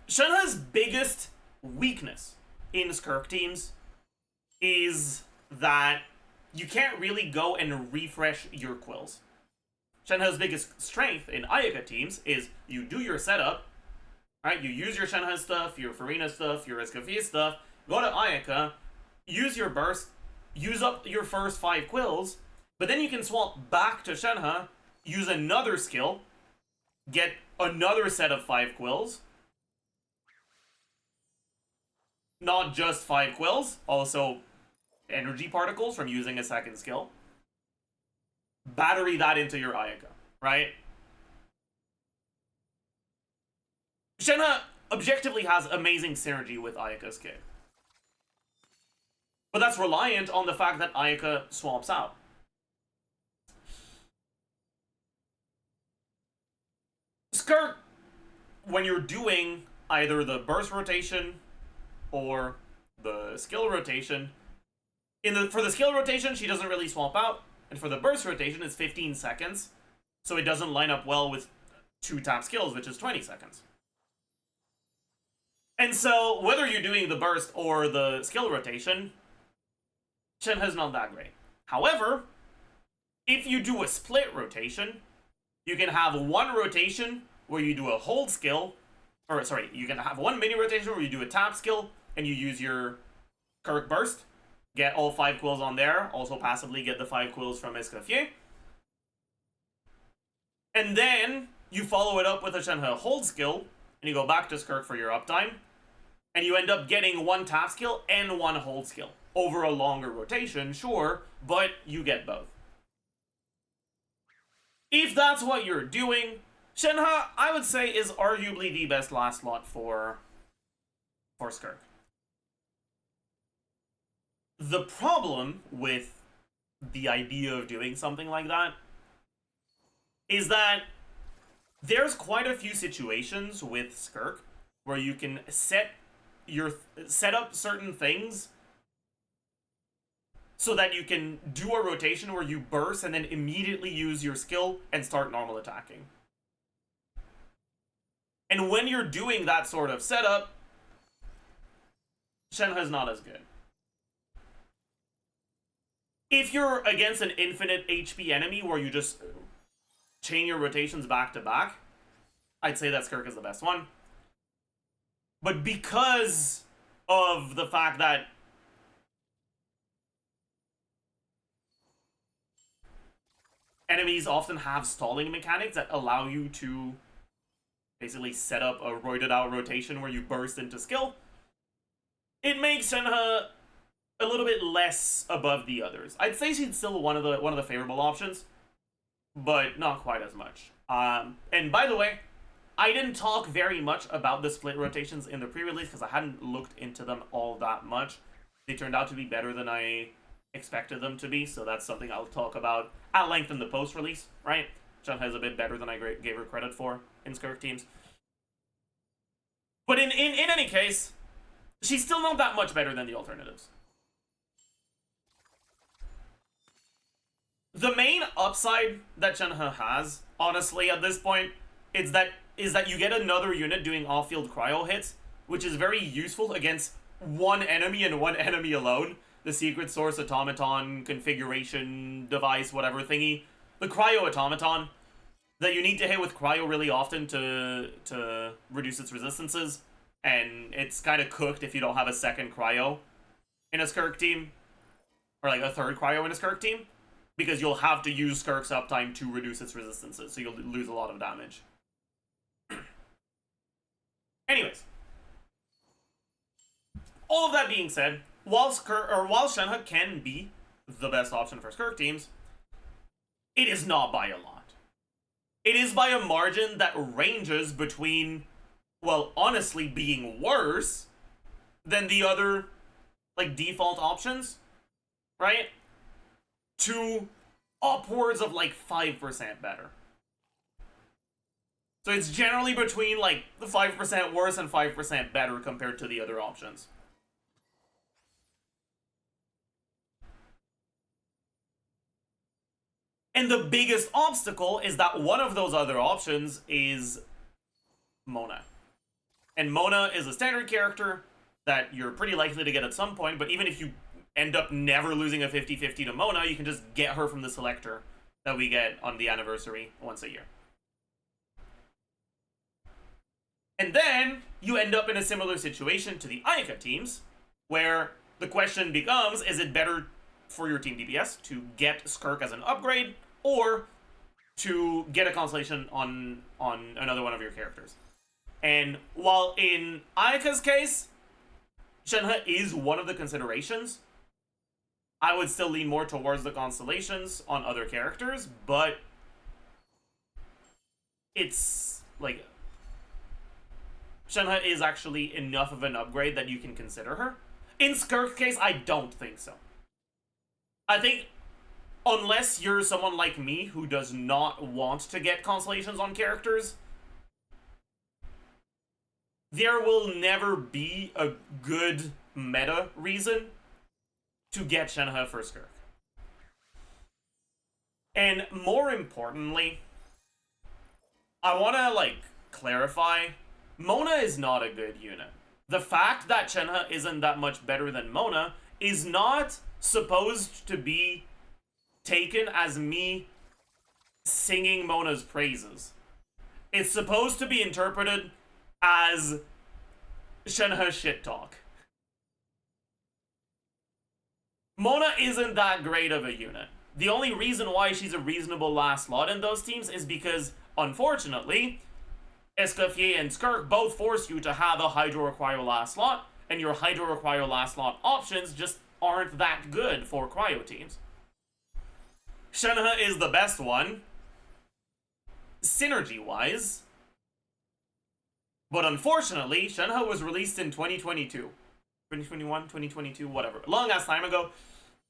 Shenhe's biggest weakness in Skirk teams is that you can't really go and refresh your quills. Shenhe's biggest strength in Ayaka teams is you do your setup, right? You use your Shenhe stuff, your Farina stuff, your Escaffier stuff, go to Ayaka, use your burst, use up your first 5 quills, but then you can swap back to Shenhe, use another skill, get another set of 5 quills. Not just 5 quills, also energy particles from using a second skill. Battery that into your Ayaka, right? Shenhe objectively has amazing synergy with Ayaka's kit. But that's reliant on the fact that Ayaka swaps out. Skirk, when you're doing either the burst rotation or the skill rotation, for the skill rotation, she doesn't really swap out, and for the burst rotation, it's 15 seconds, so it doesn't line up well with 2 tap skills, which is 20 seconds. And so, whether you're doing the burst or the skill rotation, Shenhe's not that great. However, if you do a split rotation, you can have one rotation where you do a hold skill, or sorry, you can have one mini rotation where you do a tap skill, and you use your Skirk burst, get all 5 quills on there, also passively get the 5 quills from Escaffier. And then you follow it up with a Shenhe hold skill, and you go back to Skirk for your uptime, and you end up getting 1 tap skill and 1 hold skill. Over a longer rotation, sure, but you get both. If that's what you're doing, Shenhe, I would say, is arguably the best last slot for Skirk. The problem with the idea of doing something like that is that there's quite a few situations with Skirk where you can set up certain things so that you can do a rotation where you burst and then immediately use your skill and start normal attacking. And when you're doing that sort of setup, Shenhe's not as good. If you're against an infinite HP enemy where you just chain your rotations back to back, I'd say that Skirk is the best one. But because of the fact that enemies often have stalling mechanics that allow you to basically set up a roided out rotation where you burst into skill, it makes Shenhe a little bit less above the others. I'd say she's still one of the favorable options, but not quite as much. And by the way, I didn't talk very much about the split rotations in the pre-release because I hadn't looked into them all that much. They turned out to be better than I expected them to be, so that's something I'll talk about at length in the post-release, right? Shenhe is a bit better than I gave her credit for in Skirk teams. But in any case, she's still not that much better than the alternatives. The main upside that Shenhe has, honestly, at this point, is that you get another unit doing off-field cryo hits, which is very useful against one enemy and one enemy alone. The secret source automaton configuration device, whatever thingy. The cryo automaton that you need to hit with cryo really often to reduce its resistances, and it's kind of cooked if you don't have a second cryo in a Skirk team, or like a third cryo in a Skirk team, because you'll have to use Skirk's uptime to reduce its resistances, so you'll lose a lot of damage. Anyways, all of that being said, while SHENHE can be the best option for Skirk teams, it is not by a lot. It is by a margin that ranges between, well, honestly being worse than the other, like, default options, right? To upwards of, like, 5% better. So it's generally between, like, the 5% worse and 5% better compared to the other options. And the biggest obstacle is that one of those other options is Mona. And Mona is a standard character that you're pretty likely to get at some point, but even if you end up never losing a 50-50 to Mona, you can just get her from the selector that we get on the anniversary once a year. And then you end up in a similar situation to the Ayaka teams, where the question becomes, is it better for your team DPS to get Skirk as an upgrade, or to get a constellation on another one of your characters? And while in Ayaka's case, SHENHE is one of the considerations, I would still lean more towards the constellations on other characters, but it's like SHENHE is actually enough of an upgrade that you can consider her. In Skirk's case, I don't think so. I think unless you're someone like me who does not want to get constellations on characters, there will never be a good meta reason to get SHENHE for Skirk. And more importantly, I want to, like, clarify, Mona is not a good unit. The fact that SHENHE isn't that much better than Mona is not supposed to be taken as me singing Mona's praises. It's supposed to be interpreted as SHENHE shit talk. Mona isn't that great of a unit. The only reason why she's a reasonable last slot in those teams is because, unfortunately, Escoffier and Skirk both force you to have a Hydro Cryo last slot, and your Hydro Cryo last slot options just aren't that good for cryo teams. SHENHE is the best one, synergy-wise, but unfortunately, SHENHE was released in 2022. 2021, 2022, whatever. Long-ass time ago.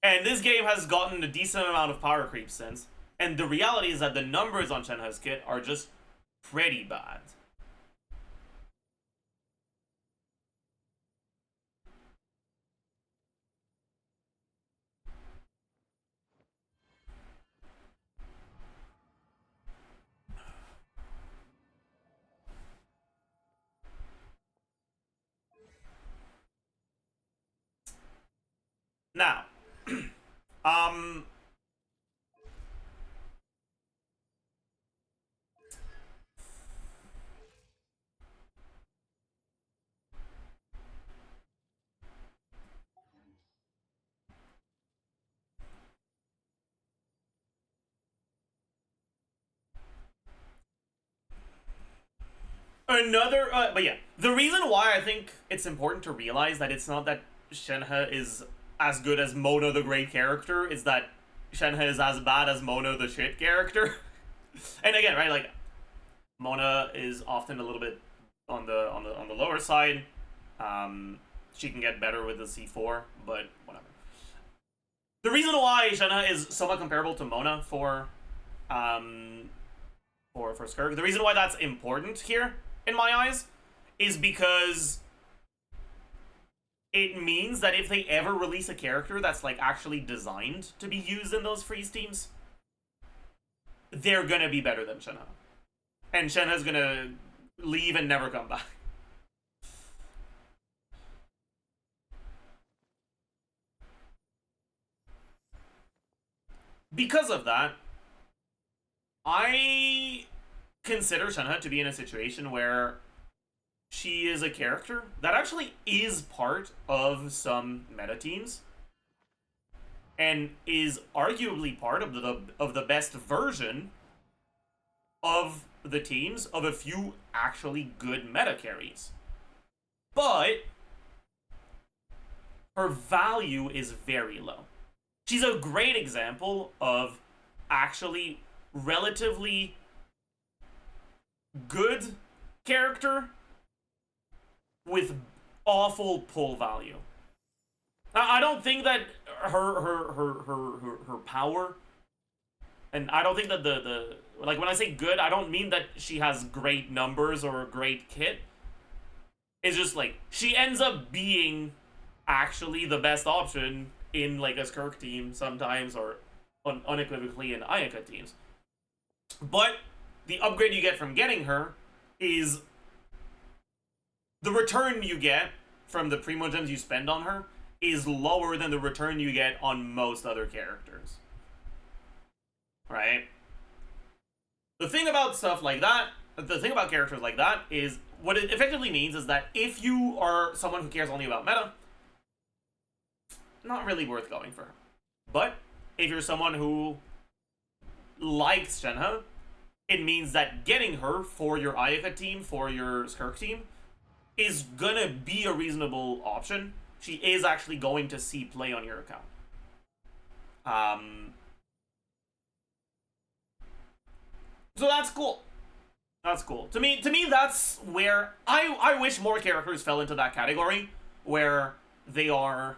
And this game has gotten a decent amount of power creep since. And the reality is that the numbers on SHENHE's kit are just pretty bad. Now, but yeah, the reason why I think it's important to realize that it's not that SHENHE is as good as Mona the great character is that SHENHE is as bad as Mona the shit character. And again, right, like, Mona is often a little bit on the lower side. She can get better with the C4, but whatever. The reason why SHENHE is somewhat comparable to Mona for Skirk, the reason why that's important here, in my eyes, is because it means that if they ever release a character that's, like, actually designed to be used in those freeze teams, they're gonna be better than SHENHE. And SHENHE's gonna leave and never come back. Because of that, I consider SHENHE to be in a situation where she is a character that actually is part of some meta teams and is arguably part of the best version of the teams of a few actually good meta carries. But her value is very low. She's a great example of actually relatively good character with awful pull value. I don't think that her power, and I don't think that the like, when I say good, I don't mean that she has great numbers or a great kit. It's just like she ends up being actually the best option in like a Skirk team sometimes, or unequivocally in Ayaka teams. But the upgrade you get from getting her is the return you get from the Primogems you spend on her is lower than the return you get on most other characters. Right? The thing about stuff like that, the thing about characters like that is, what it effectively means is that if you are someone who cares only about meta, not really worth going for her. But if you're someone who likes SHENHE, it means that getting her for your Ayaka team, for your Skirk team, is gonna be a reasonable option. She is actually going to see play on your account. So that's cool. That's cool. To me, that's where I wish more characters fell into that category, where they are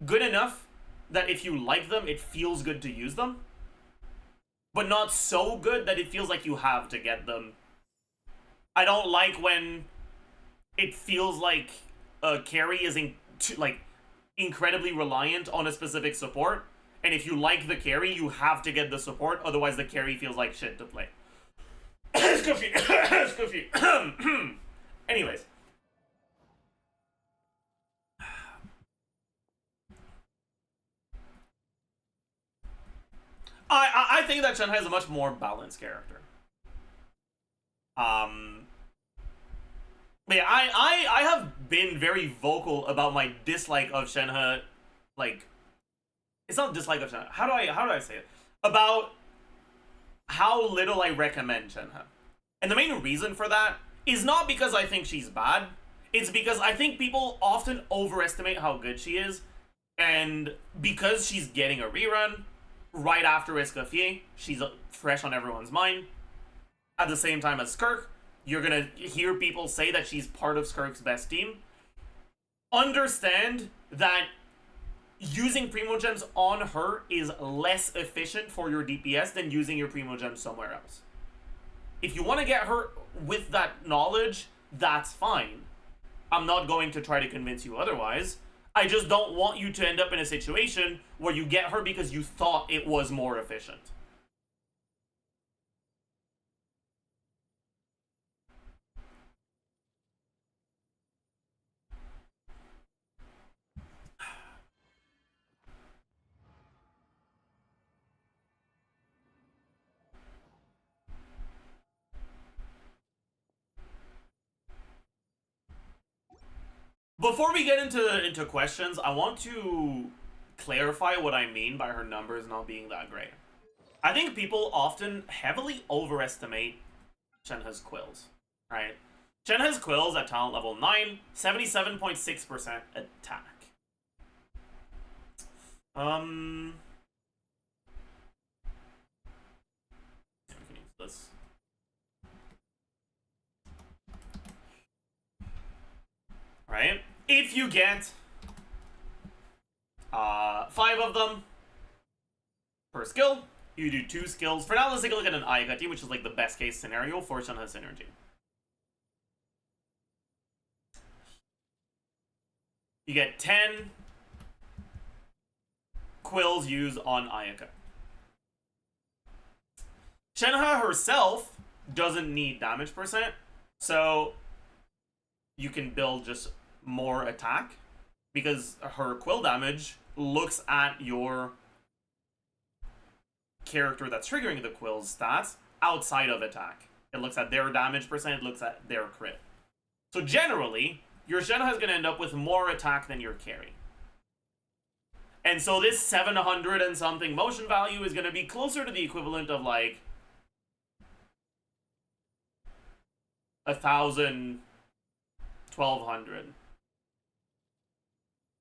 good enough that if you like them, it feels good to use them, but not so good that it feels like you have to get them. I don't like when it feels like a carry is incredibly reliant on a specific support, and if you like the carry, you have to get the support, otherwise the carry feels like shit to play. Anyways. I think that SHENHE is a much more balanced character. But yeah, I have been very vocal about my dislike of SHENHE. Like, it's not dislike of SHENHE. How do I say it? About how little I recommend SHENHE. And the main reason for that is not because I think she's bad. It's because I think people often overestimate how good she is. And because she's getting a rerun right after Escoffier, she's fresh on everyone's mind. At the same time as Skirk, you're gonna hear people say that she's part of Skirk's best team. Understand that using Primogems on her is less efficient for your DPS than using your Primogems somewhere else. If you want to get her with that knowledge, that's fine. I'm not going to try to convince you otherwise. I just don't want you to end up in a situation where you get her because you thought it was more efficient. Before we get into questions, I want to clarify what I mean by her numbers not being that great. I think people often heavily overestimate SHENHE's quills, right? SHENHE's quills at talent level 9, 77.6% attack. We can use this. Right? If you get 5 of them per skill, you do 2 skills. For now, let's take a look at an Ayaka team, which is like the best case scenario for SHENHE synergy. You get 10 quills used on Ayaka. SHENHE herself doesn't need damage percent, so you can build just more attack, because her quill damage looks at your character that's triggering the quill's stats outside of attack, It looks at their damage percent, it looks at their crit. So generally, your Shenhe is going to end up with more attack than your carry. And so this 700 and something motion value is going to be closer to the equivalent of like 1,000, 1,200.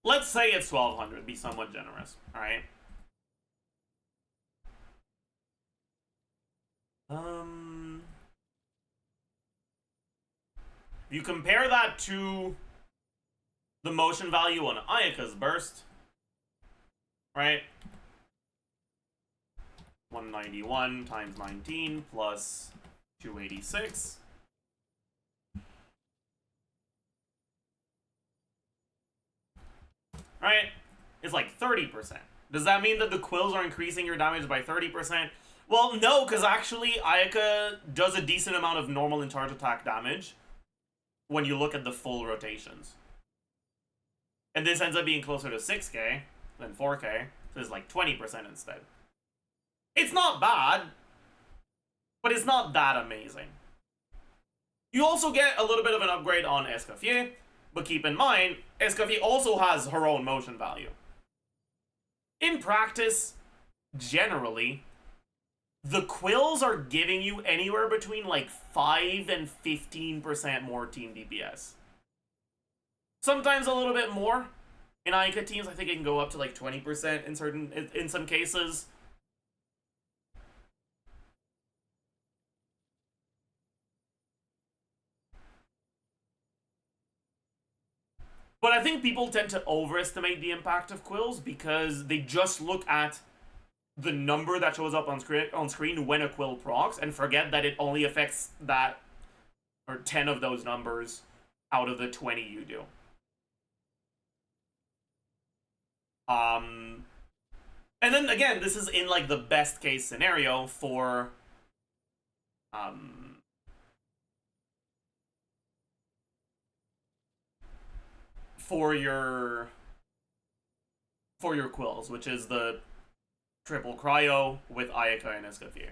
Let's say it's 1,200, be somewhat generous, alright? You compare that to the motion value on Ayaka's burst, right? 191 times 19 plus 286. Right? It's like 30%. Does that mean that the quills are increasing your damage by 30%? Well, no, because actually Ayaka does a decent amount of normal and charge attack damage when you look at the full rotations. And this ends up being closer to 6k than 4k, so it's like 20% instead. It's not bad, but it's not that amazing. You also get a little bit of an upgrade on Escoffier, but keep in mind, Escoffier also has her own motion value. In practice, generally, the quills are giving you anywhere between like 5 and 15% more team DPS. Sometimes a little bit more. In Ayaka teams, I think it can go up to like 20% in some cases. But I think people tend to overestimate the impact of quills because they just look at the number that shows up on screen when a quill procs and forget that it only affects that, or 10 of those numbers out of the 20 you do. And then again, this is in like the best case scenario for your quills, which is the triple cryo with Ayaka and Escoffier.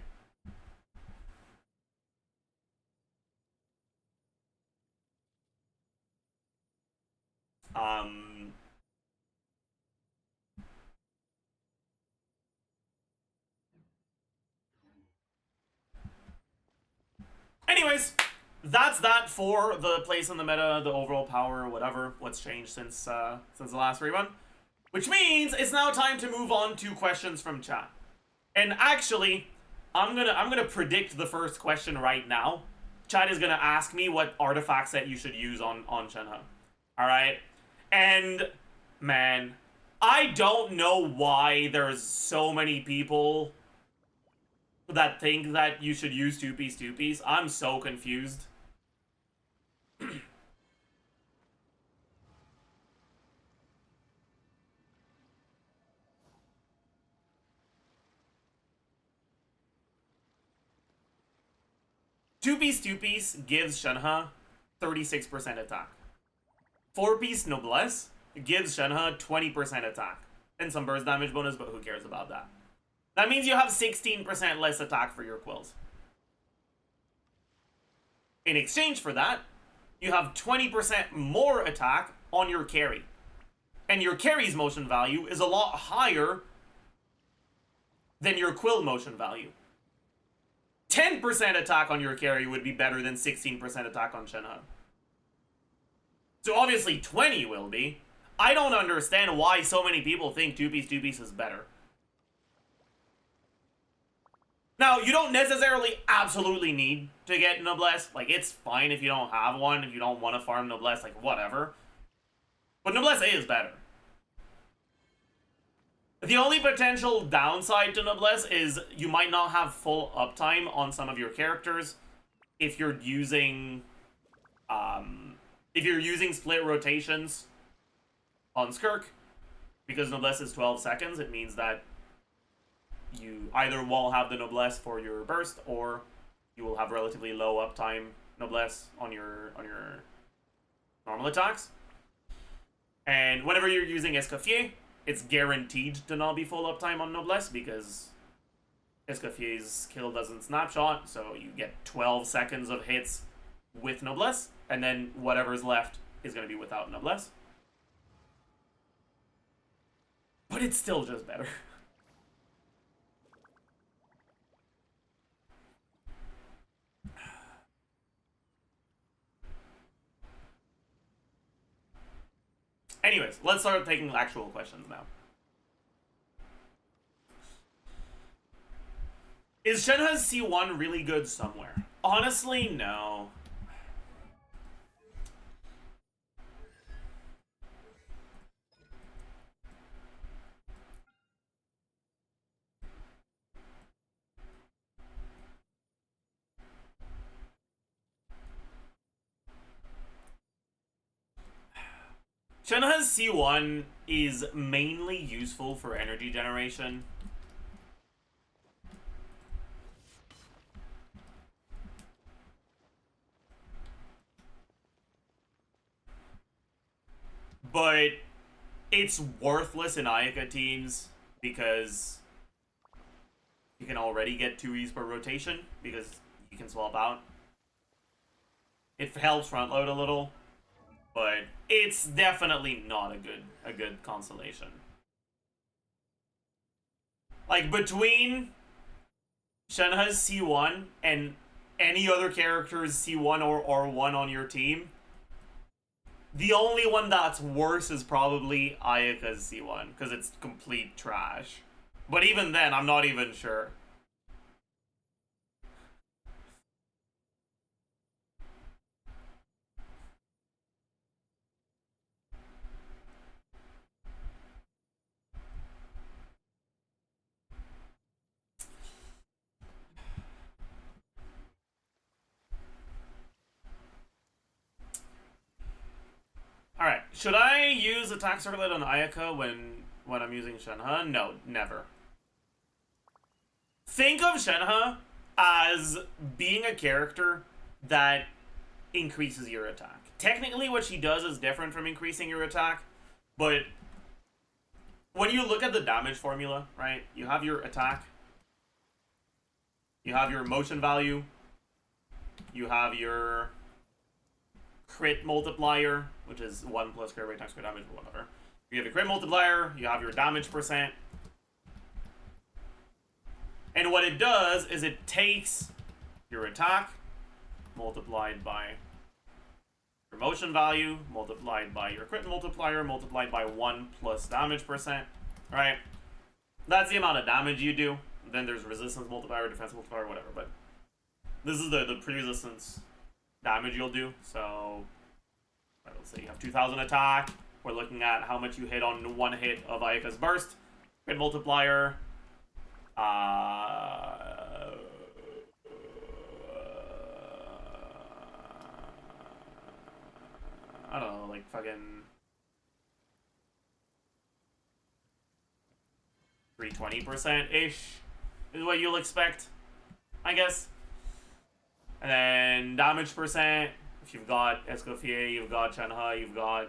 Anyways, that's that for the place in the meta, the overall power, whatever, what's changed since the last rerun. Which means it's now time to move on to questions from chat. And actually, I'm gonna predict the first question right now. Chat is gonna ask me what artifact set you should use on SHENHE. Alright? And man, I don't know why there's so many people that think that you should use two-piece. I'm so confused. Two-piece gives SHENHE 36% attack. Four-piece Noblesse gives SHENHE 20% attack. And some burst damage bonus, but who cares about that? That means you have 16% less attack for your quills. In exchange for that, you have 20% more attack on your carry. And your carry's motion value is a lot higher than your quill motion value. 10% attack on your carry would be better than 16% attack on SHENHE. So obviously 20 will be. I don't understand why so many people think two-piece is better. Now, you don't necessarily absolutely need to get Noblesse. Like, it's fine if you don't have one, if you don't want to farm Noblesse, like, whatever. But Noblesse is better. The only potential downside to Noblesse is you might not have full uptime on some of your characters if you're using split rotations on Skirk. Because Noblesse is 12 seconds, it means that you either won't have the Noblesse for your burst, or you will have relatively low uptime Noblesse on your normal attacks. And whenever you're using Escoffier, it's guaranteed to not be full uptime on Noblesse, because Escoffier's kill doesn't snapshot, so you get 12 seconds of hits with Noblesse, and then whatever's left is going to be without Noblesse. But it's still just better. Anyways, let's start taking actual questions now. Is Shenhe's C1 really good somewhere? Honestly, no. Shenhe's C1 is mainly useful for energy generation. But it's worthless in Ayaka teams because you can already get 2Es per rotation because you can swap out. It helps front load a little, but it's definitely not a good constellation. Like, between Shenhe's C1 and any other character's C1 or 1 on your team, the only one that's worse is probably Ayaka's C1, because it's complete trash. But even then, I'm not even sure. Alright, should I use Attack Circlet on Ayaka when I'm using Shenhe? No, never. Think of Shenhe as being a character that increases your attack. Technically, what she does is different from increasing your attack, but when you look at the damage formula, right, you have your attack, you have your motion value, you have your crit multiplier, which is 1 plus crit rate times crit damage, or whatever. You have your crit multiplier, you have your damage percent. And what it does is it takes your attack multiplied by your motion value, multiplied by your crit multiplier, multiplied by 1 plus damage percent, right? That's the amount of damage you do. Then there's resistance multiplier, defense multiplier, whatever, but this is the pre-resistance damage you'll do. So let's say you have 2000 attack. We're looking at how much you hit on one hit of Ayaka's burst. Crit multiplier. I don't know, like fucking 320%-ish is what you'll expect, I guess. And then damage percent, if you've got Escoffier, you've got Shenhe, you've got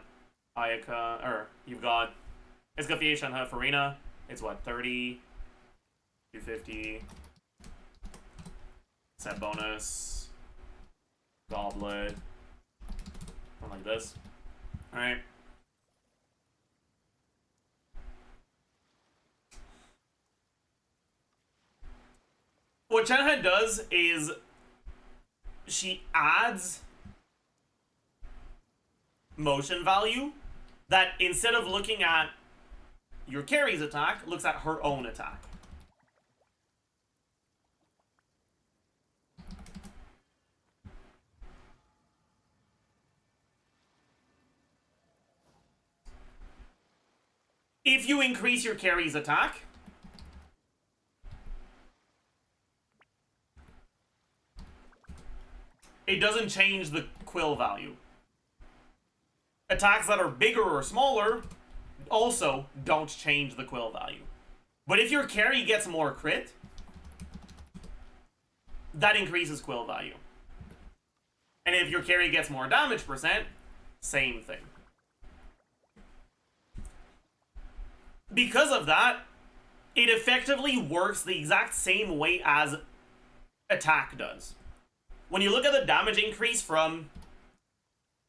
Ayaka, or you've got Escoffier, Shenhe, Farina, it's what, 30, 250, set bonus, goblet, something like this. Alright. What Shenhe does is she adds motion value that, instead of looking at your carry's attack, looks at her own attack. If you increase your carry's attack, it doesn't change the quill value. Attacks that are bigger or smaller also don't change the quill value. But if your carry gets more crit, that increases quill value. And if your carry gets more damage percent, same thing. Because of that, it effectively works the exact same way as attack does. When you look at the damage increase from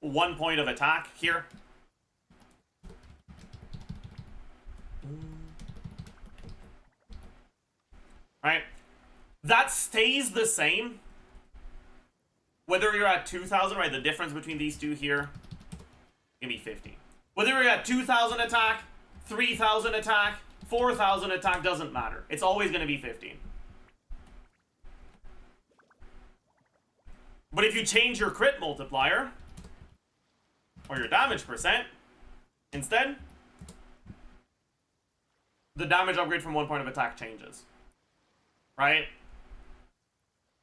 1 point of attack here, right, that stays the same whether you're at 2,000, right? The difference between these two here can be 50. Whether you're at 2,000 attack, 3,000 attack, 4,000 attack, doesn't matter. It's always going to be 15. But if you change your crit multiplier, or your damage percent, instead, the damage upgrade from 1 point of attack changes. Right?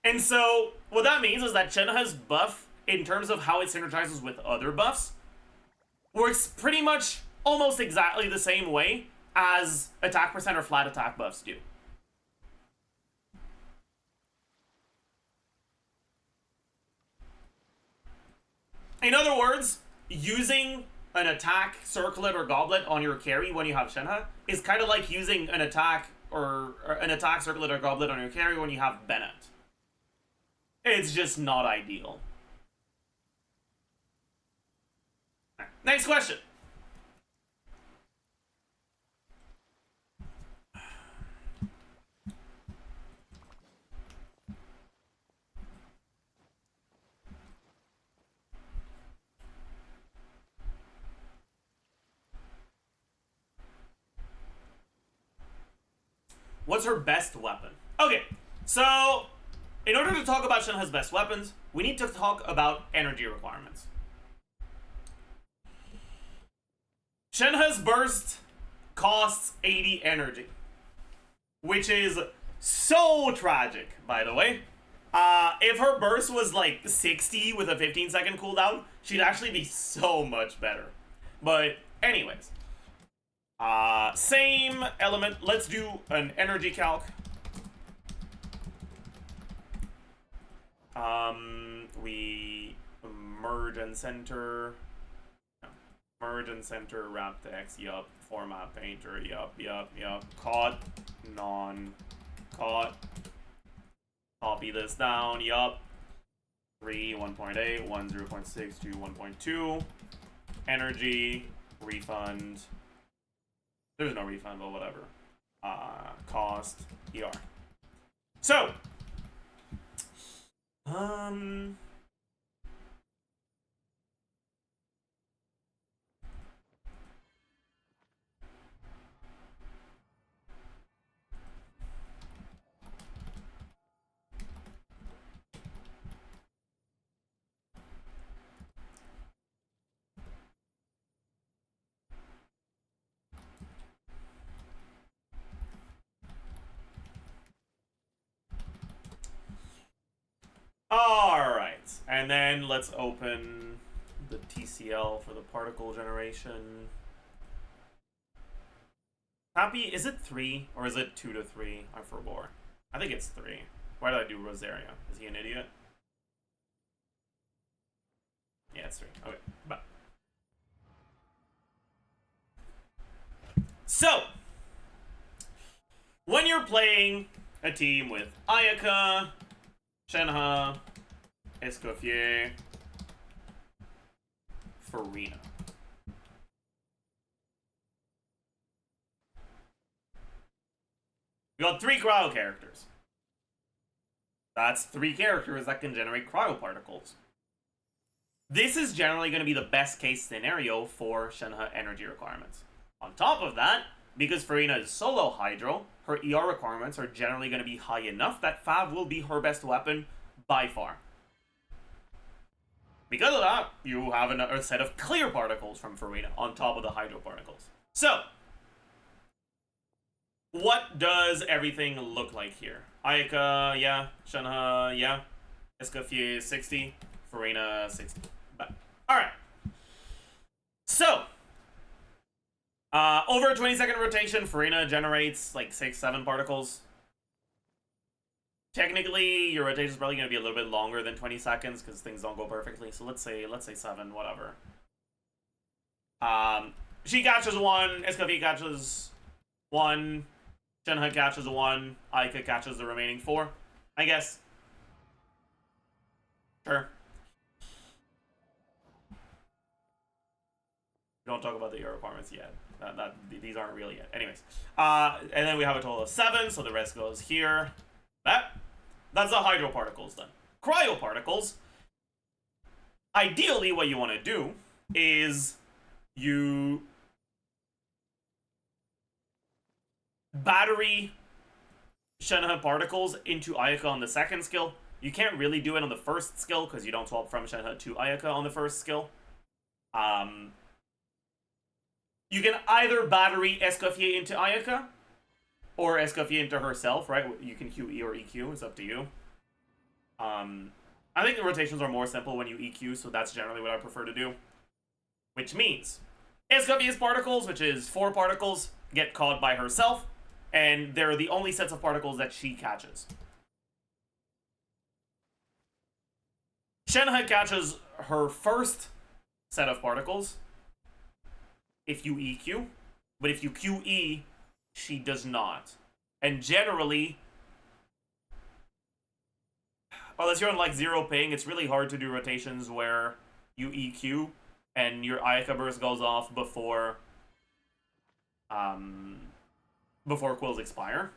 And so, what that means is that Shenhe's buff, in terms of how it synergizes with other buffs, works pretty much almost exactly the same way as attack percent or flat attack buffs do. In other words, using an attack circlet or goblet on your carry when you have Shenhe is kind of like using an attack or an attack circlet or goblet on your carry when you have Bennett. It's just not ideal. Next question. What's her best weapon? Okay, so in order to talk about Shenhe's best weapons, we need to talk about energy requirements. Shenhe's burst costs 80 energy, which is so tragic, by the way. If her burst was like 60 with a 15-second cooldown, she'd actually be so much better. But anyways, same element. Let's do an energy calc. We merge and center. Merge and center, wrap text, yup. Format painter, yup. Caught, non-caught. Copy this down, yup. 3, 1.8, 1, 0.6, 2, 1.2. Energy, refund. There's no refund, but whatever. Cost, ER. So, alright, and then let's open the TCL for the particle generation. Happy, is it 3 or is it 2 to 3? I forbore. I think it's 3. Why did I do Rosaria? Is he an idiot? Yeah, it's 3. Okay, bye. So, when you're playing a team with Ayaka, Shenhe, Escoffier, Farina. We got 3 cryo characters. That's 3 characters that can generate cryo particles. This is generally going to be the best case scenario for Shenhe energy requirements. On top of that, because Farina is solo Hydro, her ER requirements are generally going to be high enough that Fav will be her best weapon by far. Because of that, you have another set of clear particles from Farina on top of the Hydro particles. So, what does everything look like here? Ayaka, yeah. Shenhe, yeah. Escoffier, 60. Farina, 60. Alright. So, over a 20-second rotation, Farina generates like 6-7 particles. Technically, your rotation is probably going to be a little bit longer than 20 seconds because things don't go perfectly. So let's say 7, whatever. She catches 1, Escoffier catches 1, Shenhe catches 1, Aika catches the remaining 4, I guess. Sure. Don't talk about the year requirements yet. These aren't real yet. Anyways. And then we have a total of 7, so the rest goes here. That's the hydroparticles then. Cryoparticles. Ideally, what you want to do is you battery Shenhe particles into Ayaka on the second skill. You can't really do it on the first skill because you don't swap from Shenhe to Ayaka on the first skill. You can either battery Escoffier into Ayaka or Escoffier into herself, right? You can QE or EQ, it's up to you. I think the rotations are more simple when you EQ, so that's generally what I prefer to do. Which means Escoffier's particles, which is 4 particles, get caught by herself, and they're the only sets of particles that she catches. Shenhe catches her first set of particles if you EQ, but if you QE, she does not. And generally, unless you're on like 0 ping, it's really hard to do rotations where you EQ and your Ayaka burst goes off before quills expire.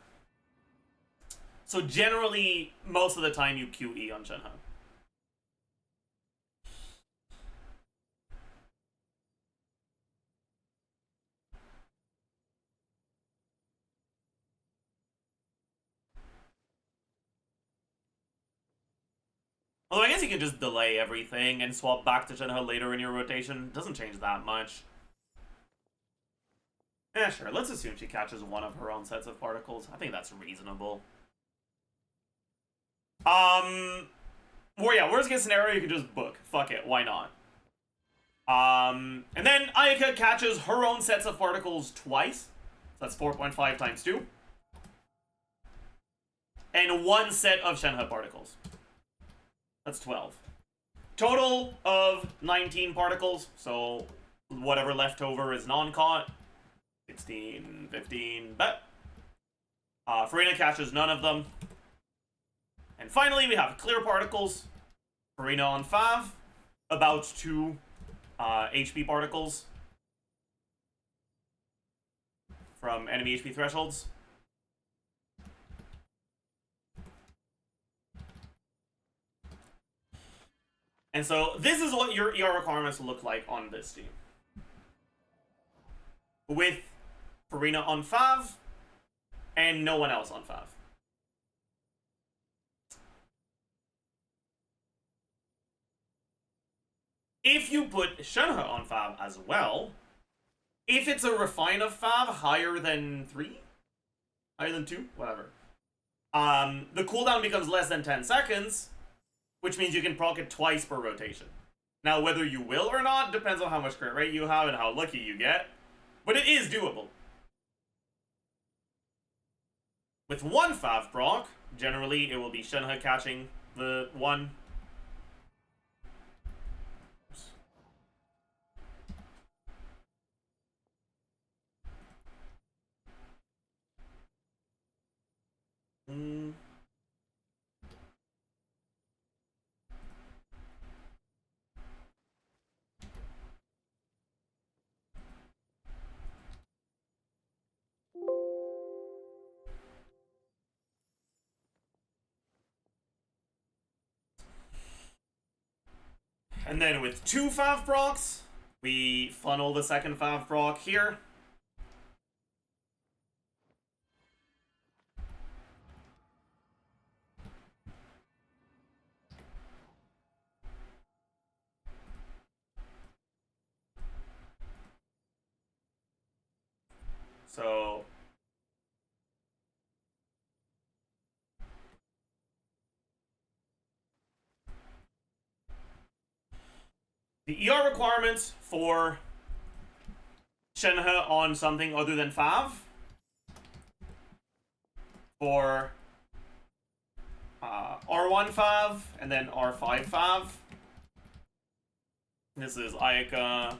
So generally, most of the time you QE on Shenhe. Although I guess you can just delay everything and swap back to Shenhe later in your rotation. Doesn't change that much. Yeah, sure. Let's assume she catches 1 of her own sets of particles. I think that's reasonable. Well, yeah, worst case scenario, you can just book. Fuck it, why not? And then Ayaka catches her own sets of particles twice. So that's 4.5 times 2. And 1 set of Shenhe particles. That's 12. Total of 19 particles, so whatever left over is non-caught. 16, 15, bet. Farina catches none of them. And finally, we have clear particles. Farina on 5, about 2 HP particles from enemy HP thresholds. And so this is what your ER requirements look like on this team. With Farina on 5 and no one else on 5. If you put Shenhe on 5 as well, if it's a refine of 5 higher than 3, higher than 2, whatever, the cooldown becomes less than 10 seconds, which means you can proc it twice per rotation. Now, whether you will or not depends on how much crit rate you have and how lucky you get, but it is doable. With 1 5 proc, generally it will be Shenhe catching the 1. And then with 2 5 procs, we funnel the second 5 proc here. So the ER requirements for Shenhe on something other than 5 for R1 5 and then R5 5. This is Ayaka,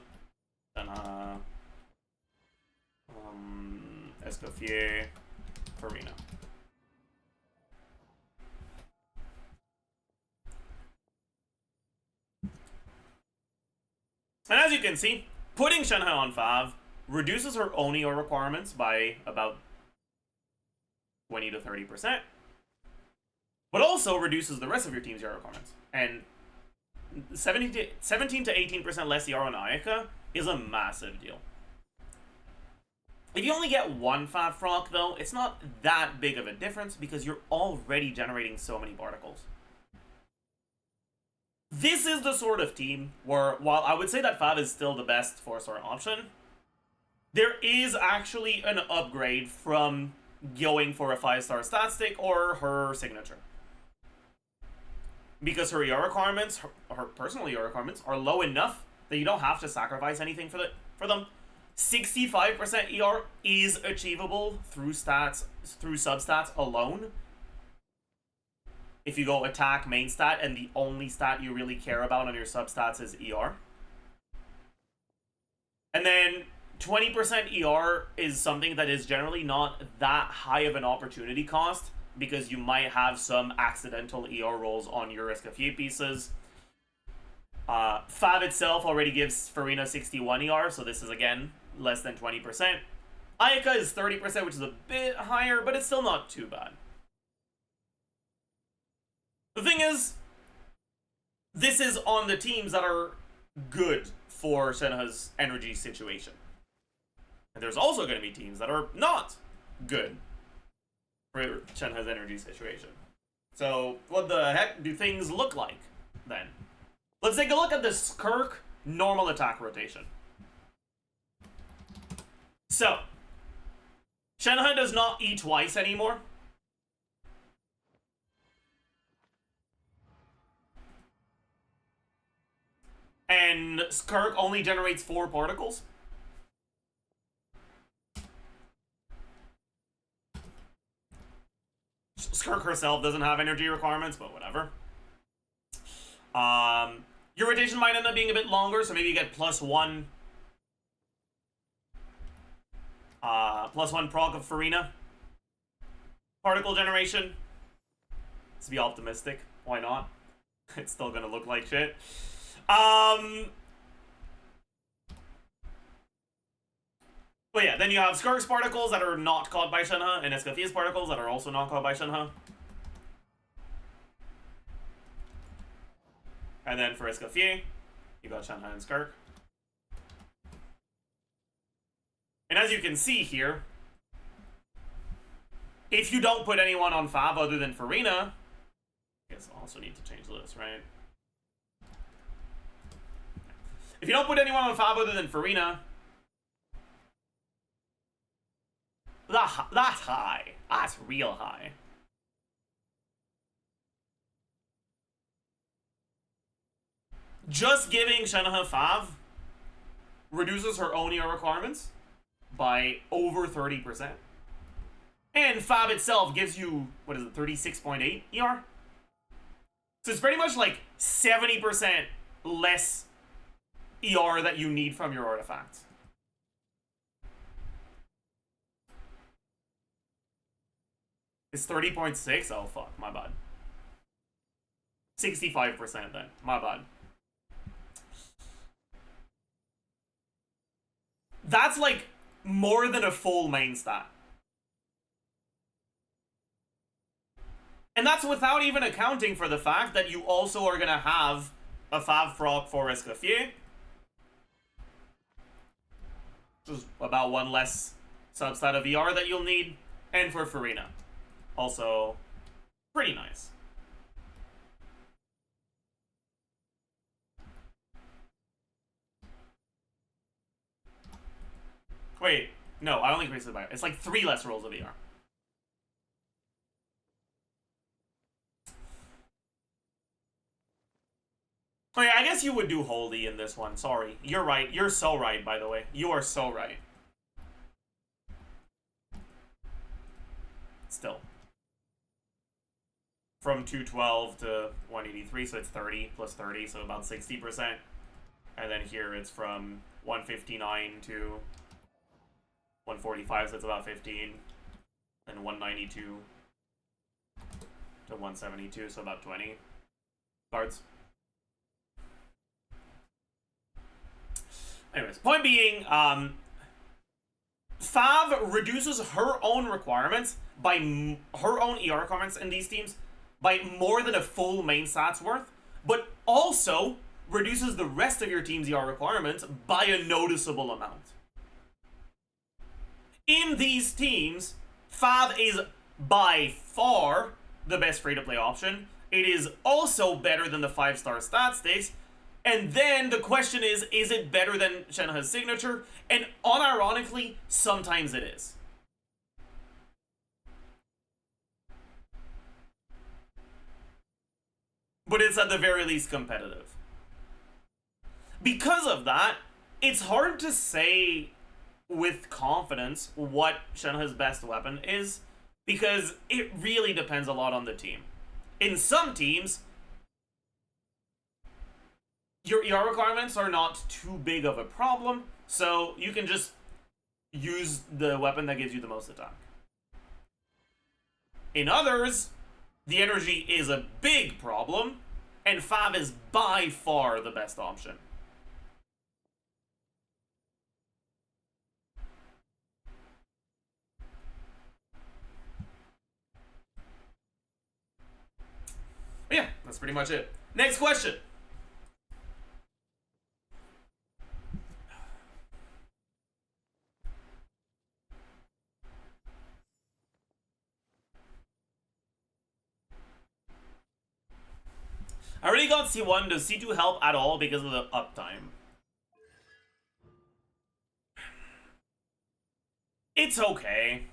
Shenhe, Escoffier, Farina. And as you can see, putting SHENHE on Fav reduces her Onio requirements by about 20 to 30%, but also reduces the rest of your team's ER requirements. And 17 to 18% less ER on Ayaka is a massive deal. If you only get one Fav Frog, though, it's not that big of a difference because you're already generating so many particles. This is the sort of team where, while I would say that Fav is still the best 4-star option, there is actually an upgrade from going for a 5-star stat stick or her signature. Because her ER requirements, her personal ER requirements, are low enough that you don't have to sacrifice anything for them. 65% ER is achievable through substats alone. If you go attack, main stat, and the only stat you really care about on your substats is ER. And then 20% ER is something that is generally not that high of an opportunity cost because you might have some accidental ER rolls on your Escoffier pieces. Fav itself already gives Farina 61 ER, so this is again less than 20%. Ayaka is 30%, which is a bit higher, but it's still not too bad. The thing is, this is on the teams that are good for SHENHE's energy situation. And there's also going to be teams that are not good for SHENHE's energy situation. So, what the heck do things look like, then? Let's take a look at this Kirk normal attack rotation. So, SHENHE does not E twice anymore. And Skirk only generates 4 particles. Skirk herself doesn't have energy requirements, but whatever. Your rotation might end up being a bit longer, so maybe you get +1 proc of Farina. Particle generation. Let's be optimistic. Why not? It's still gonna look like shit. But yeah, then you have Skirk's particles that are not caught by SHENHE, and Escoffier's particles that are also not caught by SHENHE. And then for Escoffier, you got SHENHE and Skirk. And as you can see here, if you don't put anyone on Fav other than Farina, I guess I'll also need to change this, right? If you don't put anyone on Fav other than Farina, that's high. That's real high. Just giving SHENHE Fav reduces her own ER requirements by over 30%. And Fav itself gives you, what is it, 36.8 ER? So it's pretty much like 70% less ER that you need from your artifacts. It's 30.6? Oh fuck, my bad. 65% then, my bad. That's like more than a full main stat. And that's without even accounting for the fact that you also are gonna have a Fav proc for Escoffier. Which is about 1 less substat of ER that you'll need. And for Farina. Also, pretty nice. Wait, no, I only increased it by... It's like 3 less rolls of ER. Oh yeah, I guess you would do Holy in this one, sorry. You're right, you're so right, by the way. You are so right. Still. From 212 to 183, so it's 30 plus 30, so about 60%. And then here it's from 159 to 145, so it's about 15. and 192 to 172, so about 20 cards. Anyways, point being, Fav reduces her own requirements by her own ER requirements in these teams by more than a full main stats worth, but also reduces the rest of your team's ER requirements by a noticeable amount. In these teams, Fav is by far the best free-to-play option. It is also better than the 5-star stat stakes. And then the question is it better than SHENHE's signature? And unironically, sometimes it is. But it's at the very least competitive. Because of that, it's hard to say with confidence what SHENHE's best weapon is, because it really depends a lot on the team. In some teams, your ER requirements are not too big of a problem, so you can just use the weapon that gives you the most attack. In others, the energy is a big problem, and Fav is by far the best option. But yeah, that's pretty much it. Next question. I already got C1. Does C2 help at all because of the uptime? It's okay.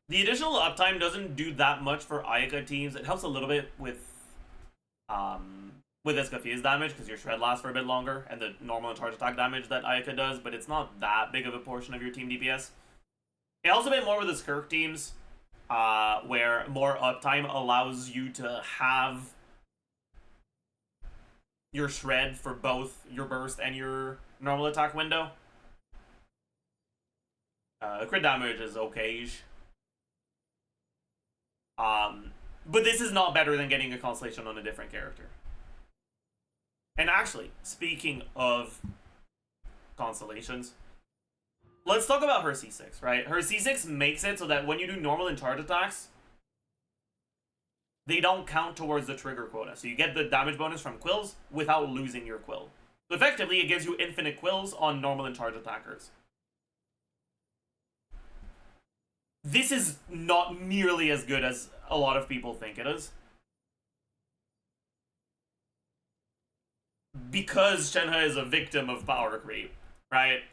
The additional uptime doesn't do that much for Ayaka teams. It helps a little bit with Escafia's damage, because your shred lasts for a bit longer, and the normal and charge attack damage that Ayaka does, but it's not that big of a portion of your team DPS. It helps a bit more with the Skirk teams, where more uptime allows you to have your shred for both your burst and your normal attack window. Crit damage is okay-ish. But this is not better than getting a Constellation on a different character. And actually, speaking of Constellations, let's talk about her C6, right? Her C6 makes it so that when you do normal and charge attacks, they don't count towards the trigger quota. So you get the damage bonus from quills without losing your quill. So effectively, it gives you infinite quills on normal and charge attackers. This is not nearly as good as a lot of people think it is, because SHENHE is a victim of power creep, right?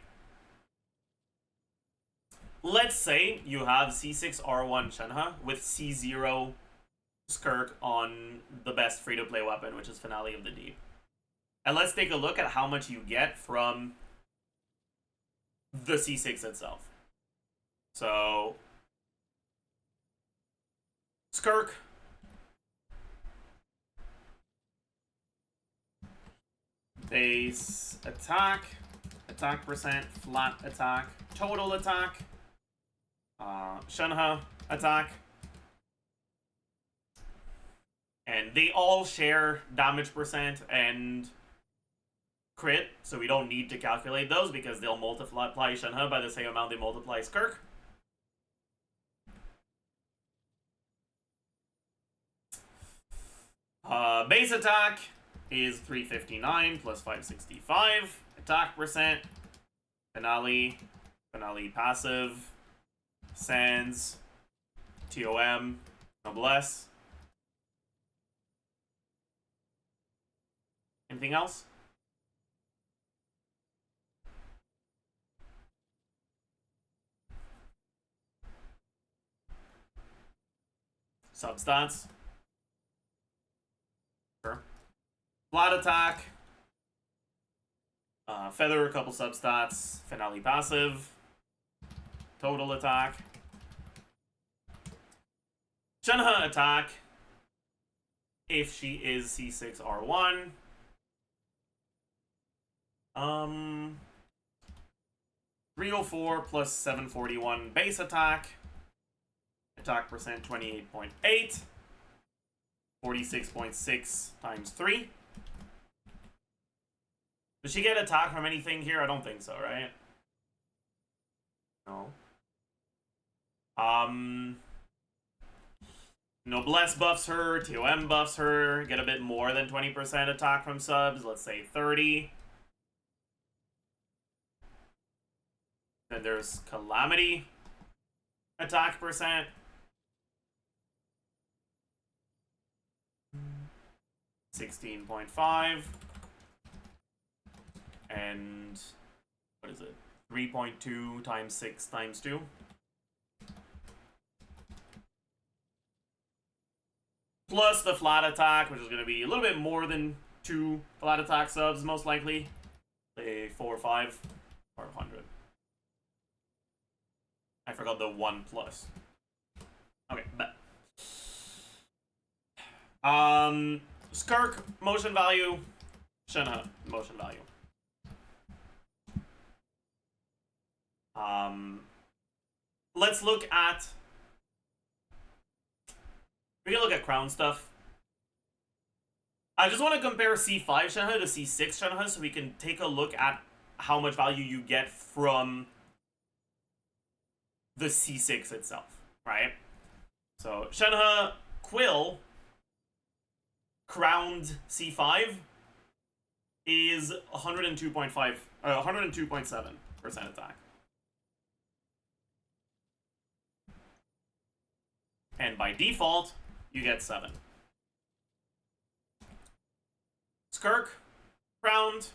Let's say you have C6R1 SHENHE with C0 Skirk on the best free-to-play weapon, which is Finale of the Deep. And let's take a look at how much you get from the C6 itself. So Skirk, base attack, attack percent, flat attack, total attack, SHENHE attack, and they all share damage percent and crit, so we don't need to calculate those because they'll multiply SHENHE by the same amount they multiply Skirk. Base attack is 359 plus 565. Attack percent, Finale passive, SANDS, TOM, Noblesse. Anything else? Substats. Sure. Flat attack. Feather, a couple substats. Finale passive. Total attack. SHENHE attack. If she is C6R1. 304 plus 741 base attack. Attack percent 28.8. 46.6 times 3. Does she get attack from anything here? I don't think so, right? No. Noblesse buffs her, TOM buffs her, get a bit more than 20% attack from subs, let's say 30. Then there's Calamity, attack percent. 16.5. And what is it? 3.2 times 6 times 2. Plus the flat attack, which is going to be a little bit more than 2 flat attack subs, most likely. Say 4 or 5 or 100. I forgot the 1 plus. Okay, bet. Skirk, motion value. SHENHE, motion value. Let's look at... We can look at crown stuff. I just want to compare C5 SHENHE to C6 SHENHE so we can take a look at how much value you get from the C6 itself, right? So, SHENHE Quill crowned C5 is 102.7% attack. And by default, you get 7. Skirk, crowned.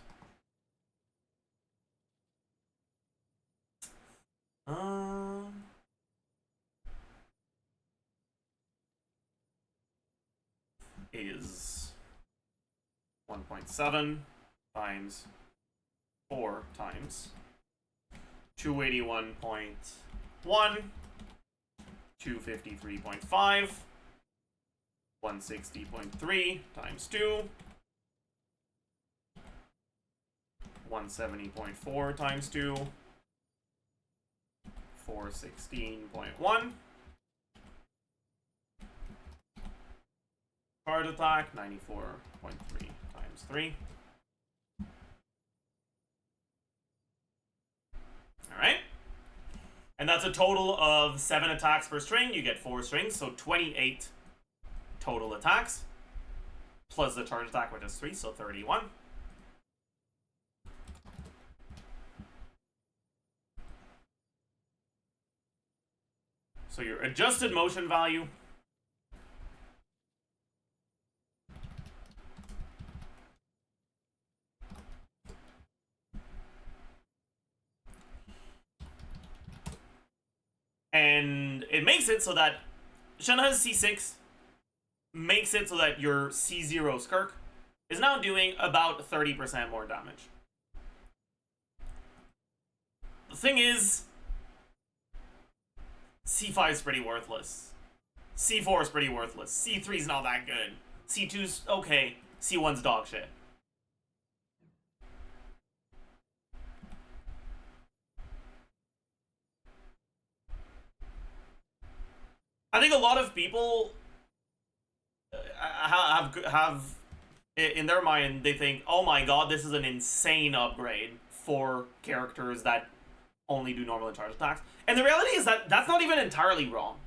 Is 1.7 times 4 times 281.1, 253.5, 160.3 times 2, 170.4 times 2, 416.1. Card attack, 94.3 times 3. Alright. And that's a total of 7 attacks per string. You get 4 strings, so 28 total attacks. Plus the charge attack, which is 3, so 31. So your adjusted motion value and it makes it so that SHENHE's C6 makes it so that your C0 Skirk is now doing about 30% more damage. The thing is, C5 is pretty worthless. C4 is pretty worthless. C3 is not that good. C2's okay. C1's dog shit. I think a lot of people have in their mind, they think, oh my god, this is an insane upgrade for characters that only do normal and charge attacks. And the reality is that that's not even entirely wrong.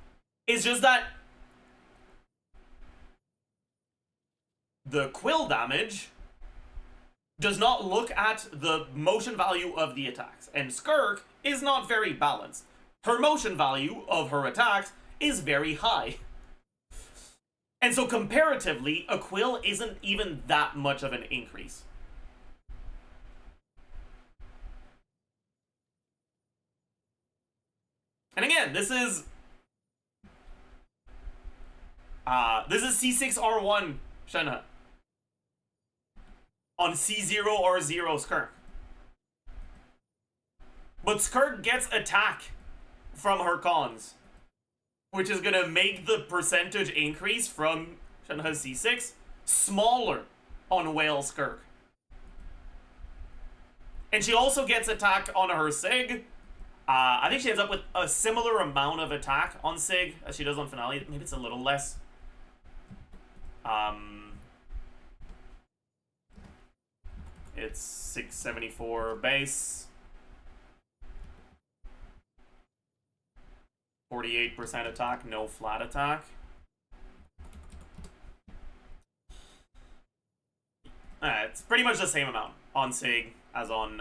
It's just that the quill damage does not look at the motion value of the attacks. And Skirk is not very balanced. Her motion value of her attacks is very high. And so comparatively, a quill isn't even that much of an increase. And again, this is C6R1 SHENHE on C0R0 Skirk. But Skirk gets attack from her cons, which is gonna make the percentage increase from SHENHE's C6 smaller on Whale Skirk. And she also gets attack on her Sig, I think she ends up with a similar amount of attack on Sig as she does on Finale. Maybe it's a little less. It's 674 base. 48% attack, no flat attack. It's pretty much the same amount on Sig as on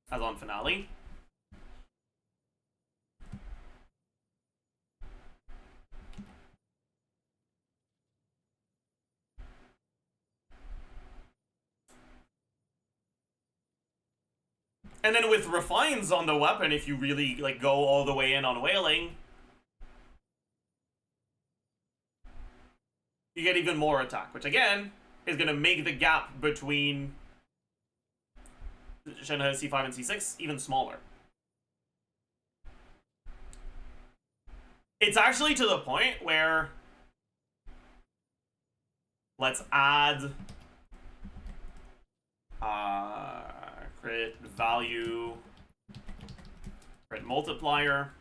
Finale. And then with refines on the weapon, if you really like go all the way in on whaling, you get even more attack, which again is gonna make the gap between SHENHE C5 and C6 even smaller. It's actually to the point where let's add crit value, crit multiplier.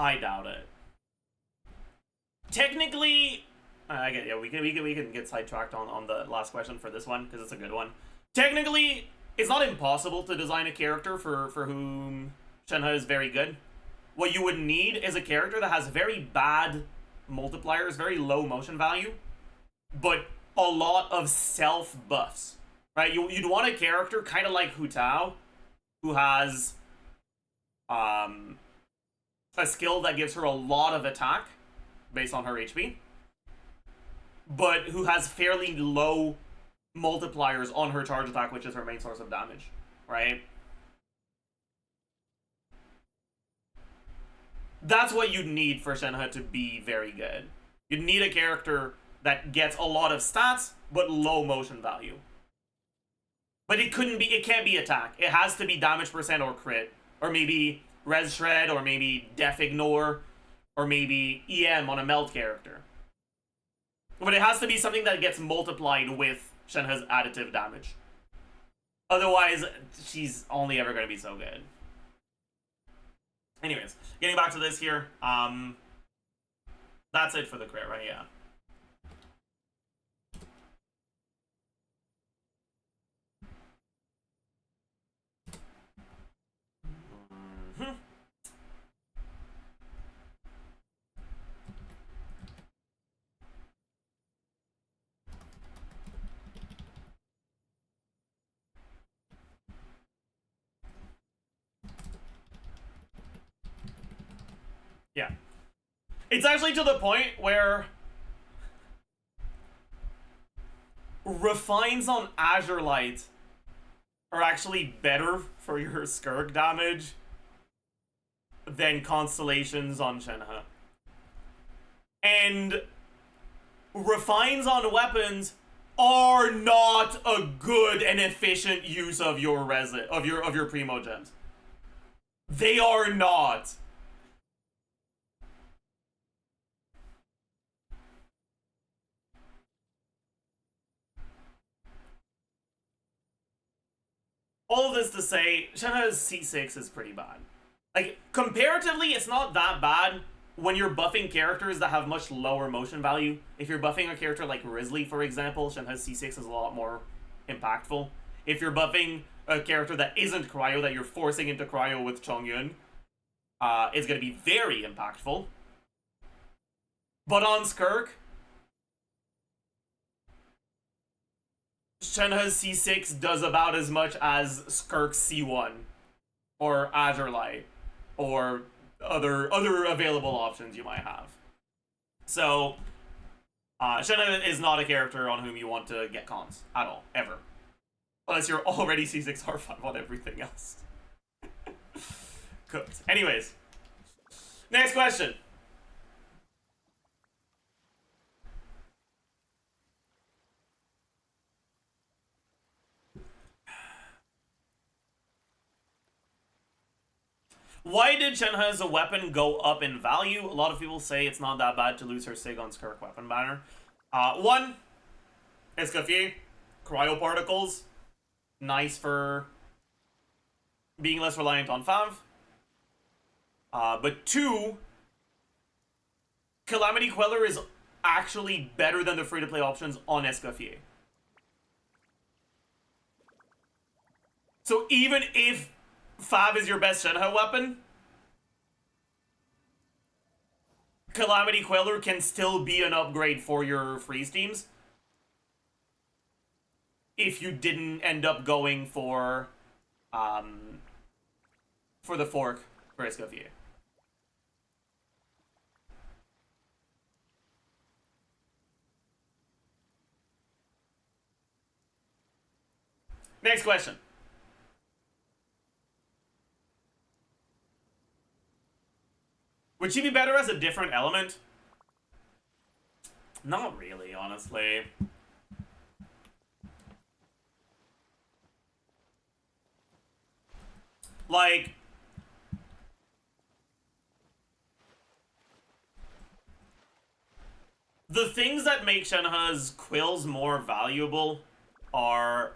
I doubt it. Technically, I get, yeah, we can get sidetracked on the last question for this one because it's a good one. Technically, it's not impossible to design a character for whom SHENHE is very good. What you would need is a character that has very bad multipliers, very low motion value, but a lot of self buffs. Right? You'd want a character kind of like Hu Tao, who has a skill that gives her a lot of attack based on her HP, but who has fairly low multipliers on her charge attack, which is her main source of damage, right? That's what you'd need for SHENHE to be very good. You'd need a character that gets a lot of stats, but low motion value. But it can't be attack. It has to be damage percent or crit, or maybe Res Shred, or maybe Def Ignore, or maybe EM on a melt character. But it has to be something that gets multiplied with SHENHE's additive damage. Otherwise, she's only ever going to be so good. Anyways, getting back to this here, that's it for the crit, right? Yeah. Yeah. It's actually to the point where refines on Azure Light are actually better for your Skirk damage than constellations on SHENHE. And refines on weapons are not a good and efficient use of your resin, of your primo gems. They are not. All of this to say, SHENHE's C6 is pretty bad. Like, comparatively, it's not that bad when you're buffing characters that have much lower motion value. If you're buffing a character like Risley, for example, SHENHE's C6 is a lot more impactful. If you're buffing a character that isn't cryo, that you're forcing into cryo with Chongyun, it's going to be very impactful. But on Skirk, SHENHE's C6 does about as much as Skirk's C1 or Azure Light or other available options you might have. So Shenhe is not a character on whom you want to get cons at all, ever. Unless you're already C6 R5 on everything else. Cooked. Anyways. Next question. Why did Shenhe as a weapon go up in value? A lot of people say it's not that bad to lose her Sig on Skirk weapon banner. One, Escoffier, cryo particles, nice for being less reliant on Fav. But two, Calamity Queller is actually better than the free-to-play options on Escoffier. So even if Fav is your best Shenhe weapon, Calamity Queller can still be an upgrade for your freeze teams if you didn't end up going for the fork for Escoffier. Next question. Would she be better as a different element? Not really, honestly. Like, the things that make Shenhe's quills more valuable are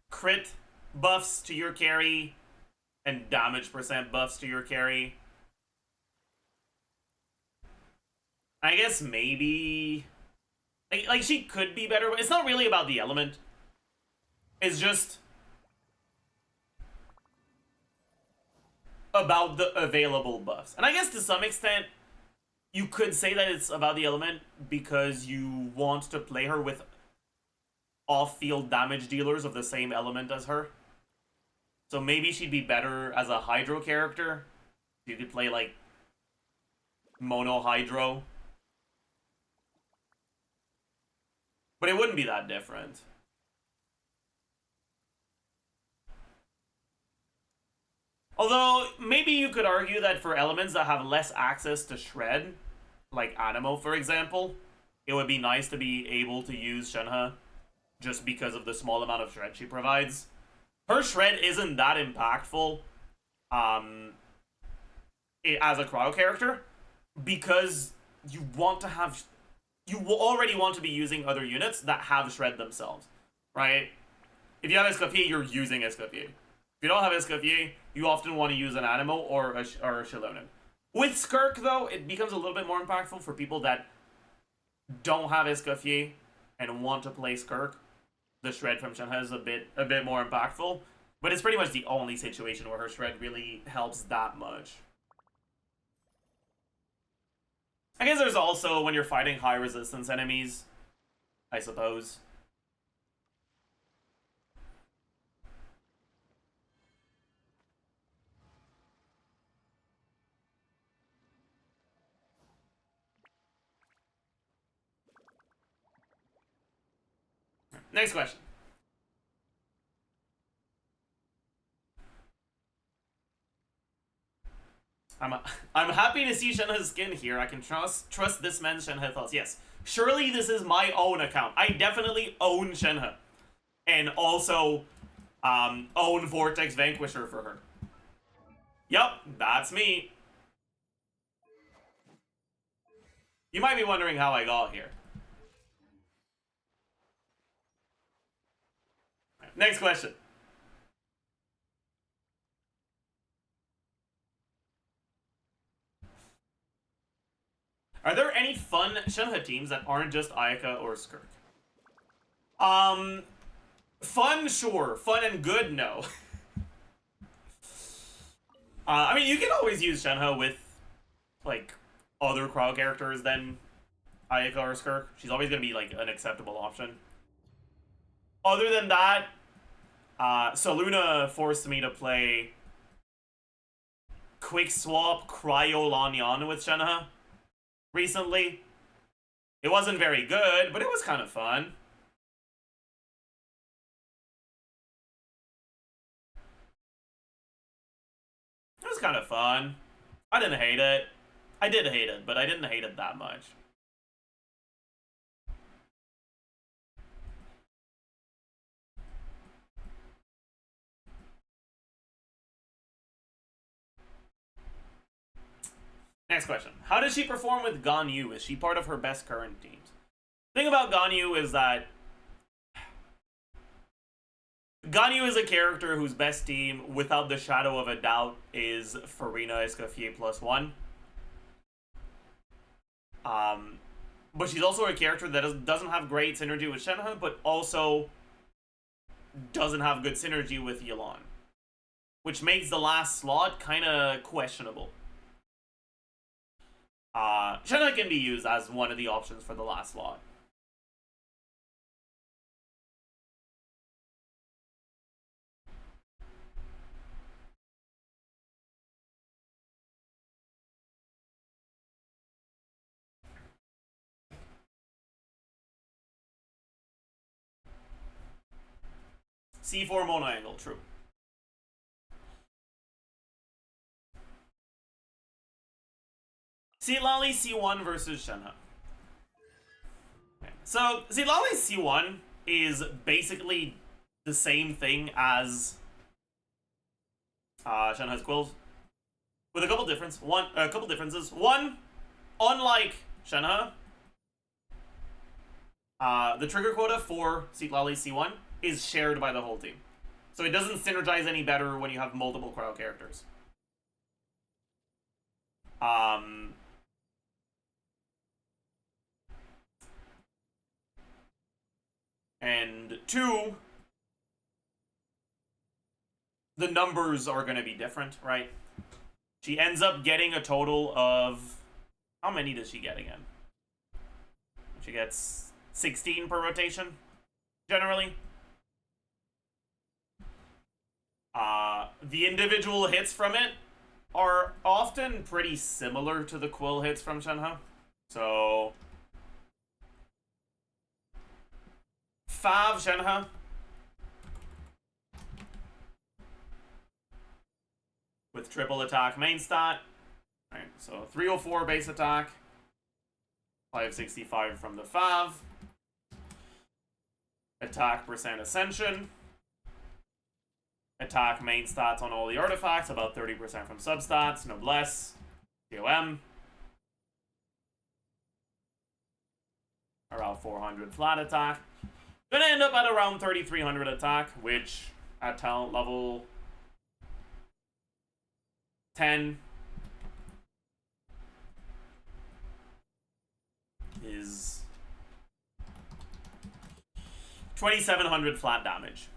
crit buffs to your carry and damage percent buffs to your carry. I guess maybe like she could be better, but it's not really about the element. It's just about the available buffs. And I guess to some extent you could say that it's about the element because you want to play her with off-field damage dealers of the same element as her. So maybe she'd be better as a Hydro character. You could play like Mono Hydro. But it wouldn't be that different. Although, maybe you could argue that for elements that have less access to Shred, like Animo for example, it would be nice to be able to use Shenhe just because of the small amount of Shred she provides. Her Shred isn't that impactful as a cryo character because you want to have... You will already want to be using other units that have Shred themselves, right? If you have Escoffier, you're using Escoffier. If you don't have Escoffier, you often want to use an Animo or a Shilonen. With Skirk, though, it becomes a little bit more impactful for people that don't have Escoffier and want to play Skirk. The Shred from Shenhe is a bit more impactful, but it's pretty much the only situation where her Shred really helps that much. I guess there's also when you're fighting high resistance enemies, I suppose. Next question. I'm happy to see Shenhe's skin here. I can trust this man's Shenhe thoughts. Yes, surely this is my own account. I definitely own Shenhe. And also own Vortex Vanquisher for her. Yup, that's me. You might be wondering how I got here. Next question. Are there any fun Shenhe teams that aren't just Ayaka or Skirk? Fun, sure. Fun and good, no. I mean, you can always use Shenhe with, like, other crowd characters than Ayaka or Skirk. She's always going to be, like, an acceptable option. Other than that, Soluna forced me to play Quick Swap Cryo Lanyan with Shenhe recently. It wasn't very good, but it was kind of fun. It was kind of fun. I didn't hate it. I did hate it, but I didn't hate it that much. Next question. How does she perform with Ganyu? Is she part of her best current teams? The thing about Ganyu is that Ganyu is a character whose best team, without the shadow of a doubt, is Farina Escoffier +1. But she's also a character that doesn't have great synergy with SHENHE, but also doesn't have good synergy with Yelan, which makes the last slot kind of questionable. SHENHE can be used as one of the options for the last slot. C4 mono angle, true. Zitlali C1 versus SHENHE. Okay. So, Zitlali C1 is basically the same thing as SHENHE's Quills, with a couple differences. One, unlike SHENHE, the trigger quota for Zitlali C1 is shared by the whole team. So it doesn't synergize any better when you have multiple crowd characters. And two, the numbers are going to be different, right? She ends up getting a total of... How many does she get again? She gets 16 per rotation, generally. The individual hits from it are often pretty similar to the Quill hits from SHENHE. So... Fav SHENHE. With triple attack main stat. Alright, so 304 base attack. 565 from the Fav. Attack percent ascension. Attack main stats on all the artifacts, about 30% from substats, noblesse, COM. Around 400 flat attack. Gonna end up at around 3300 attack, which at talent level 10 is 2700 flat damage.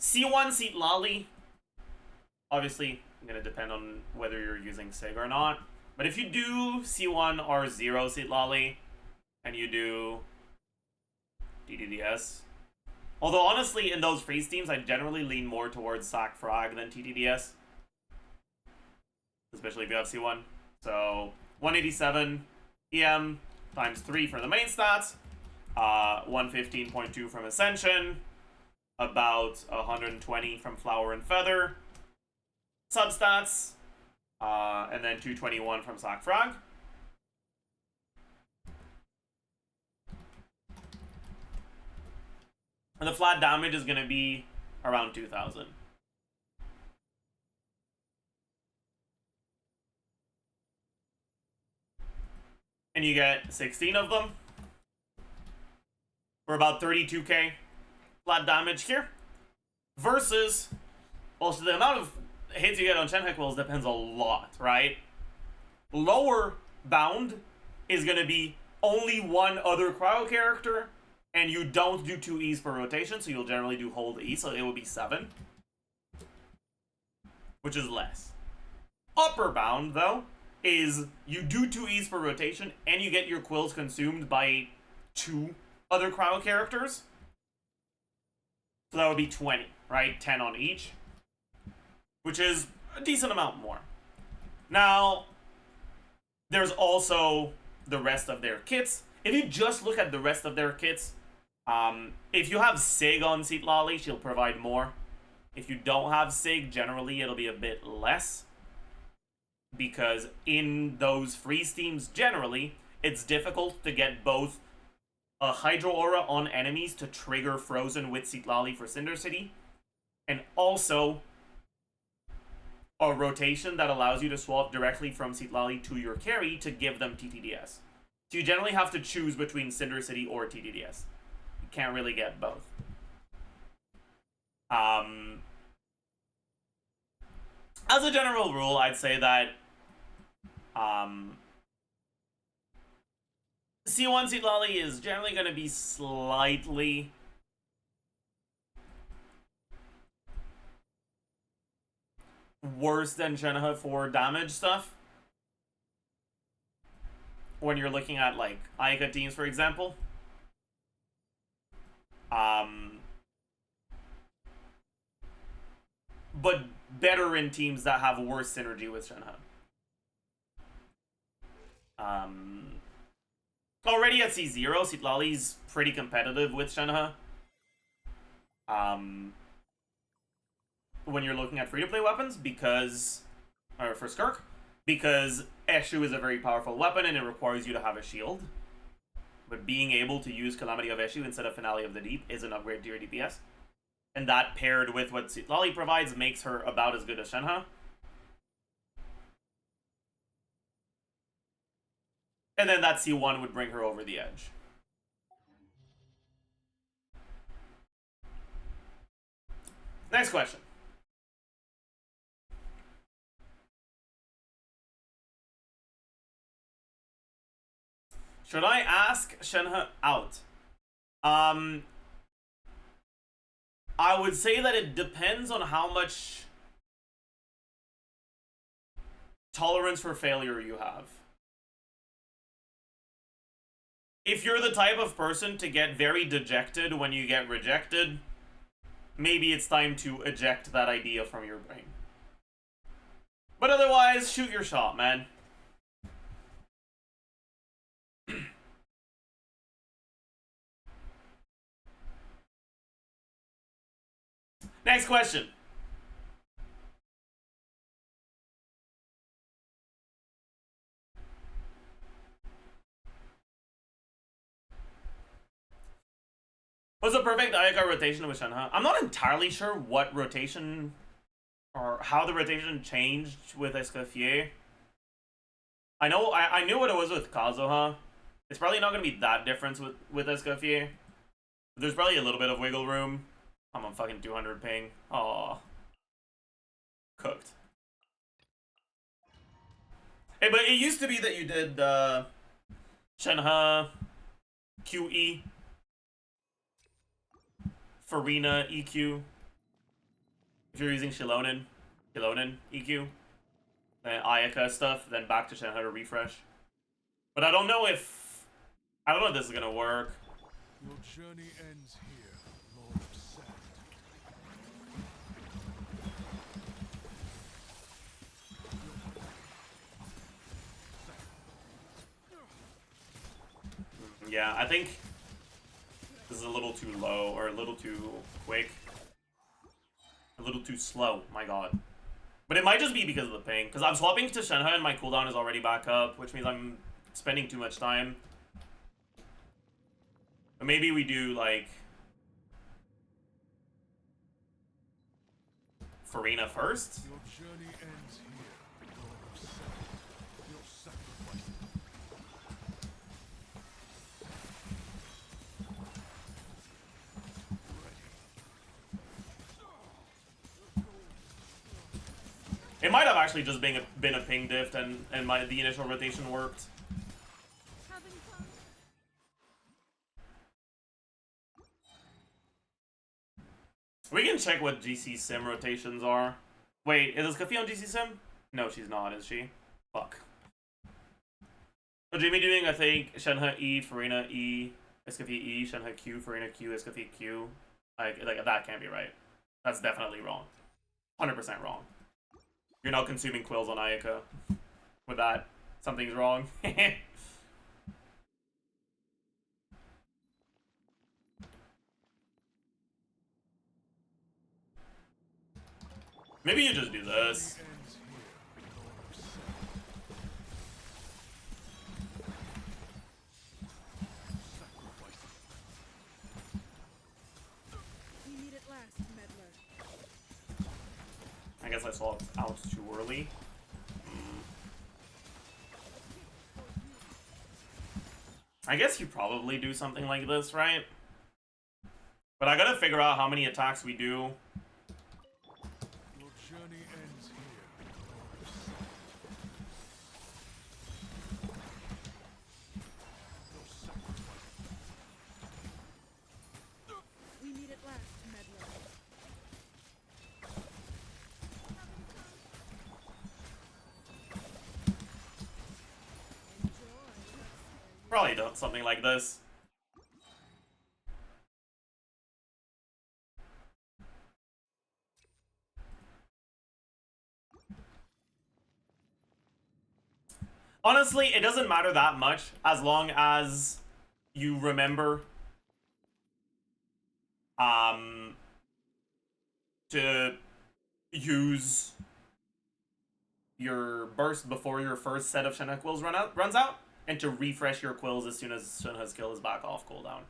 C1 Zitlali, obviously, going to depend on whether you're using SIG or not. But if you do C1 R0 Zitlali, and you do TTDS, although honestly, in those freeze teams, I generally lean more towards SAC Frag than TTDS. Especially if you have C1. So, 187 EM times 3 for the main stats, 115.2 from Ascension, about 120 from Flower and Feather substats, and then 221 from Sac Frag. And the flat damage is going to be around 2000. And you get 16 of them for about 32k flat damage here. Versus, also the amount of hits you get on SHENHE Quills depends a lot, right? Lower bound is going to be only one other cryo character, and you don't do 2 E's per rotation, so you'll generally do hold E, so it will be 7. Which is less. Upper bound, though, is you do 2 E's per rotation, and you get your Quills consumed by 2 other cryo characters. So that would be 20, right? 10 on each. Which is a decent amount more. Now, there's also the rest of their kits. If you just look at the rest of their kits, if you have Sig on Citlali, she'll provide more. If you don't have Sig, generally it'll be a bit less. Because in those freeze teams, generally, it's difficult to get both a Hydro Aura on enemies to trigger Frozen with Citlali for Cinder City, and also a rotation that allows you to swap directly from Citlali to your carry to give them TTDS. So you generally have to choose between Cinder City or TTDS. You can't really get both. As a general rule, I'd say that C1 Citlali is generally going to be slightly worse than SHENHE for damage stuff. When you're looking at, like, Ayaka teams, for example. But better in teams that have worse synergy with SHENHE. Already at C0, Citlali's pretty competitive with SHENHE. When you're looking at free-to-play weapons, because... or for Skirk, because Eshu is a very powerful weapon and it requires you to have a shield. But being able to use Calamity of Eshu instead of Finale of the Deep is an upgrade to your DPS. And that paired with what Citlali provides makes her about as good as SHENHE. And then that C1 would bring her over the edge. Next question. Should I ask SHENHE out? I would say that it depends on how much tolerance for failure you have. If you're the type of person to get very dejected when you get rejected, maybe it's time to eject that idea from your brain. But otherwise, shoot your shot, man. Next question. What's the perfect Ayaka rotation with SHENHE? I'm not entirely sure what rotation or how the rotation changed with Escoffier. I know I knew what it was with Kazuha. It's probably not gonna be that different with Escoffier. There's probably a little bit of wiggle room. I'm on fucking 200 ping. Aww. Cooked. Hey, but it used to be that you did SHENHE, QE, Farina, EQ. If you're using Shilonen EQ. Then Ayaka stuff, then back to SHENHE to refresh. But I don't know if this is gonna work. Your journey ends here, Lord of Sand. Yeah, I think this is a little too low, or a little too quick. A little too slow, my god. But it might just be because of the ping. Because I'm swapping to SHENHE and my cooldown is already back up, which means I'm spending too much time. But maybe we do, like, Farina first? Your journey ends here, Lord of Sand. Your sacrifice. It might have actually just been a ping diff and the initial rotation worked. Having fun? We can check what GC Sim rotations are. Wait, is Kafi on GC Sim? No, she's not, is she? Fuck. So Jamie doing, I think, SHENHE E, Farina E, Escoffier E, SHENHE Q, Farina Q, Escoffier Q. Like, that can't be right. That's definitely wrong. 100% wrong. You're not consuming quills on Ayaka. With that, something's wrong. Maybe you just do this. Ends here. Lord of Seven. Sacrifice. We need it last, meddler. I guess I swapped out too early. I guess you probably do something like this, right? But I gotta figure out how many attacks we do. Your journey ends here. Lord of Seven. Your sacrifice. We need it last, meddler. Probably do something like this. Honestly, it doesn't matter that much as long as you remember to use your burst before your first set of SHENHE quills runs out, and to refresh your quills as soon as SHENHE's skill is back off cooldown.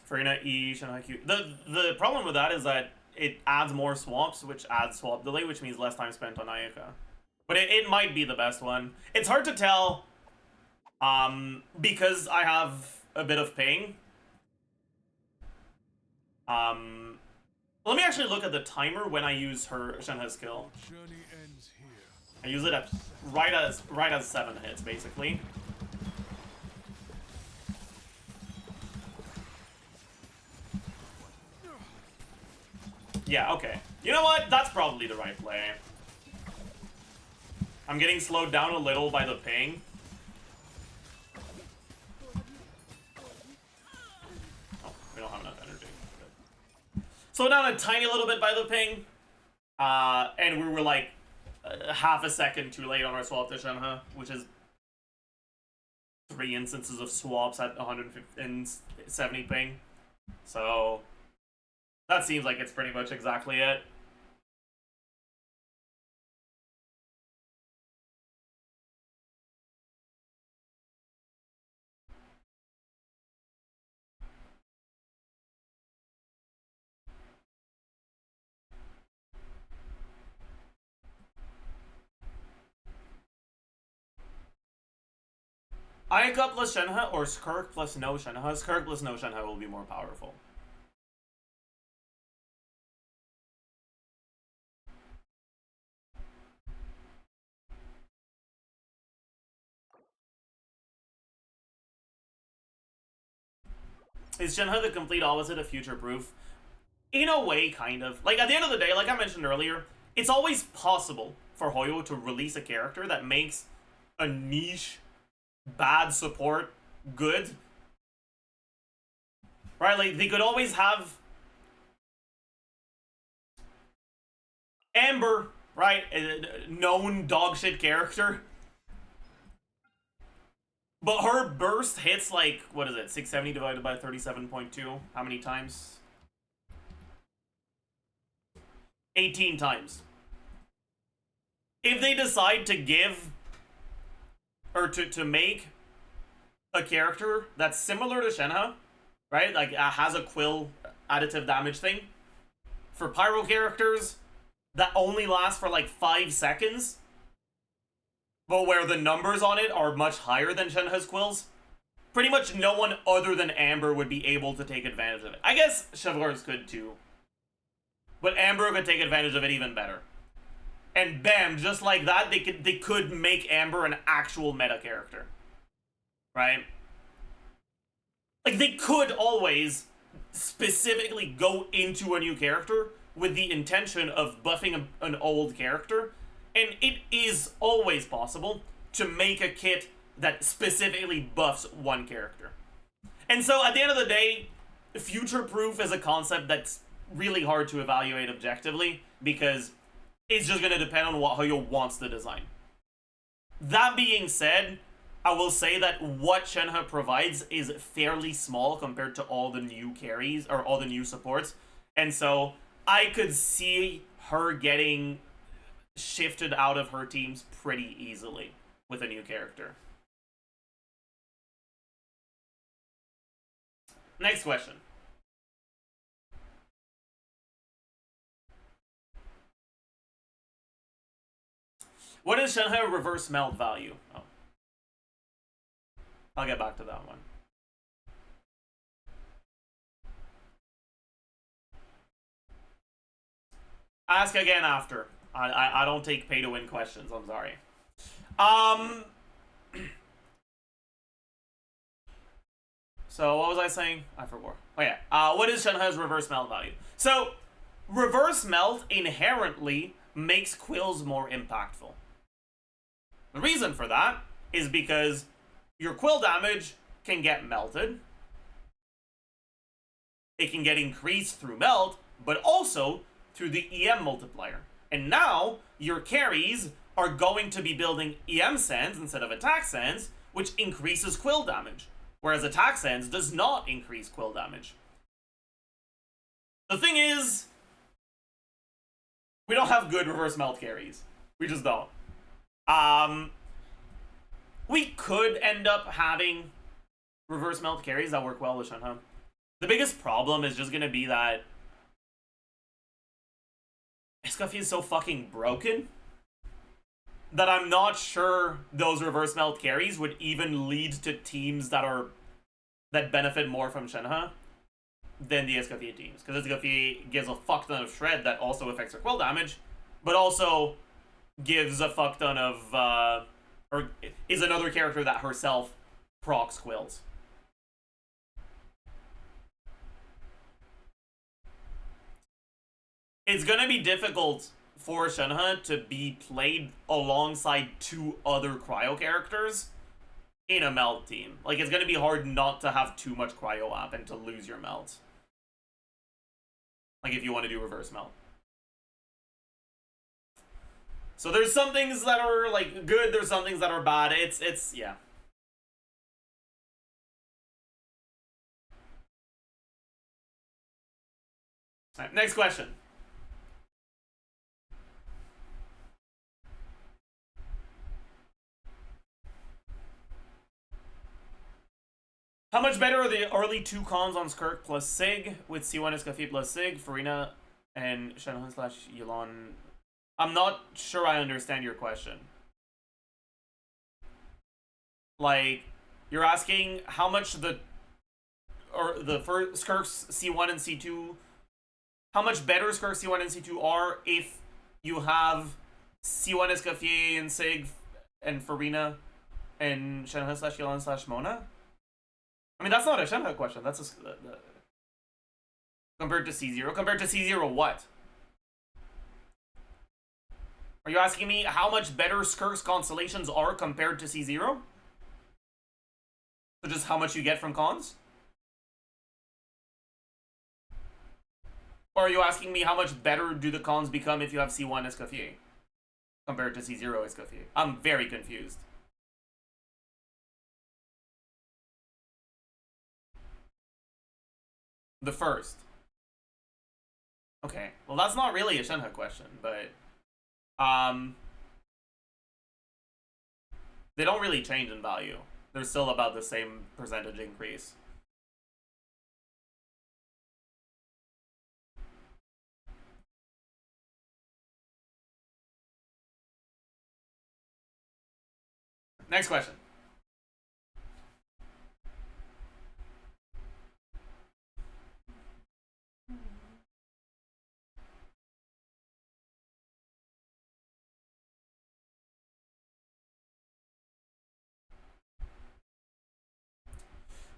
Farina E, SHENHE Q. The problem with that is that it adds more swaps, which adds swap delay, which means less time spent on Ayaka. But it might be the best one. It's hard to tell, because I have a bit of ping. Let me actually look at the timer when I use her SHENHE skill. Journey ends here. I use it at right as 7 hits, basically. Yeah, okay. You know what? That's probably the right play. I'm getting slowed down a little by the ping. Oh, we don't have enough energy. Good. Slowed down a tiny little bit by the ping. And we were like half a second too late on our swap to SHENHE, which is 3 instances of swaps at 170 ping. So that seems like it's pretty much exactly it. Ayaka plus SHENHE or Skirk plus no SHENHE? Skirk plus no SHENHE will be more powerful. Is SHENHE the complete opposite of future-proof? In a way, kind of. Like, at the end of the day, like I mentioned earlier, it's always possible for Hoyo to release a character that makes a niche bad support good. Right? Like, they could always have Amber, right? A known dogshit character. But her burst hits like, what is it? 670 divided by 37.2. How many times? 18 times. If they decide to give, or to make a character that's similar to SHENHE, right? Like, has a quill additive damage thing. For pyro characters, that only lasts for like 5 seconds. But where the numbers on it are much higher than SHENHE's quills, pretty much no one other than Amber would be able to take advantage of it. I guess Chevaliers could too. But Amber could take advantage of it even better. And bam, just like that, they could make Amber an actual meta character. Right? Like, they could always specifically go into a new character with the intention of buffing an old character. And it is always possible to make a kit that specifically buffs one character. And so, at the end of the day, future-proof is a concept that's really hard to evaluate objectively, because It's just gonna depend on what Hoyo wants the design. That being said, I will say that what SHENHE provides is fairly small compared to all the new carries, or all the new supports. And so, I could see her getting shifted out of her teams pretty easily with a new character. Next question. What is SHENHE reverse melt value? Oh. I'll get back to that one. Ask again after. I don't take pay to win questions, I'm sorry. So what was I saying? I forgot. Oh yeah. What is SHENHE's reverse melt value? So reverse melt inherently makes quills more impactful. The reason for that is because your quill damage can get melted. It can get increased through melt, but also through the EM multiplier. And now your carries are going to be building EM sands instead of attack sands, which increases quill damage, whereas attack sands does not increase quill damage. The thing is, we don't have good reverse melt carries. We just don't. We could end up having reverse melt carries that work well with SHENHE. The biggest problem is just gonna be that Escoffier is so fucking broken that I'm not sure those reverse melt carries would even lead to teams that benefit more from SHENHE than the Escoffier teams. Because Escoffier gives a fuck ton of shred that also affects her quill damage, but also gives a fuck ton of, or is another character that herself procs quills. It's gonna be difficult for SHENHE to be played alongside two other cryo characters in a melt team. Like, it's gonna be hard not to have too much cryo up and to lose your melt. Like, if you want to do reverse melt. So there's some things that are, like, good, there's some things that are bad. It's, yeah. Alright, next question. How much better are the early two cons on Skirk plus Sig with C1 Escoffier plus Sig, Farina, and SHENHE / Yulon? I'm not sure I understand your question. Like, you're asking how much the first Skirk's C1 and C2, how much better Skirk C1 and C2 are if you have C1 Escoffier and Sig and Farina and SHENHE / Yulon / Mona? I mean, that's not a SHENHE question. That's a... compared to C0? Compared to C0 what? Are you asking me how much better Skirk's constellations are compared to C0? So just how much you get from cons? Or are you asking me how much better do the cons become if you have C1 Escoffier compared to C0 Escoffier? I'm very confused. The first. Okay, well that's not really a SHENHE question, but they don't really change in value. They're still about the same percentage increase. Next question.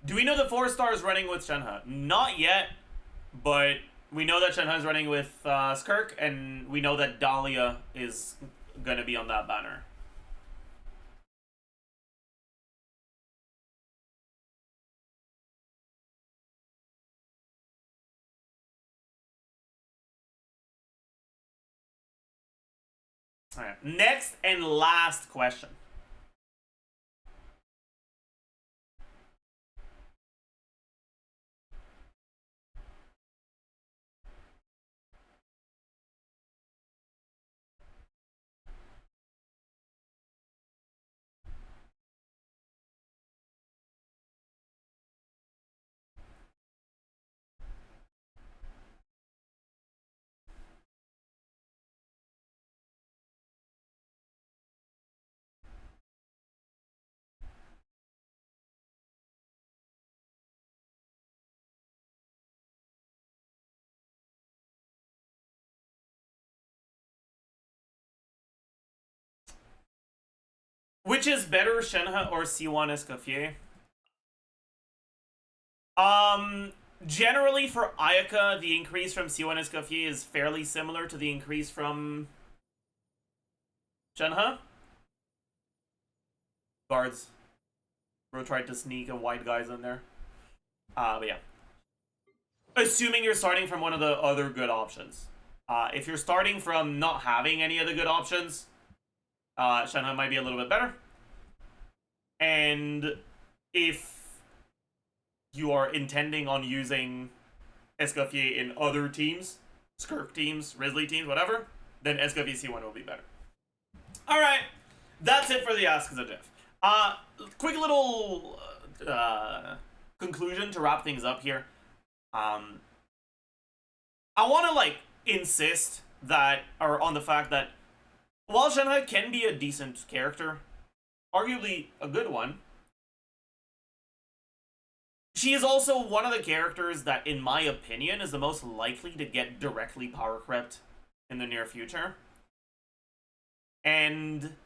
Do we know the 4-star is running with SHENHE? Not yet, but we know that SHENHE is running with Skirk, and we know that Dahlia is gonna be on that banner. Alright, next and last question. Which is better, Shenhe or C1 Escoffier? Generally for Ayaka, the increase from C1 Escoffier is fairly similar to the increase from Shenhe. Guards. Bro tried to sneak a white guys in there. But yeah. Assuming you're starting from one of the other good options. If you're starting from not having any of the good options, Shenhe might be a little bit better. And if you are intending on using Escoffier in other teams, Skirk teams, Risley teams, whatever, then Escoffier C1 will be better. Alright, that's it for the Ask ZAJEF. Quick little conclusion to wrap things up here. I want to, like, insist that, or on the fact that, while Shenhe can be a decent character, arguably a good one, she is also one of the characters that, in my opinion, is the most likely to get directly power crept in the near future. And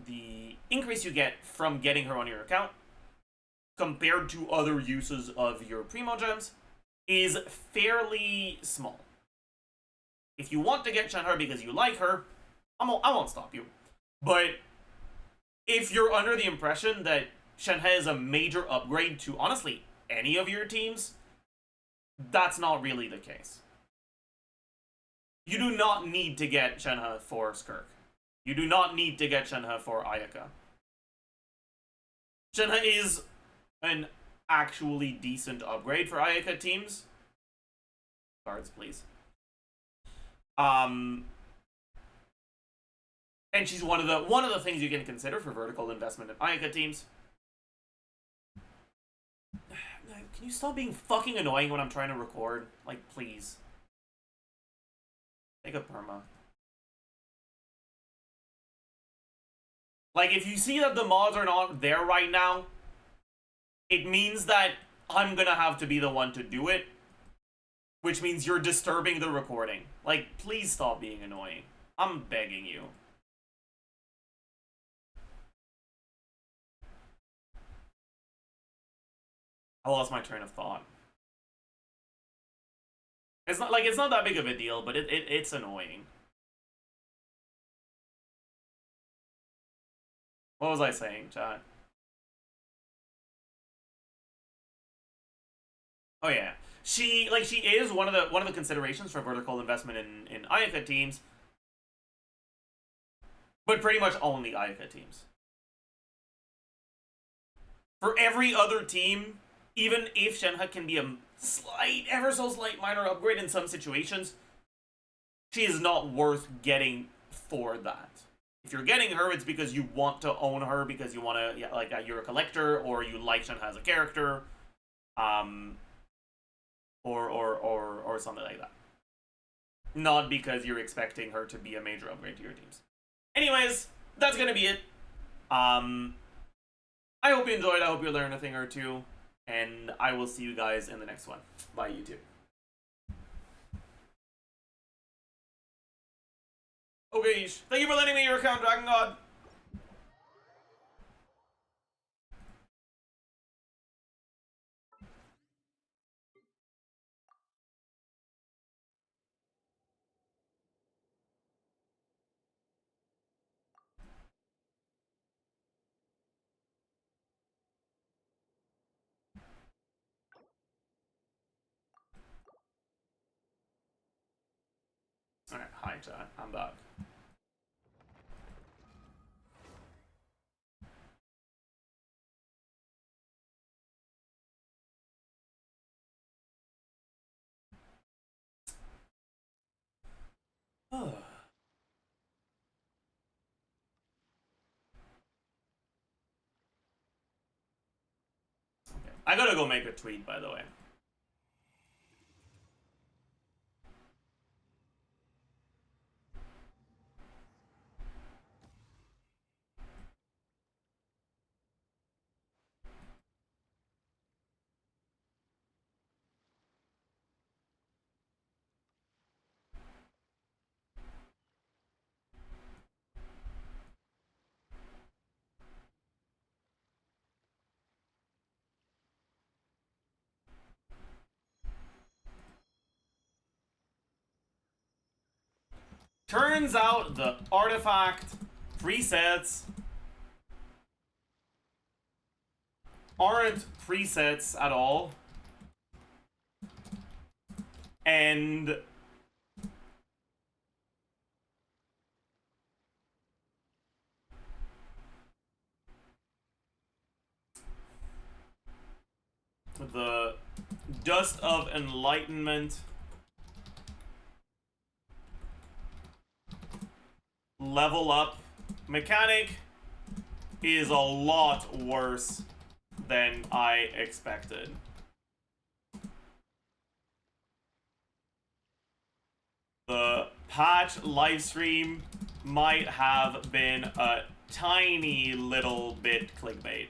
the increase you get from getting her on your account, compared to other uses of your Primo Gems, is fairly small. If you want to get Shenhe because you like her, I won't stop you. But if you're under the impression that Shenhe is a major upgrade to, honestly, any of your teams, that's not really the case. You do not need to get Shenhe for Skirk. You do not need to get Shenhe for Ayaka. Shenhe is an actually decent upgrade for Ayaka teams. Cards, please. And she's one of the things you can consider for vertical investment in Ayaka teams. Can you stop being fucking annoying when I'm trying to record? Like, please. Take a perma. Like, if you see that the mods are not there right now, it means that I'm gonna have to be the one to do it. Which means you're disturbing the recording. Like, please stop being annoying. I'm begging you. I lost my train of thought. It's not that big of a deal, but it's annoying. What was I saying, chat? Oh yeah. She is one of the considerations for vertical investment in Ayaka teams. But pretty much only Ayaka teams. For every other team, even if Shenhe can be a slight, ever so slight minor upgrade in some situations, she is not worth getting for that. If you're getting her, it's because you want to own her, because you want to, yeah, like, you're a collector, or you like Shenhe as a character, or something like that. Not because you're expecting her to be a major upgrade to your teams. Anyways, that's gonna be it. I hope you enjoyed. I hope you learned a thing or two. And I will see you guys in the next one. Bye, YouTube. Okay, thank you for lending me your account, Dragon God. Alright. Hi chat, I'm back. Oh. Okay. I gotta go make a tweet, by the way. Turns out the artifact presets aren't presets at all. And the Dust of Enlightenment level up mechanic is a lot worse than I expected. The patch livestream might have been a tiny little bit clickbait.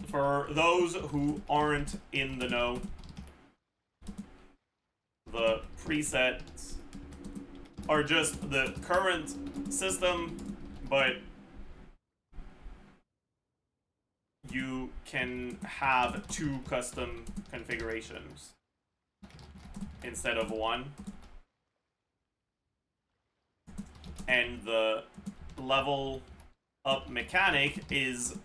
For those who aren't in the know, the presets are just the current system, but you can have 2 custom configurations instead of 1. And the level up mechanic is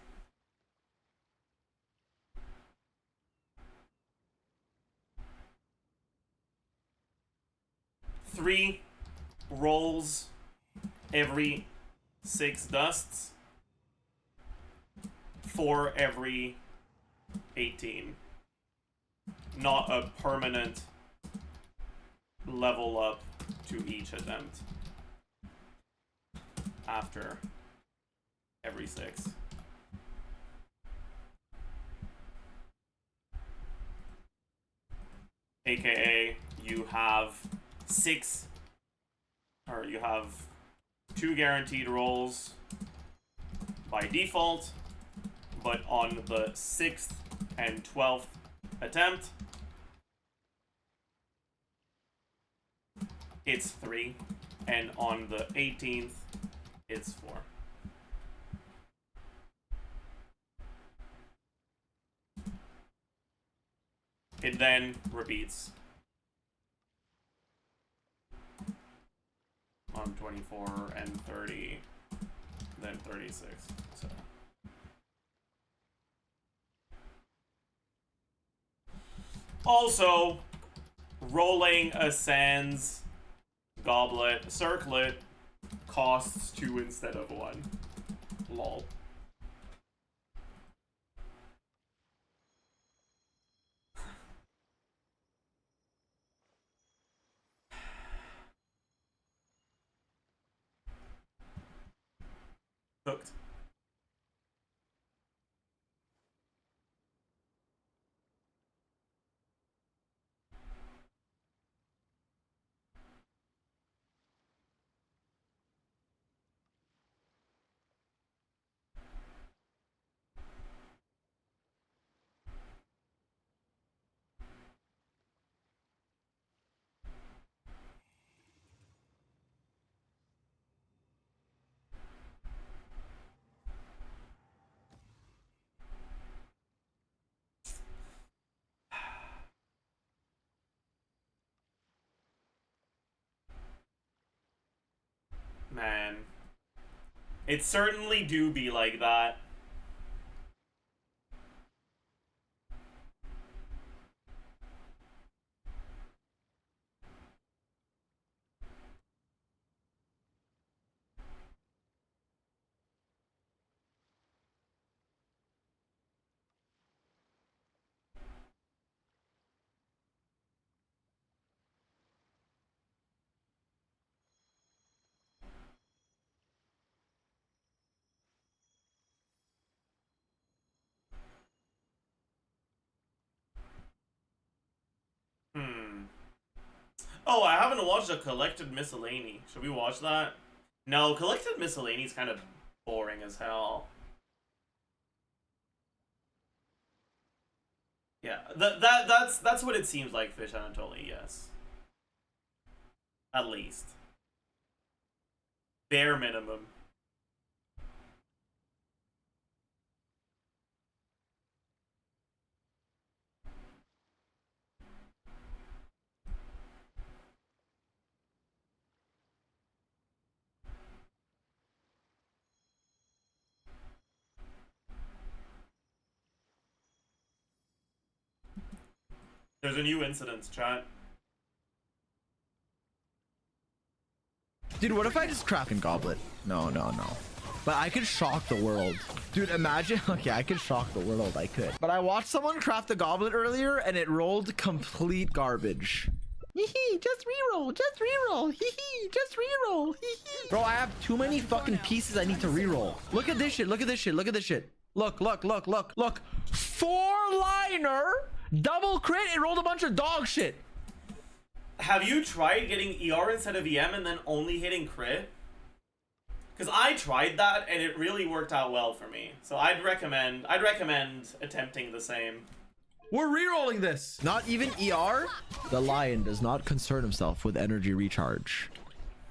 three rolls every 6 dusts, 4 every 18. Not a permanent level up to each attempt after every 6. AKA you have 6, or you have 2 guaranteed rolls by default, but on the 6th and 12th attempt, it's 3, and on the 18th, it's 4. It then repeats on 24 and 30, then 36. So also, rolling a SANDS goblet circlet costs 2 instead of 1. Lol. Hooked. It certainly do be like that. Oh, I haven't watched a Collected Miscellany. Should we watch that? No, Collected Miscellany is kind of boring as hell. Yeah, that's what it seems like, Fish Anatoly, yes. At least. Bare minimum. There's a new incident, chat. Dude, what if I just craft a goblet? No. But I could shock the world. Dude, imagine. Okay, I could shock the world. I could. But I watched someone craft a goblet earlier and it rolled complete garbage. Hee just reroll. Just reroll. Hee just reroll. Hee. Bro, I have too many fucking pieces I need to reroll. Look at this shit. Look at this shit. Look at this shit. Look. 4-liner. Double crit. It rolled a bunch of dog shit. Have you tried getting ER instead of EM and then only hitting crit? Because I tried that and it really worked out well for me. So I'd recommend attempting the same. We're rerolling this. Not even ER. The lion does not concern himself with energy recharge.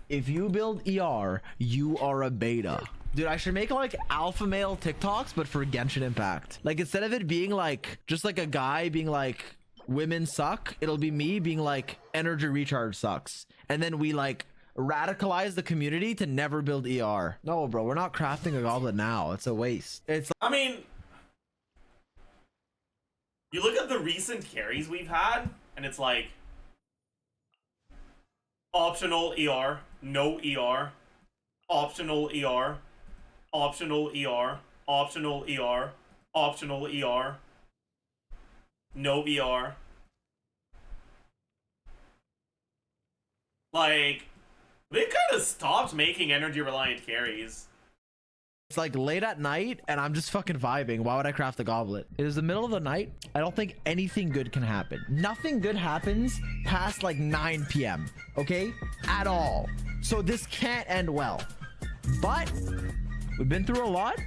If you build ER, you are a beta. Dude, I should make like alpha male TikToks, but for Genshin Impact. Like instead of it being like just like a guy being like women suck, it'll be me being like energy recharge sucks, and then we like radicalize the community to never build ER. No, bro, we're not crafting a goblet now. It's a waste. It's I mean, you look at the recent carries we've had, and it's like optional ER, no ER, optional ER, optional ER, optional ER, optional ER, no ER. Like, they kind of stopped making energy reliant carries. It's like late at night and I'm just fucking vibing. Why would I craft a goblet? It is the middle of the night. I don't think anything good can happen. Nothing good happens past like 9 p.m. Okay? At all. So this can't end well. But we've been through a lot.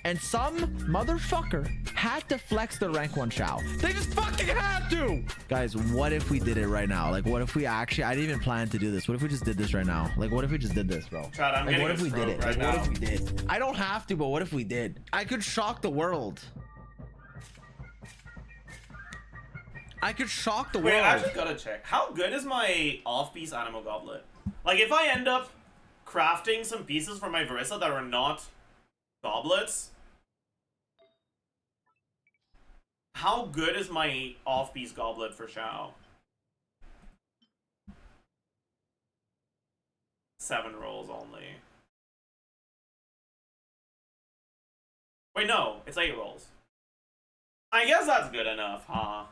And some motherfucker had to flex the rank 1 Shao. They just fucking had to! Guys, what if we did it right now? Like, what if we actually... I didn't even plan to do this. What if we just did this right now? Like, what if we just did this, bro? Chad, I'm like, what if we getting did it? right Like, now. what if we did? I don't have to, but what if we did? I could shock the world. I could shock the world. Wait, I actually gotta check. How good is my off-piece animal goblet? Like, if I end up crafting some pieces for my Varissa that are not goblets, how good is my off-piece goblet for Shao? 7 rolls only. Wait, no, it's 8 rolls. I guess that's good enough, huh?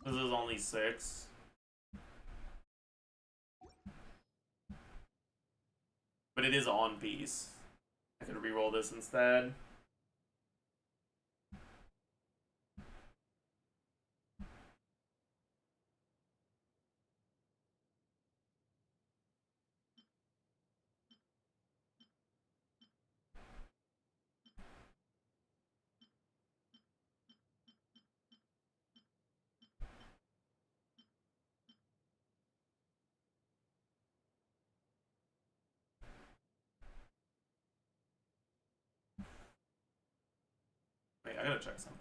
This is only 6. But it is on piece. I could reroll this instead. check something.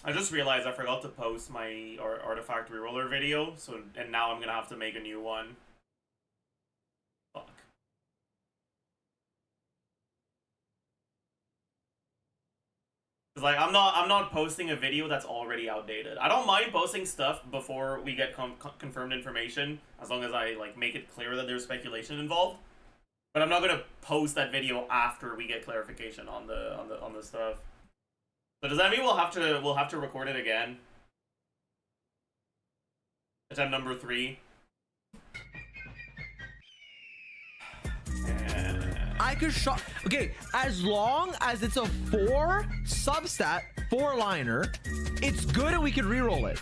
I just realized I forgot to post my artifact reroller video, and now I'm gonna have to make a new one. Fuck. Cause like I'm not posting a video that's already outdated. I don't mind posting stuff before we get confirmed information, as long as I like make it clear that there's speculation involved. But I'm not gonna post that video after we get clarification on the stuff. So does that mean we'll have to record it again? Attempt number 3. I could shot. Okay, as long as it's a 4 substat 4-liner, it's good and we can reroll it.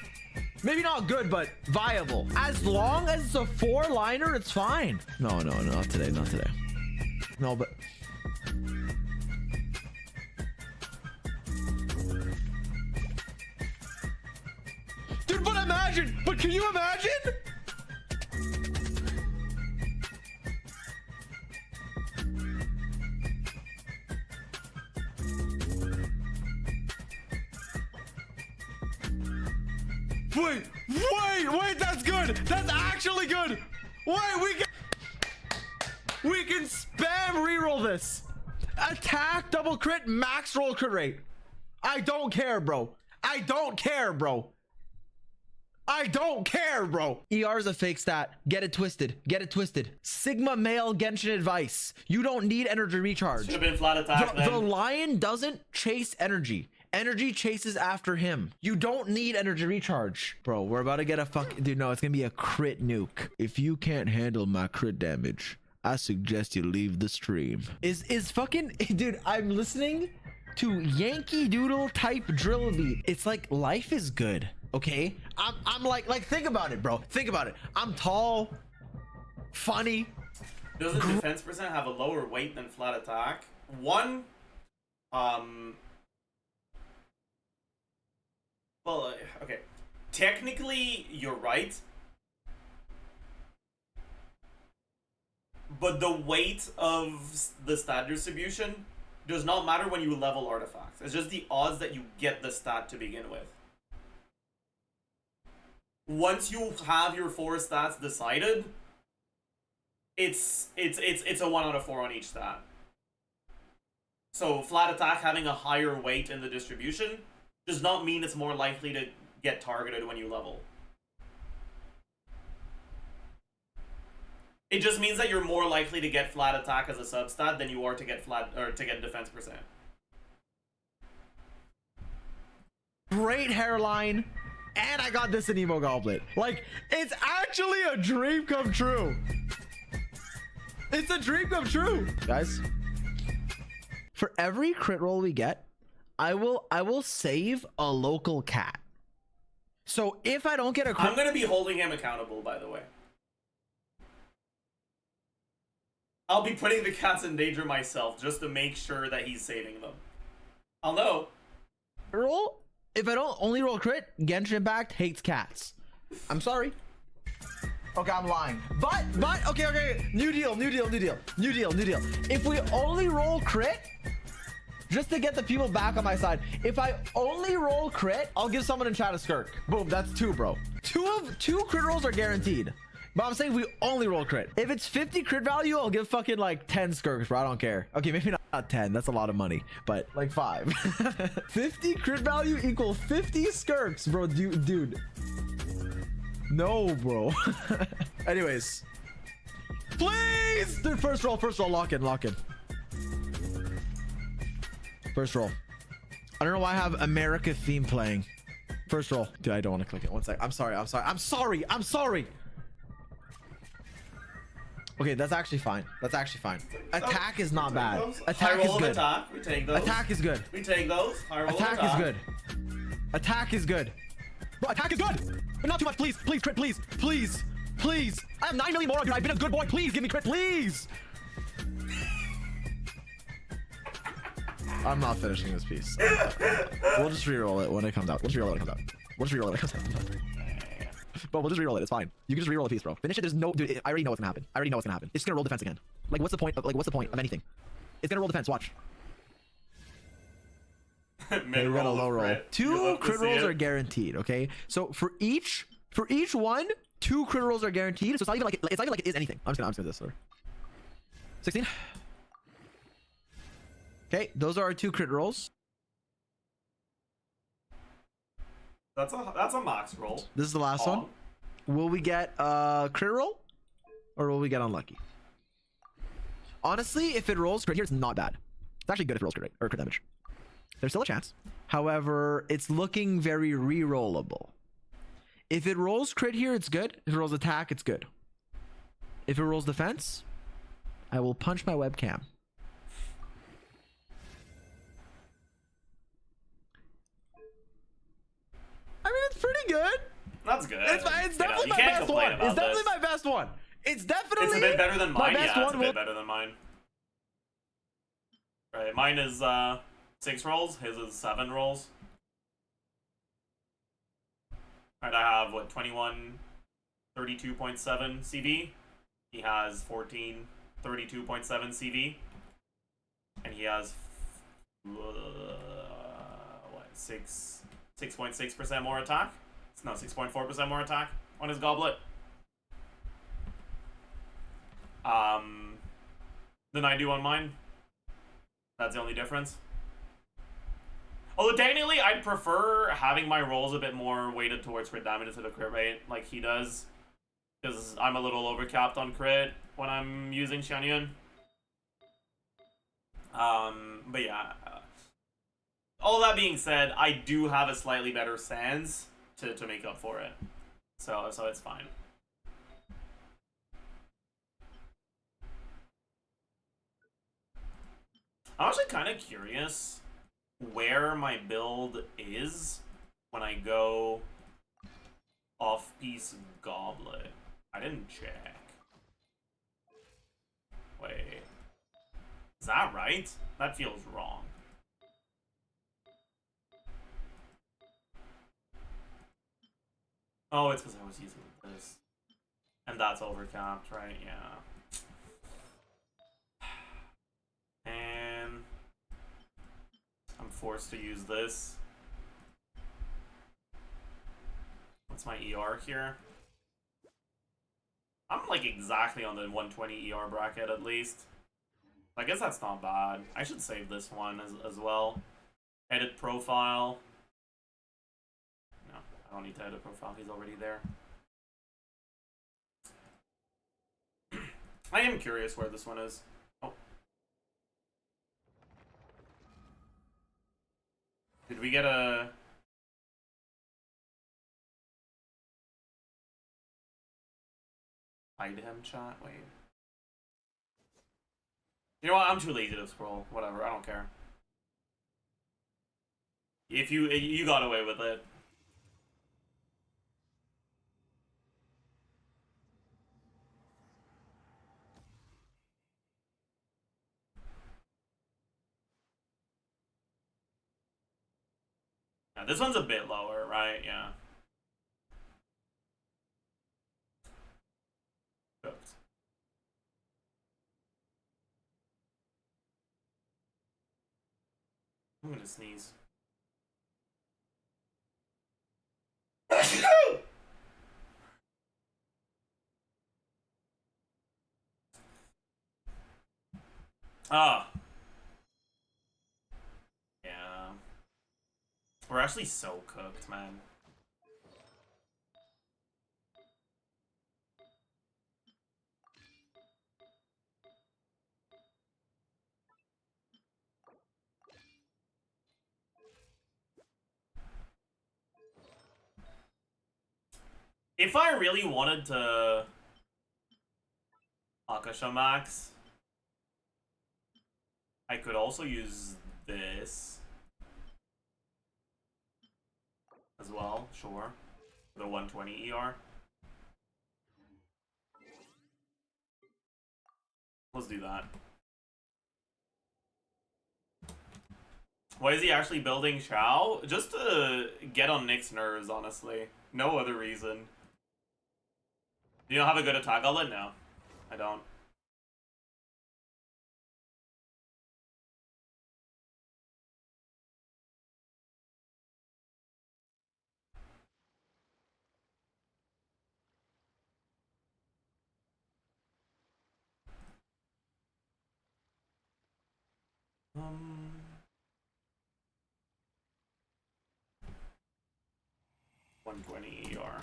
Maybe not good, but viable. As long as it's a 4-liner, it's fine. No, not today, not today. No, but. Dude, but imagine! But can you imagine? Wait, that's good! That's actually good! Wait, we can spam reroll this! Attack, double crit, max roll crit rate. I don't care, bro. I don't care, bro. I don't care, bro. ER is a fake stat. Get it twisted. Get it twisted. Sigma male Genshin advice. You don't need energy recharge. Should have been flat attack then. The lion doesn't chase energy. Energy chases after him. You don't need energy recharge. Bro, we're about to get a dude, no, it's gonna be a crit nuke. If you can't handle my crit damage, I suggest you leave the stream. Is fucking... Dude, I'm listening to Yankee Doodle type drill beat. It's like, life is good. Okay, I'm like think about it, bro. Think about it. I'm tall, funny. Doesn't defense percent have a lower weight than flat attack? Well, okay. Technically, you're right. But the weight of the stat distribution does not matter when you level artifacts. It's just the odds that you get the stat to begin with. Once you have your 4 stats decided, it's a 1 out of 4 on each stat. So flat attack having a higher weight in the distribution does not mean it's more likely to get targeted when you level. It just means that you're more likely to get flat attack as a substat than you are to get defense percent. Great hairline. And I got this in Emo Goblet. Like, it's actually a dream come true. It's a dream come true. Guys, for every crit roll we get, I will save a local cat. So if I don't get a crit... I'm going to be holding him accountable, by the way. I'll be putting the cats in danger myself just to make sure that he's saving them. I'll know. Roll... If I don't only roll crit, Genshin Impact hates cats. I'm sorry. Okay, I'm lying. But, okay. New deal. If we only roll crit, just to get the people back on my side, if I only roll crit, I'll give someone in chat a skirk. Boom, that's 2, bro. Two crit rolls are guaranteed. But I'm saying we only roll crit. If it's 50 crit value, I'll give fucking like 10 skirks, bro. I don't care. Okay, maybe not 10. That's a lot of money. But like 5. 50 crit value equal 50 skirks, bro. Dude. No, bro. Anyways. Please! Dude, first roll. Lock in. First roll. I don't know why I have America theme playing. First roll. Dude, I don't want to click it. One sec. I'm sorry. Okay, that's actually fine. Attack is not bad. Attack is good. Attack. We take those. Attack is good. We take those. High roll Attack is good. Attack is good. Bro, attack is good. But not too much. Please, please, crit, please. Please. Please. I have 9 million more, dude. I've been a good boy. Please give me crit, please. I'm not finishing this piece. We'll just reroll it when it comes out. But we'll just reroll it. It's fine. You can just reroll a piece, bro. Finish it. There's no, dude. I already know what's gonna happen. It's just gonna roll defense again. Like, what's the point of anything? It's gonna roll defense. Watch. Hey, we got a low roll. 2 crit rolls are guaranteed. Okay. So for each one, 2 crit rolls are guaranteed. So it's not even like it is anything. I'm just gonna do this. 16. Okay, those are our 2 crit rolls. That's a max roll. This is the last one. Will we get a crit roll, or will we get unlucky? Honestly, if it rolls crit here, it's not bad. It's actually good if it rolls crit or crit damage. There's still a chance. However, it's looking very re-rollable. If it rolls crit here, it's good. If it rolls attack, it's good. If it rolls defense, I will punch my webcam. I mean, it's pretty good. That's good. It's definitely my best one. It's definitely my best one. It's definitely. It's a bit better than mine. Yeah, it's a bit better than mine. Right, mine is 6 rolls. His is 7 rolls. Alright, I have what, 21, 32.7 CV. He has 14, 32.7 CV. And he has what, 6.6% more attack? No, 6.4% more attack on his goblet. Than I do on mine. That's the only difference. Although technically, I'd prefer having my rolls a bit more weighted towards crit damage instead of crit rate, like he does. Because I'm a little overcapped on crit when I'm using SHENHE. But yeah. All that being said, I do have a slightly better SANDS to make up for it. So it's fine. I'm actually kind of curious where my build is when I go off-piece goblet. I didn't check. Wait. Is that right? That feels wrong. Oh, it's because I was using this. And that's overcapped, right? Yeah. And I'm forced to use this. What's my ER here? I'm like exactly on the 120 ER bracket at least. I guess that's not bad. I should save this one as well. Edit profile. No, I don't need to edit profile. He's already there. I am curious where this one is. Oh. Did we get a... hide him chat? Wait. You know what? I'm too lazy to scroll. Whatever. I don't care. If you got away with it. Yeah, this one's a bit lower, right? Yeah. Cooked. I'm gonna sneeze. Ah. Yeah. We're actually so cooked, man. If I really wanted to Akasha Max, I could also use this as well, sure. The 120 ER. Let's do that. Why is he actually building Shao? Just to get on Nick's nerves, honestly. No other reason. Do you not have a good attack outlet? No, I don't. Um... 120 ER.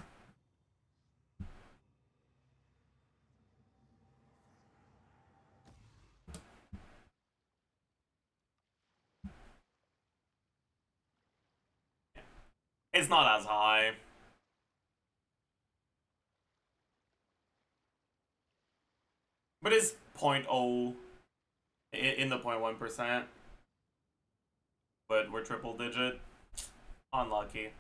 It's not as high. But it's 0.0 in the 0.1%. But we're triple digit. Unlucky.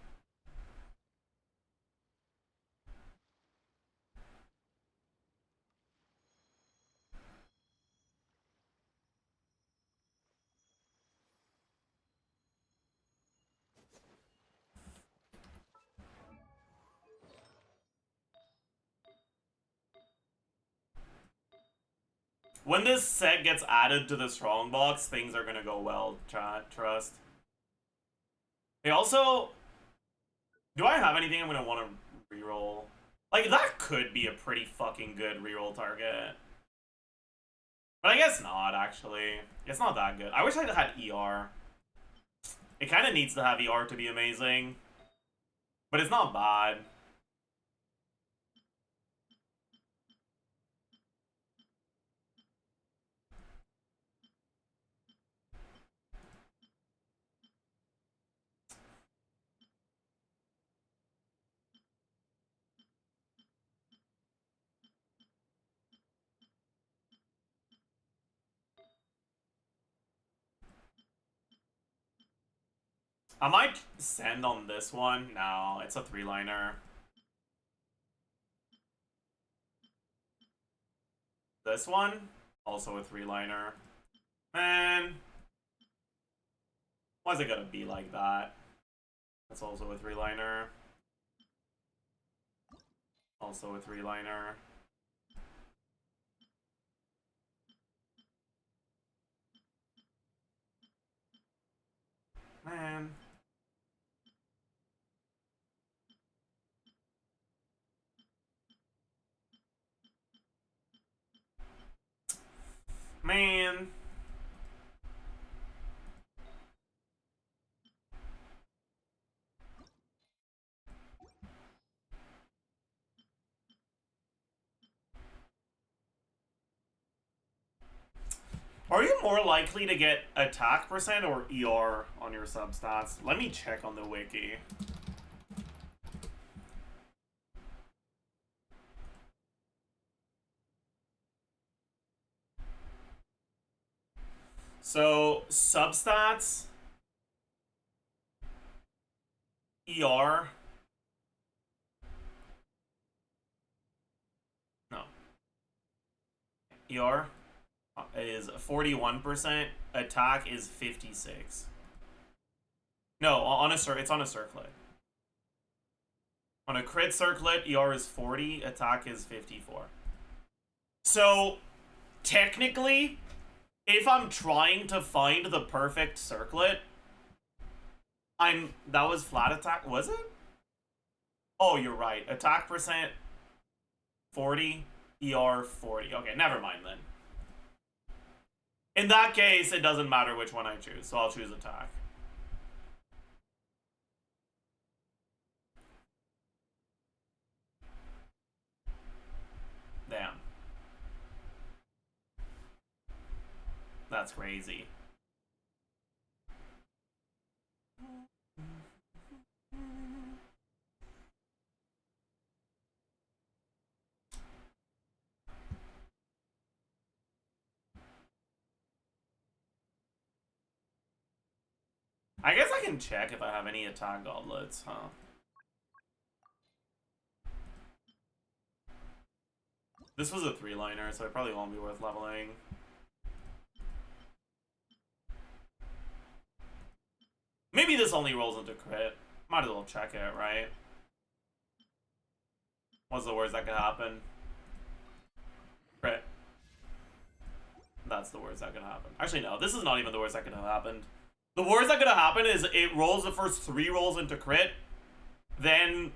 When this set gets added to the strong box, things are gonna go well, chat, trust. Hey, also, do I have anything I'm gonna want to reroll? Like, that could be a pretty fucking good reroll target. But I guess not, actually. It's not that good. I wish I had ER. It kind of needs to have ER to be amazing. But it's not bad. I might send on this one. No, it's a 3-liner. This one, also a 3-liner. Man, why is it gonna be like that? That's also a 3-liner. Also a 3-liner. Man. Man. Are you more likely to get attack percent or ER on your substats? Let me check on the wiki. So, substats, ER, no, ER is 41%, attack is 56. No, on a it's on a circlet. On a crit circlet, ER is 40, attack is 54. So, technically, if I'm trying to find the perfect circlet, that was flat attack, was it? Oh, you're right. Attack percent 40, ER 40. Okay, never mind then. In that case, it doesn't matter which one I choose, so I'll choose attack. Damn. That's crazy. I guess I can check if I have any attack goblets, huh? This was a 3-liner, so it probably won't be worth leveling. Maybe this only rolls into crit. Might as well check it, right? What's the worst that could happen? Crit. That's the worst that could happen. Actually, no, this is not even the worst that could have happened. The worst that could have happened is it rolls the first 3 rolls into crit, then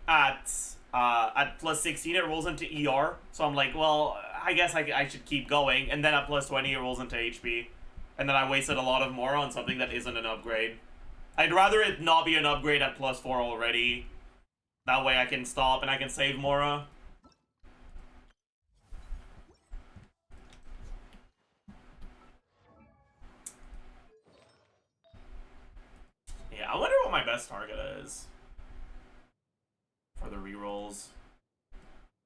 at plus 16 it rolls into ER. So I'm like, well, I guess I should keep going. And then at plus 20 it rolls into HP. And then I wasted a lot of Mora on something that isn't an upgrade. I'd rather it not be an upgrade at plus 4 already. That way I can stop and I can save Mora. Yeah, I wonder what my best target is for the rerolls.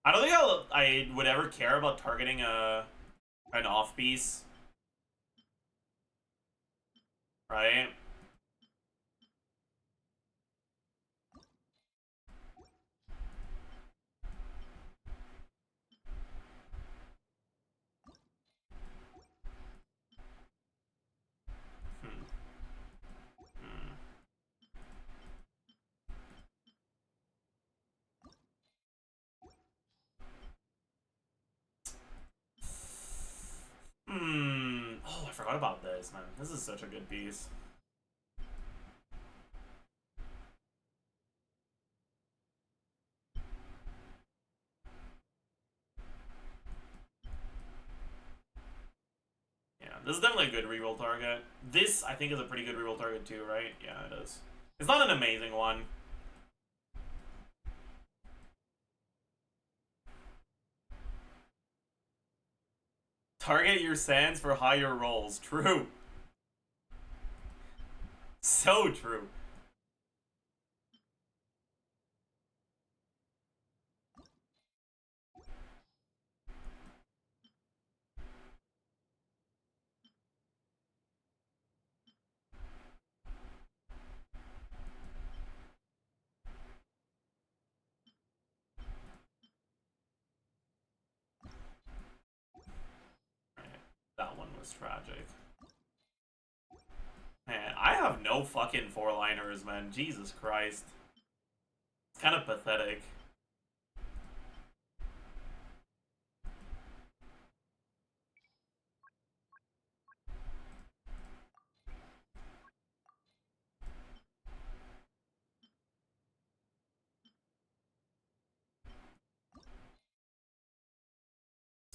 I don't think I would ever care about targeting an off piece, right? Oh, I forgot about this, man. This is such a good piece. Yeah, this is definitely a good reroll target. This, I think, is a pretty good reroll target too, right? Yeah, it is. It's not an amazing one. Target your sands for higher rolls. True. So true. That one was tragic. Man, I have no fucking 4-liners, man. Jesus Christ. It's kind of pathetic.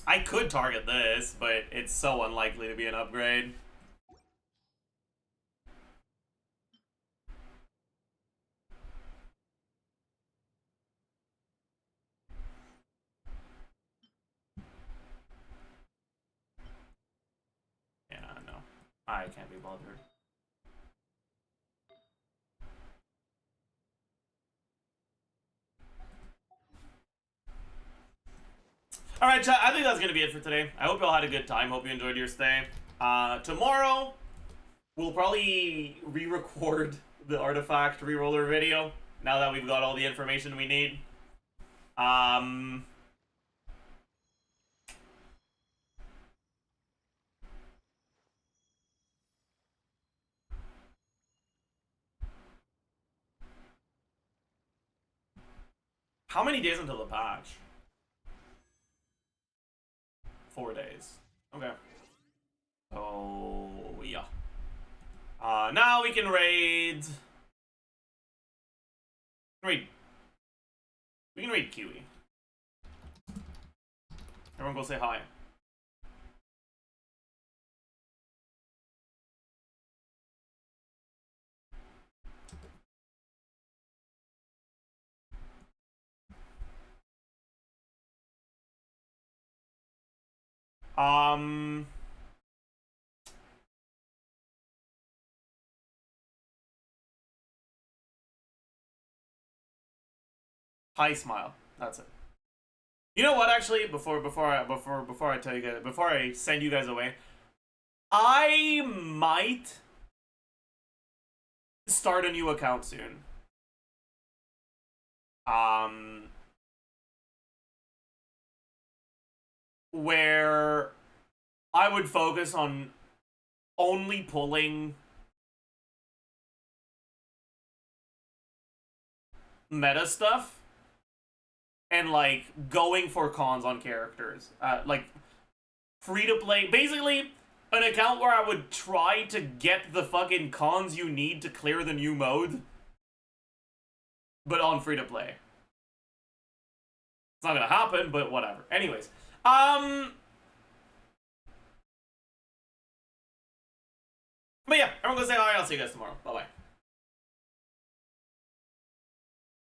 I could target this, but it's so unlikely to be an upgrade. Yeah, no. I can't be bothered. Alright, chat, I think that's going to be it for today. I hope you all had a good time. Hope you enjoyed your stay. Tomorrow, we'll probably re-record the artifact reroller video, now that we've got all the information we need. High How many days until the patch? 4 days. Okay. Oh, yeah. Now we can raid... We can raid Kiwi. Everyone go say hi. Hi, smile. That's it. You know what? Actually, before I tell you guys, before I send you guys away, I might start a new account soon. Where I would focus on only pulling meta stuff and like going for cons on characters. Like free to play, basically an account where I would try to get the fucking cons you need to clear the new mode, but on free to play. It's not gonna happen, but whatever. Anyways, but yeah, everyone go say hi. I'll see you guys tomorrow. Bye bye.